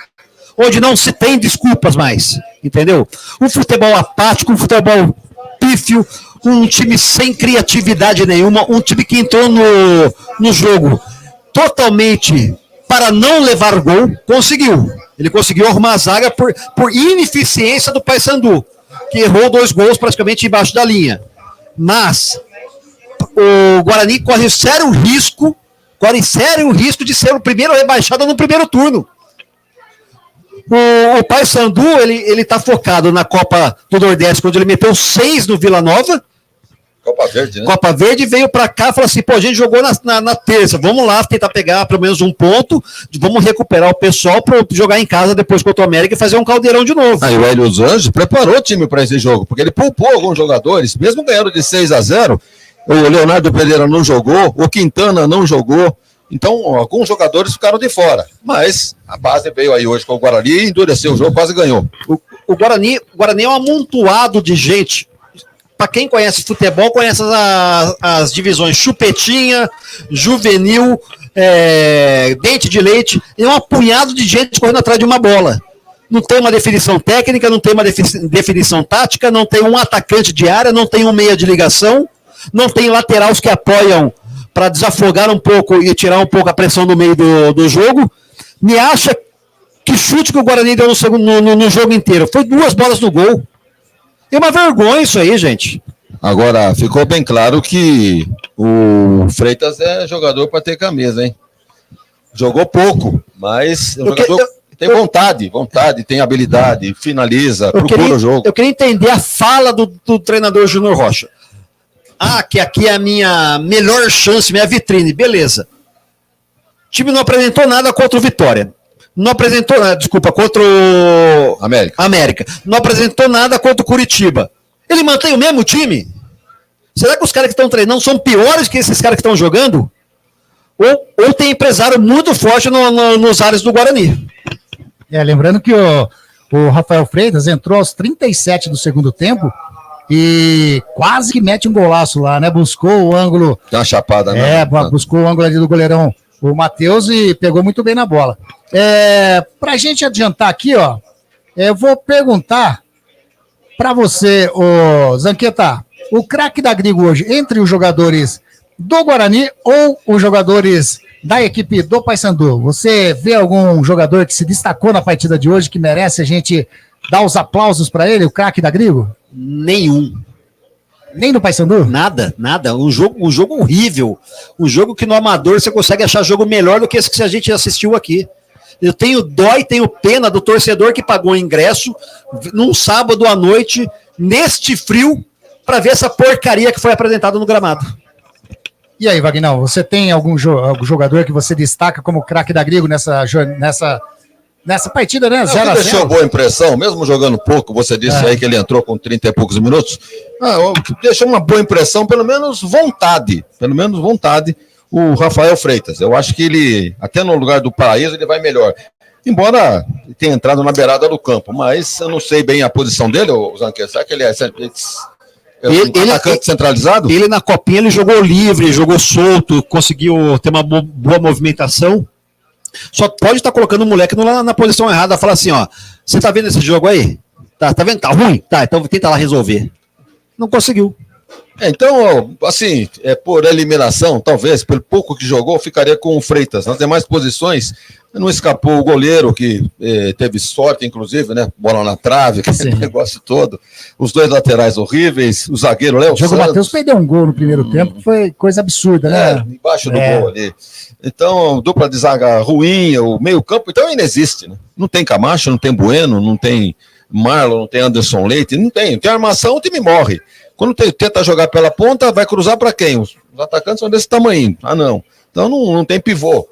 [SPEAKER 8] onde não se tem desculpas mais, entendeu? Um futebol apático, um futebol pífio, um time sem criatividade nenhuma, um time que entrou no jogo totalmente para não levar gol, conseguiu. Ele conseguiu arrumar a zaga por ineficiência do Paysandu, que errou 2 gols praticamente embaixo da linha. Mas o Guarani corre sério risco de ser o primeiro rebaixado no primeiro turno. O Paysandu, ele tá focado na Copa do Nordeste, quando ele meteu 6 no Vila Nova.
[SPEAKER 9] Copa Verde, né?
[SPEAKER 8] Copa Verde, veio pra cá e falou assim, a gente jogou na terça, vamos lá tentar pegar pelo menos 1 ponto, vamos recuperar o pessoal para jogar em casa depois contra o América e fazer um caldeirão de novo.
[SPEAKER 9] Aí o Hélio dos Anjos preparou o time para esse jogo, porque ele poupou alguns jogadores, mesmo ganhando de 6-0, o Leonardo Pereira não jogou, o Quintana não jogou, então alguns jogadores ficaram de fora, mas a base veio aí hoje com o Guarani e endureceu o jogo, quase ganhou.
[SPEAKER 8] O Guarani é um amontoado de gente. Para quem conhece futebol, conhece as divisões chupetinha, juvenil, dente de leite, é um apunhado de gente correndo atrás de uma bola. Não tem uma definição técnica, não tem uma definição tática, não tem um atacante de área, não tem um meia de ligação, não tem laterais que apoiam para desafogar um pouco e tirar um pouco a pressão do meio do jogo. Me acha que chute que o Guarani deu no jogo inteiro. Foi 2 bolas no gol. É uma vergonha isso aí, gente.
[SPEAKER 9] Agora, ficou bem claro que o Freitas é jogador para ter camisa, hein? Jogou pouco, mas tem vontade, tem habilidade, finaliza, procura o jogo.
[SPEAKER 8] Eu queria entender a fala do treinador Júnior Rocha. Que aqui é a minha melhor chance, minha vitrine, beleza. O time não apresentou nada contra o Vitória. Não apresentou nada, contra o América. Não apresentou nada contra o Curitiba. Ele mantém o mesmo time? Será que os caras que estão treinando são piores que esses caras que estão jogando? Ou tem empresário muito forte nos ares do Guarani?
[SPEAKER 3] Lembrando que o Rafael Freitas entrou aos 37 do segundo tempo e quase que mete um golaço lá, né? Buscou o ângulo.
[SPEAKER 9] Dá uma chapada, né?
[SPEAKER 3] Buscou o ângulo ali do goleirão, o Matheus, e pegou muito bem na bola. Pra gente adiantar aqui, eu vou perguntar pra você, Zanqueta, o craque da Grigo hoje, entre os jogadores do Guarani ou os jogadores da equipe do Paysandu, você vê algum jogador que se destacou na partida de hoje, que merece a gente dar os aplausos pra ele, o craque da Grigo?
[SPEAKER 8] Nenhum.
[SPEAKER 3] Nem no Paysandu?
[SPEAKER 8] Nada. Um jogo horrível. Um jogo que no amador você consegue achar jogo melhor do que esse que a gente assistiu aqui. Eu tenho pena do torcedor que pagou o ingresso num sábado à noite, neste frio, para ver essa porcaria que foi apresentada no gramado.
[SPEAKER 3] E aí, Vagnão, você tem algum jogador que você destaca como craque da Grigo nessa partida, né? 0-0?
[SPEAKER 9] Deixou boa impressão, mesmo jogando pouco, você disse aí que ele entrou com 30 e poucos minutos. Deixou uma boa impressão, pelo menos vontade, o Rafael Freitas. Eu acho que ele, até no lugar do Paraíso, ele vai melhor. Embora tenha entrado na beirada do campo, mas eu não sei bem a posição dele, o Zanquet. Será que ele é atacante centralizado?
[SPEAKER 8] Ele na copinha ele jogou livre, jogou solto, conseguiu ter uma boa movimentação. Só pode estar colocando o moleque na posição errada. Falar assim, ó, você tá vendo esse jogo aí? Tá vendo? Tá ruim? Tá, então tenta lá resolver. Não conseguiu.
[SPEAKER 9] Então, assim, por eliminação, talvez, pelo pouco que jogou, ficaria com o Freitas. Nas demais posições, não escapou o goleiro, que teve sorte, inclusive, né? Bola na trave, aquele negócio todo. Os dois laterais horríveis, o zagueiro Léo Santos.
[SPEAKER 3] O Matheus perdeu um gol no primeiro tempo, foi coisa absurda, né?
[SPEAKER 9] Embaixo do gol ali. Então, dupla de zaga ruim, o meio campo, então ainda existe, né? Não tem Camacho, não tem Bueno, não tem Marlon, não tem Anderson Leite, não tem armação, o time morre. Quando tenta jogar pela ponta, vai cruzar para quem? Os atacantes são desse tamanho. Não. Então não tem pivô.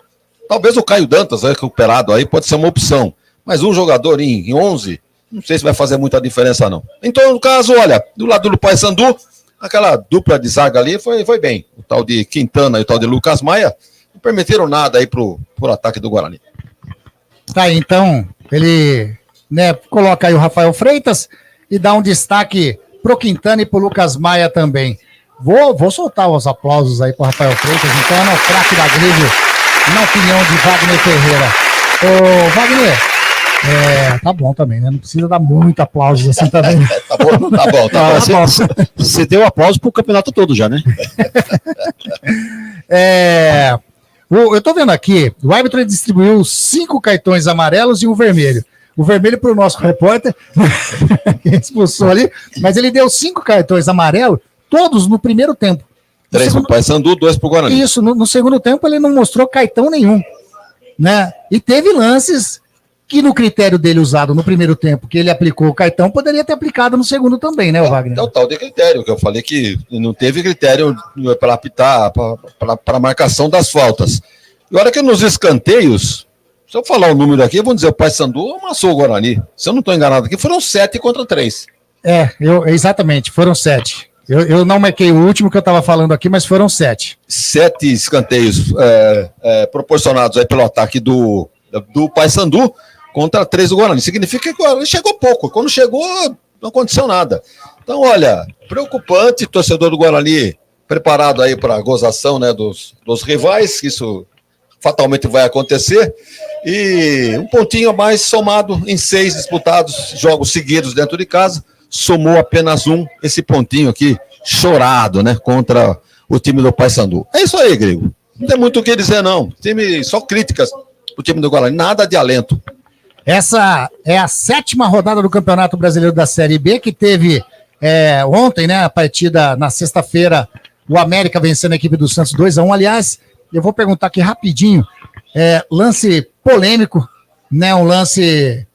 [SPEAKER 9] Talvez o Caio Dantas, recuperado aí, pode ser uma opção. Mas um jogador em 11, não sei se vai fazer muita diferença, não. Então, no caso, olha, do lado do Paysandu, aquela dupla de zaga ali foi bem. O tal de Quintana e o tal de Lucas Maia não permitiram nada aí pro ataque do Guarani.
[SPEAKER 3] Tá, então, ele coloca aí o Rafael Freitas e dá um destaque pro Quintana e pro Lucas Maia também. Vou soltar os aplausos aí pro Rafael Freitas, então é no craque da Grêmio, na opinião de Wagner Ferreira. Ô, Wagner, tá bom também, né? Não precisa dar muito aplausos assim também.
[SPEAKER 9] Tá bom.
[SPEAKER 8] Você deu aplauso pro campeonato todo já, né?
[SPEAKER 3] Eu tô vendo aqui, o árbitro distribuiu 5 cartões amarelos e um vermelho. O vermelho para o nosso repórter, que expulsou ali, mas ele deu 5 cartões amarelos, todos no primeiro tempo.
[SPEAKER 9] 3 para o Paysandu, 2 para o Guarani.
[SPEAKER 3] Isso, no segundo tempo ele não mostrou cartão nenhum, né? E teve lances que no critério dele usado no primeiro tempo, que ele aplicou o cartão, poderia ter aplicado no segundo também, né, Wagner?
[SPEAKER 9] É o tal de critério, que eu falei que não teve critério para apitar, para a marcação das faltas. E olha que nos escanteios, se eu falar o número aqui, vamos dizer, o Paysandu amassou o Guarani. Se eu não estou enganado aqui, foram 7 contra 3.
[SPEAKER 3] Exatamente, foram 7. Eu não marquei o último que eu estava falando aqui, mas foram 7. 7
[SPEAKER 9] escanteios proporcionados aí pelo ataque do Paysandu contra 3 do Guarani. Significa que o Guarani chegou pouco. Quando chegou, não aconteceu nada. Então, olha, preocupante, torcedor do Guarani preparado aí para a gozação, né, dos rivais, isso fatalmente vai acontecer, e um pontinho a mais somado em 6 disputados, jogos seguidos dentro de casa, somou apenas esse pontinho aqui, chorado, né, contra o time do Paysandu. É isso aí, Grego. Não tem muito o que dizer, não. Só críticas pro time do Guarani, nada de alento.
[SPEAKER 3] Essa é a 7ª rodada do Campeonato Brasileiro da Série B, que teve ontem, né, a partida na sexta-feira, o América vencendo a equipe do Santos 2-1. Aliás, eu vou perguntar aqui rapidinho, lance polêmico, né, um lance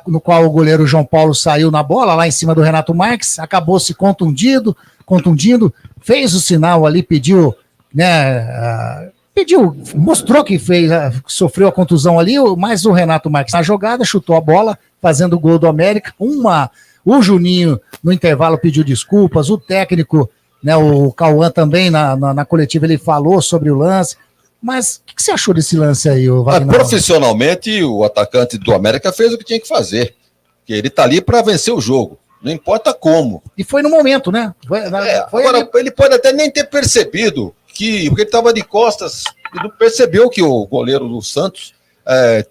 [SPEAKER 3] no qual o goleiro João Paulo saiu na bola, lá em cima do Renato Marques, acabou se contundindo, fez o sinal ali, pediu, mostrou que sofreu a contusão ali, mas o Renato Marques na jogada, chutou a bola, fazendo o gol do América. O Juninho, no intervalo, pediu desculpas, o técnico, né, o Cauã também, na coletiva, ele falou sobre o lance. Mas o que você achou desse lance aí, Wagner?
[SPEAKER 9] Profissionalmente, o atacante do América fez o que tinha que fazer. Porque ele tá ali para vencer o jogo. Não importa como.
[SPEAKER 3] E foi no momento, né?
[SPEAKER 9] Agora, ele pode até nem ter percebido porque ele estava de costas e não percebeu que o goleiro do Santos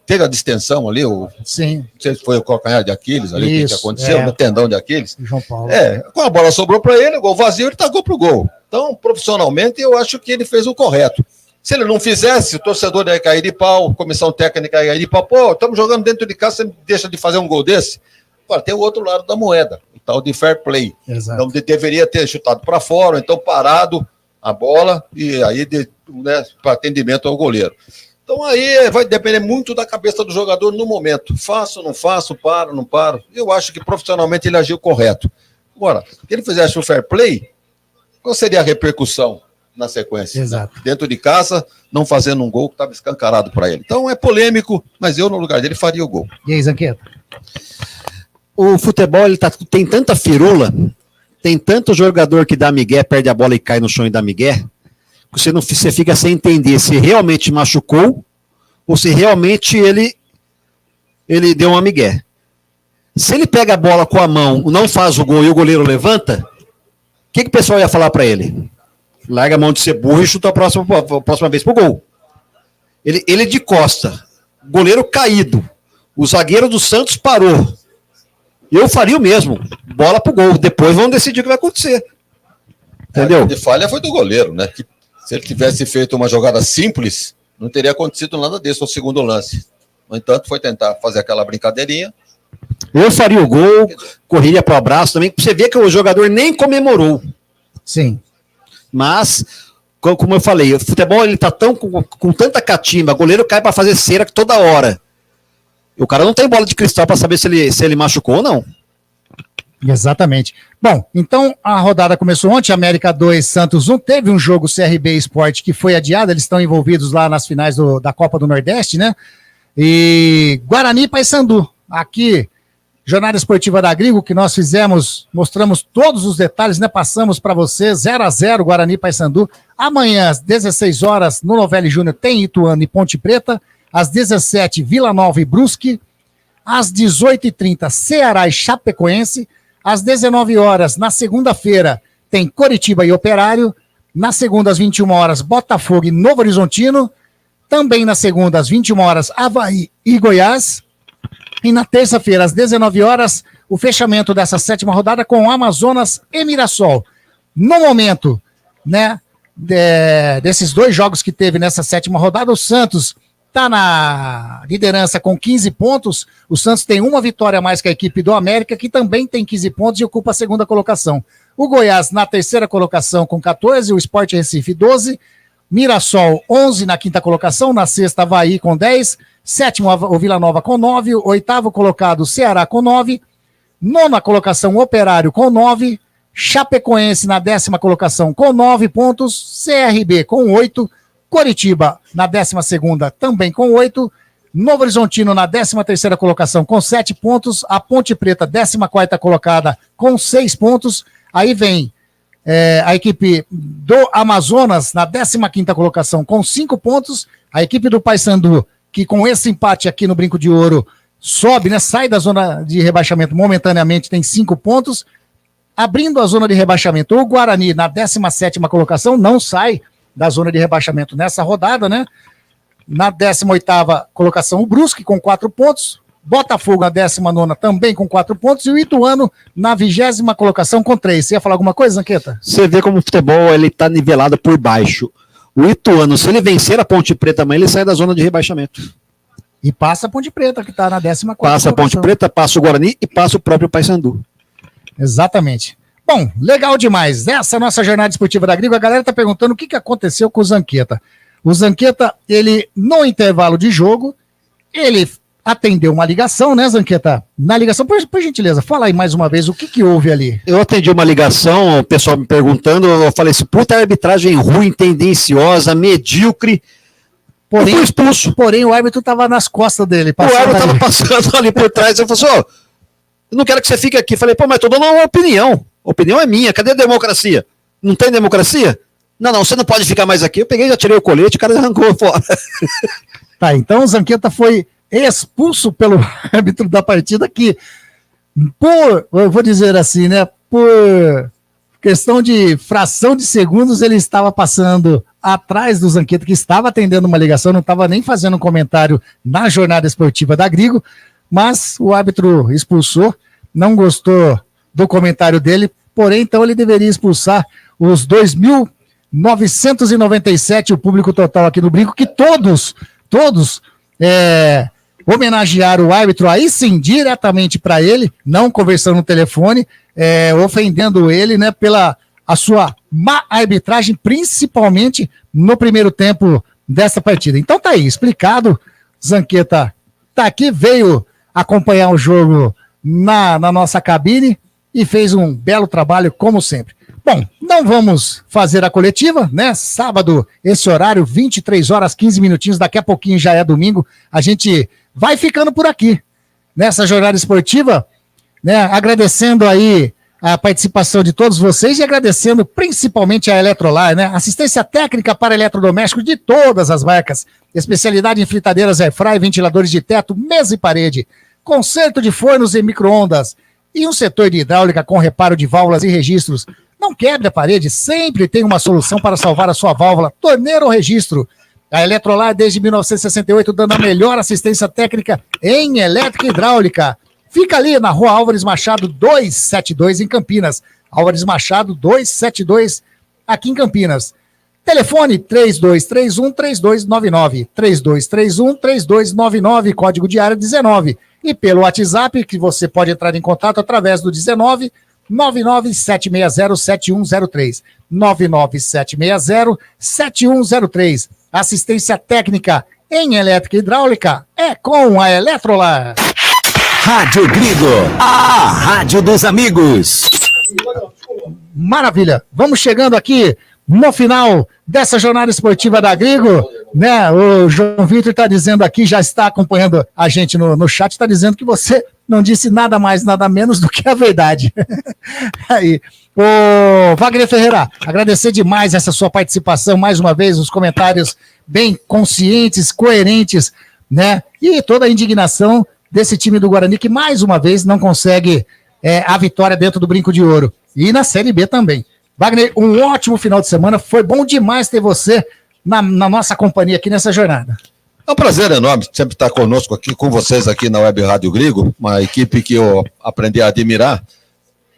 [SPEAKER 9] teve a distensão ali.
[SPEAKER 3] Sim.
[SPEAKER 9] Não sei se foi o calcanhar de Aquiles ali, que aconteceu, o tendão de Aquiles.
[SPEAKER 3] João Paulo.
[SPEAKER 9] Quando a bola sobrou para ele, o gol vazio, ele tacou pro gol. Então, profissionalmente, eu acho que ele fez o correto. Se ele não fizesse, o torcedor ia cair de pau, comissão técnica ia cair de pau. Pô, estamos jogando dentro de casa, você deixa de fazer um gol desse? Agora, tem o outro lado da moeda, o tal de fair play.
[SPEAKER 3] Exato.
[SPEAKER 9] Então, deveria ter chutado para fora, então parado a bola e aí para atendimento ao goleiro. Então, aí vai depender muito da cabeça do jogador no momento. Faço, não faço, paro, não paro. Eu acho que profissionalmente ele agiu correto. Agora, se ele fizesse o fair play, qual seria a repercussão na sequência?
[SPEAKER 3] Exato.
[SPEAKER 9] Dentro de casa, não fazendo um gol que estava escancarado para ele. Então é polêmico, mas eu no lugar dele faria o gol.
[SPEAKER 3] E aí, Zanqueta?
[SPEAKER 8] O futebol tem tanta firula, tem tanto jogador que dá migué, perde a bola e cai no chão e dá migué, que você fica sem entender se realmente machucou ou se realmente ele deu uma migué. Se ele pega a bola com a mão, não faz o gol e o goleiro levanta, o que o pessoal ia falar para ele? Larga a mão de ser burro e chuta a próxima vez pro gol. Ele de costa, goleiro caído, o zagueiro do Santos parou. Eu faria o mesmo, bola pro gol, depois vamos decidir o que vai acontecer. Entendeu?
[SPEAKER 9] A falha foi do goleiro, né? Que se ele tivesse feito uma jogada simples, não teria acontecido nada disso no segundo lance. No entanto, foi tentar fazer aquela brincadeirinha.
[SPEAKER 8] Eu faria o gol, correria pro abraço também, pra você ver que o jogador nem comemorou.
[SPEAKER 3] Sim.
[SPEAKER 8] Mas, como eu falei, o futebol ele tá com tanta catimba, goleiro cai para fazer cera toda hora. E o cara não tem bola de cristal para saber se ele machucou ou não.
[SPEAKER 3] Exatamente. Bom, então a rodada começou ontem, América 2, Santos 1, teve um jogo CRB Sport que foi adiado, eles estão envolvidos lá nas finais da Copa do Nordeste, né? E Guarani e Paysandu, aqui, Jornada Esportiva da Agrigo, que nós fizemos, mostramos todos os detalhes, né? Passamos para você, 0-0 Guarani e Paysandu. Amanhã, às 16 horas, no Novelli Júnior, tem Ituano e Ponte Preta. Às 17, Vila Nova e Brusque. Às 18h30, Ceará e Chapecoense. Às 19 horas, na segunda-feira, tem Coritiba e Operário. Na segunda, às 21 horas, Botafogo e Novo Horizontino. Também na segunda, às 21 horas, Avaí e Goiás. E na terça-feira, às 19 horas, o fechamento dessa sétima rodada com Amazonas e Mirassol. No momento, né, desses dois jogos que teve nessa sétima rodada, o Santos está na liderança com 15 pontos. O Santos tem uma vitória a mais que a equipe do América, que também tem 15 pontos e ocupa a segunda colocação. O Goiás na terceira colocação com 14, o Sport Recife 12, Mirassol 11 na quinta colocação, na sexta Avaí com 10, sétimo o Vila Nova com 9, oitavo colocado o Ceará com 9, nona colocação Operário com 9, Chapecoense na décima colocação com 9 pontos, CRB com 8, Coritiba na 12ª também com 8, Novo Horizontino na 13ª colocação com 7 pontos, a Ponte Preta 14ª colocada com 6 pontos, aí vem a equipe do Amazonas na 15ª colocação com 5 pontos, a equipe do Paysandu, que com esse empate aqui no Brinco de Ouro sobe, né, sai da zona de rebaixamento momentaneamente, tem 5 pontos, abrindo a zona de rebaixamento, o Guarani na 17ª colocação não sai da zona de rebaixamento nessa rodada, né? Na 18ª colocação, o Brusque com 4 pontos, Botafogo na 19ª também com 4 pontos, e o Ituano na 20ª colocação com 3. Você ia falar alguma coisa, Zanqueta?
[SPEAKER 8] Você vê como o futebol ele tá nivelado por baixo. O Ituano, se ele vencer a Ponte Preta amanhã, ele sai da zona de rebaixamento.
[SPEAKER 3] E passa a Ponte Preta, que está na 14ª
[SPEAKER 8] Passa a Ponte Preta, passa o Guarani e passa o próprio Paysandu.
[SPEAKER 3] Exatamente. Bom, legal demais. Essa é a nossa jornada esportiva da Agrigo. A galera está perguntando o que aconteceu com o Zanqueta. O Zanqueta, ele, no intervalo de jogo, ele atendeu uma ligação, né, Zanqueta? Na ligação, por gentileza, fala aí mais uma vez o que houve ali.
[SPEAKER 8] Eu atendi uma ligação, o pessoal me perguntando, eu falei assim, puta arbitragem ruim, tendenciosa, medíocre.
[SPEAKER 3] Porém, expulso. Porém, o árbitro estava nas costas dele.
[SPEAKER 8] O árbitro estava passando ali por trás. Eu falei assim, eu não quero que você fique aqui. Falei, pô, mas tô dando uma opinião. A opinião é minha. Cadê a democracia? Não tem democracia? Não, você não pode ficar mais aqui. Eu peguei, já tirei o colete, o cara arrancou fora.
[SPEAKER 3] Tá, então o Zanqueta foi expulso pelo árbitro da partida que, eu vou dizer assim, né, por questão de fração de segundos, ele estava passando atrás do Zanqueta, que estava atendendo uma ligação, não estava nem fazendo um comentário na jornada esportiva da Agrigo, mas o árbitro expulsou, não gostou do comentário dele, porém, então ele deveria expulsar os 2.997, o público total aqui no Brinco, que todos homenagear o árbitro, aí sim, diretamente para ele, não conversando no telefone, ofendendo ele, né, pela a sua má arbitragem, principalmente no primeiro tempo dessa partida. Então tá aí, explicado. Zanqueta tá aqui, veio acompanhar o jogo na nossa cabine e fez um belo trabalho, como sempre. Bom, não vamos fazer a coletiva, né? Sábado, esse horário, 23 horas, 15 minutinhos, daqui a pouquinho já é domingo. A gente vai ficando por aqui, nessa jornada esportiva, né? Agradecendo aí a participação de todos vocês e agradecendo principalmente a Eletrolar, né? Assistência técnica para eletrodomésticos de todas as marcas, especialidade em fritadeiras airfry, ventiladores de teto, mesa e parede, conserto de fornos e micro-ondas e um setor de hidráulica com reparo de válvulas e registros. Não quebre a parede, sempre tem uma solução para salvar a sua válvula, torneira ou registro. A Eletrolar desde 1968 dando a melhor assistência técnica em elétrica e hidráulica. Fica ali na Rua Álvares Machado 272 em Campinas. Álvares Machado 272 aqui em Campinas. Telefone 3231-3299. 3231-3299, código de área 19. E pelo WhatsApp, que você pode entrar em contato através do 19 99760-7103. 99760-7103. Assistência técnica em elétrica e hidráulica é com a Eletrolar.
[SPEAKER 1] Rádio Grigo, a rádio dos amigos.
[SPEAKER 3] Maravilha, vamos chegando aqui no final dessa jornada esportiva da Grigo, né? O João Vitor está dizendo aqui, já está acompanhando a gente no chat, está dizendo que você não disse nada mais, nada menos do que a verdade. Aí, ô Wagner Ferreira, agradecer demais essa sua participação, mais uma vez, os comentários bem conscientes, coerentes, né? E toda a indignação desse time do Guarani, que mais uma vez não consegue a vitória dentro do Brinco de Ouro. E na Série B também. Wagner, um ótimo final de semana, foi bom demais ter você na nossa companhia aqui nessa jornada.
[SPEAKER 9] É um prazer enorme sempre estar conosco aqui, com vocês aqui na Web Rádio Grigo, uma equipe que eu aprendi a admirar.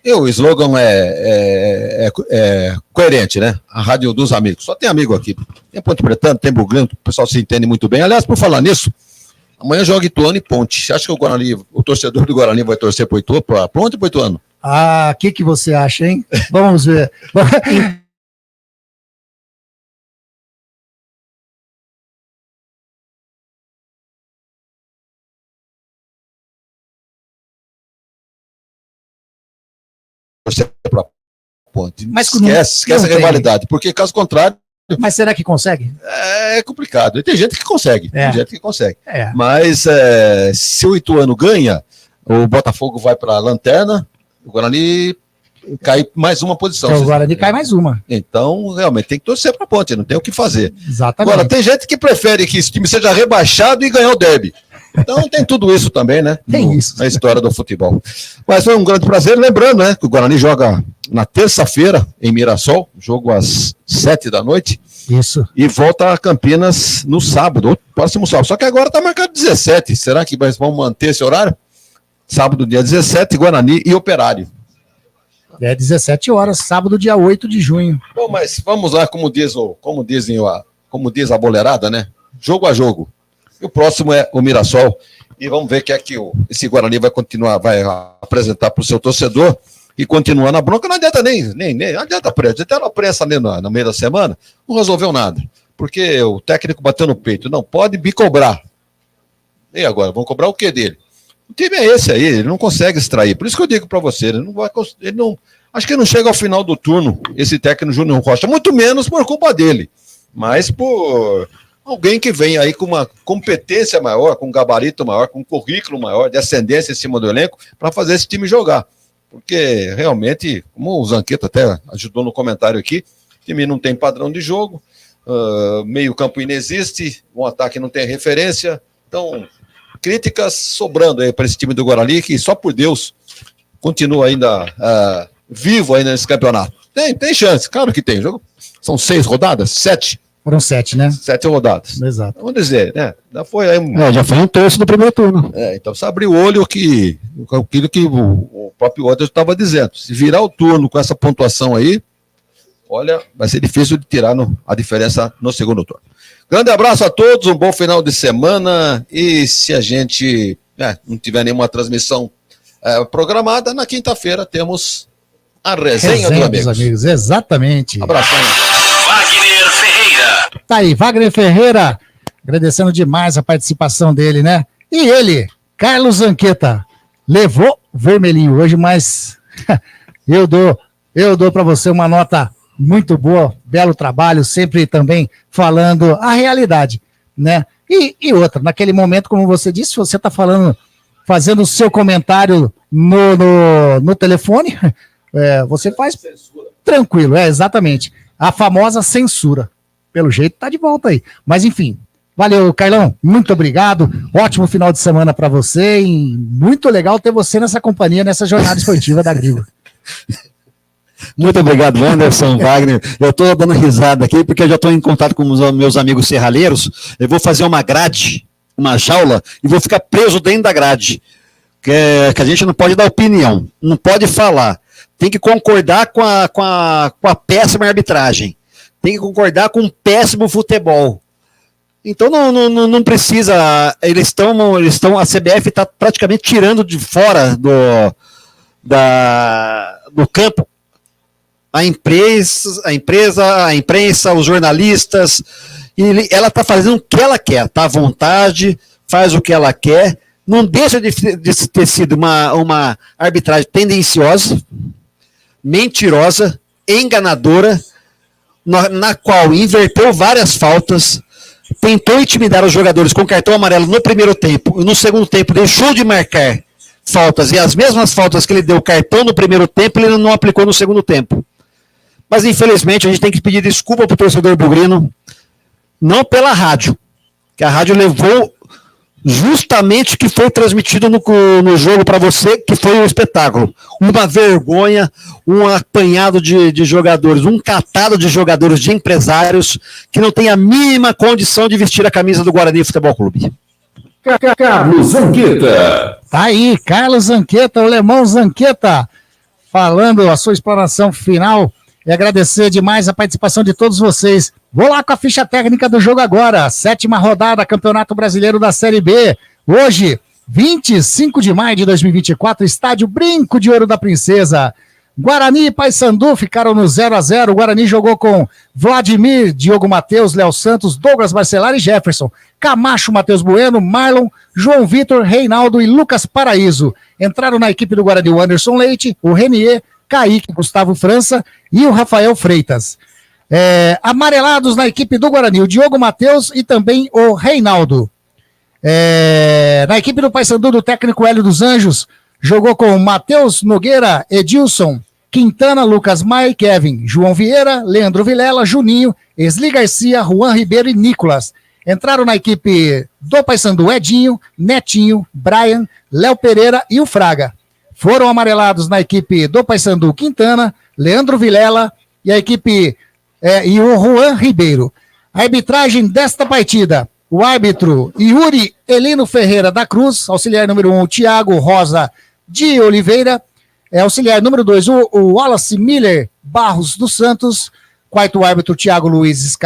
[SPEAKER 9] E o slogan é coerente, né? A rádio dos amigos. Só tem amigo aqui. Tem Ponte Pretano, tem Bugrino, o pessoal se entende muito bem. Aliás, por falar nisso, amanhã joga Ituano e Ponte. Você acha que o torcedor do Guarani vai torcer para Ponte ou para Ituano?
[SPEAKER 3] Ah, o que você acha, hein? Vamos ver.
[SPEAKER 9] Torcer para Ponte.
[SPEAKER 3] Mas
[SPEAKER 9] esquece a rivalidade, porque caso contrário.
[SPEAKER 3] Mas será que consegue?
[SPEAKER 9] É complicado. E tem gente que consegue.
[SPEAKER 3] É.
[SPEAKER 9] Mas se o Ituano ganha, o Botafogo vai para a lanterna, o Guarani cai mais uma posição.
[SPEAKER 3] O Guarani cai mais uma.
[SPEAKER 9] Então, realmente, tem que torcer para a Ponte, não tem o que fazer.
[SPEAKER 3] Exatamente.
[SPEAKER 9] Agora, tem gente que prefere que esse time seja rebaixado e ganhar o derby. Então, tem tudo isso também, né?
[SPEAKER 3] Isso.
[SPEAKER 9] Na história do futebol. Mas foi um grande prazer. Lembrando, né, que o Guarani joga na terça-feira em Mirassol, jogo às 7 da noite.
[SPEAKER 3] Isso.
[SPEAKER 9] E volta a Campinas no sábado, próximo sábado. Só que agora está marcado 17. Será que vão manter esse horário? Sábado, dia 17, Guarani e Operário.
[SPEAKER 3] 17 horas, sábado, dia 8 de junho.
[SPEAKER 9] Bom, mas vamos lá, como diz a boleirada, né? Jogo a jogo. E o próximo é o Mirassol. E vamos ver o que é que esse Guarani vai apresentar para o seu torcedor e continuar na bronca. Não adianta nem adianta prensa. Até a prensa ali no meio da semana não resolveu nada. Porque o técnico bateu no peito. Não pode me cobrar. E agora? Vão cobrar o que dele? O time é esse aí, ele não consegue extrair. Por isso que eu digo para você, acho que não chega ao final do turno, esse técnico Júnior Rocha, muito menos por culpa dele, mas por alguém que vem aí com uma competência maior, com um gabarito maior, com um currículo maior, de ascendência em cima do elenco, para fazer esse time jogar. Porque realmente, como o Zanqueta até ajudou no comentário aqui, o time não tem padrão de jogo, meio campo inexiste, um ataque não tem referência, então críticas sobrando aí para esse time do Guarani, que só por Deus continua ainda vivo ainda nesse campeonato. Tem chance, claro que tem. São 6 rodadas? 7?
[SPEAKER 3] Foram 7, né?
[SPEAKER 9] 7 rodadas.
[SPEAKER 3] Exato.
[SPEAKER 9] Vamos dizer, né?
[SPEAKER 8] Já foi um terço do primeiro turno.
[SPEAKER 9] Então precisa abrir o olho aquilo que o próprio Anderson estava dizendo. Se virar o turno com essa pontuação aí, olha, vai ser difícil de tirar a diferença no segundo turno. Grande abraço a todos, um bom final de semana. E se a gente não tiver nenhuma transmissão programada, na quinta-feira temos a resenha dos amigos.
[SPEAKER 3] Exatamente.
[SPEAKER 9] Abração.
[SPEAKER 2] Wagner Ferreira.
[SPEAKER 3] Tá aí, Wagner Ferreira, agradecendo demais a participação dele, né? E ele, Carlos Zanqueta, levou vermelhinho hoje, mas eu dou para você uma nota muito boa, belo trabalho, sempre também falando a realidade, né? E outra, naquele momento, como você disse, você está fazendo o seu comentário no telefone, você faz tranquilo, exatamente. A famosa censura. Pelo jeito tá de volta aí. Mas enfim, valeu, Carlão, muito obrigado, ótimo final de semana para você e muito legal ter você nessa companhia, nessa jornada esportiva da Grigo.
[SPEAKER 8] Muito obrigado, Anderson, Wagner. Eu estou dando risada aqui porque eu já estou em contato com os meus amigos serralheiros. Eu vou fazer uma grade, uma jaula, e vou ficar preso dentro da grade. Que a gente não pode dar opinião, não pode falar. Tem que concordar com a péssima arbitragem. Tem que concordar com um péssimo futebol. Então não precisa. A CBF está praticamente tirando de fora do campo a imprensa, os jornalistas, e ela está fazendo o que ela quer, está à vontade, faz o que ela quer, não deixa de ter sido uma arbitragem tendenciosa, mentirosa, enganadora, na qual inverteu várias faltas, tentou intimidar os jogadores com cartão amarelo no primeiro tempo, e no segundo tempo deixou de marcar faltas, e as mesmas faltas que ele deu cartão no primeiro tempo, ele não aplicou no segundo tempo. Mas, infelizmente, a gente tem que pedir desculpa para o torcedor bugrino, não pela rádio, que a rádio levou justamente o que foi transmitido no jogo para você, que foi um espetáculo. Uma vergonha, um apanhado de jogadores, um catado de jogadores, de empresários, que não tem a mínima condição de vestir a camisa do Guarani Futebol Clube.
[SPEAKER 7] Carlos Zanqueta.
[SPEAKER 3] Tá aí, Carlos Zanqueta, o Alemão Zanqueta, falando a sua explanação final. E agradecer demais a participação de todos vocês. Vou lá com a ficha técnica do jogo agora. 7ª rodada, Campeonato Brasileiro da Série B. Hoje, 25 de maio de 2024, estádio Brinco de Ouro da Princesa. Guarani e Paysandu ficaram no 0-0. O Guarani jogou com Vladimir, Diogo Matheus, Léo Santos, Douglas Barcelar e Jefferson. Camacho, Matheus Bueno, Marlon, João Vitor, Reinaldo e Lucas Paraíso. Entraram na equipe do Guarani o Anderson Leite, o Renier, Kaique, Gustavo França e o Rafael Freitas. Amarelados na equipe do Guarani, o Diogo Matheus e também o Reinaldo. Na equipe do Paysandu, do técnico Hélio dos Anjos, jogou com Matheus Nogueira, Edilson, Quintana, Lucas Maia e Kevin, João Vieira, Leandro Vilela, Juninho, Esli Garcia, Juan Ribeiro e Nicolas. Entraram na equipe do Paysandu Edinho, Netinho, Brian, Léo Pereira e o Fraga. Foram amarelados na equipe do Paysandu Quintana, Leandro Vilela e a equipe e o Juan Ribeiro. A arbitragem desta partida, o árbitro Yuri Elino Ferreira da Cruz, auxiliar número 1, Thiago Rosa de Oliveira, auxiliar número 2, o Wallace Miller Barros dos Santos, quarto árbitro Thiago Luiz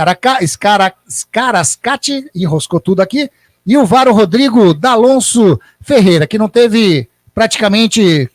[SPEAKER 3] Scarascati, enroscou tudo aqui, e o VAR Rodrigo D'Alonso Ferreira, que não teve praticamente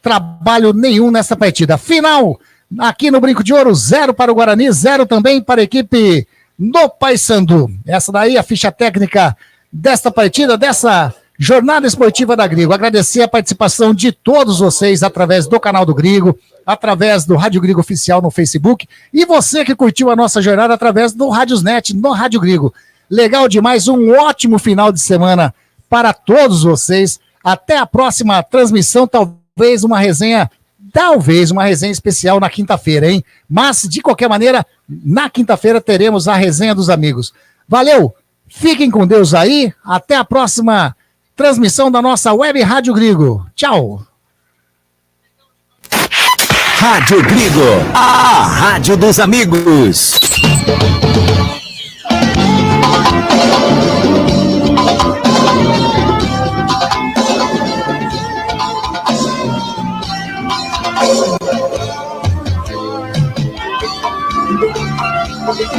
[SPEAKER 3] trabalho nenhum nessa partida. Final, aqui no Brinco de Ouro, 0 para o Guarani, 0 também para a equipe do Paysandu. Essa daí a ficha técnica desta partida, dessa jornada esportiva da Grigo. Agradecer a participação de todos vocês através do canal do Grigo, através do Rádio Grigo Oficial no Facebook, e você que curtiu a nossa jornada através do Radiosnet no Rádio Grigo. Legal demais, um ótimo final de semana para todos vocês. Até a próxima transmissão, talvez uma resenha especial na quinta-feira, hein? Mas, de qualquer maneira, na quinta-feira teremos a resenha dos amigos. Valeu, fiquem com Deus aí, até a próxima transmissão da nossa Web Rádio Grigo. Tchau!
[SPEAKER 1] Rádio Grigo, a rádio dos amigos.
[SPEAKER 12] Thank you.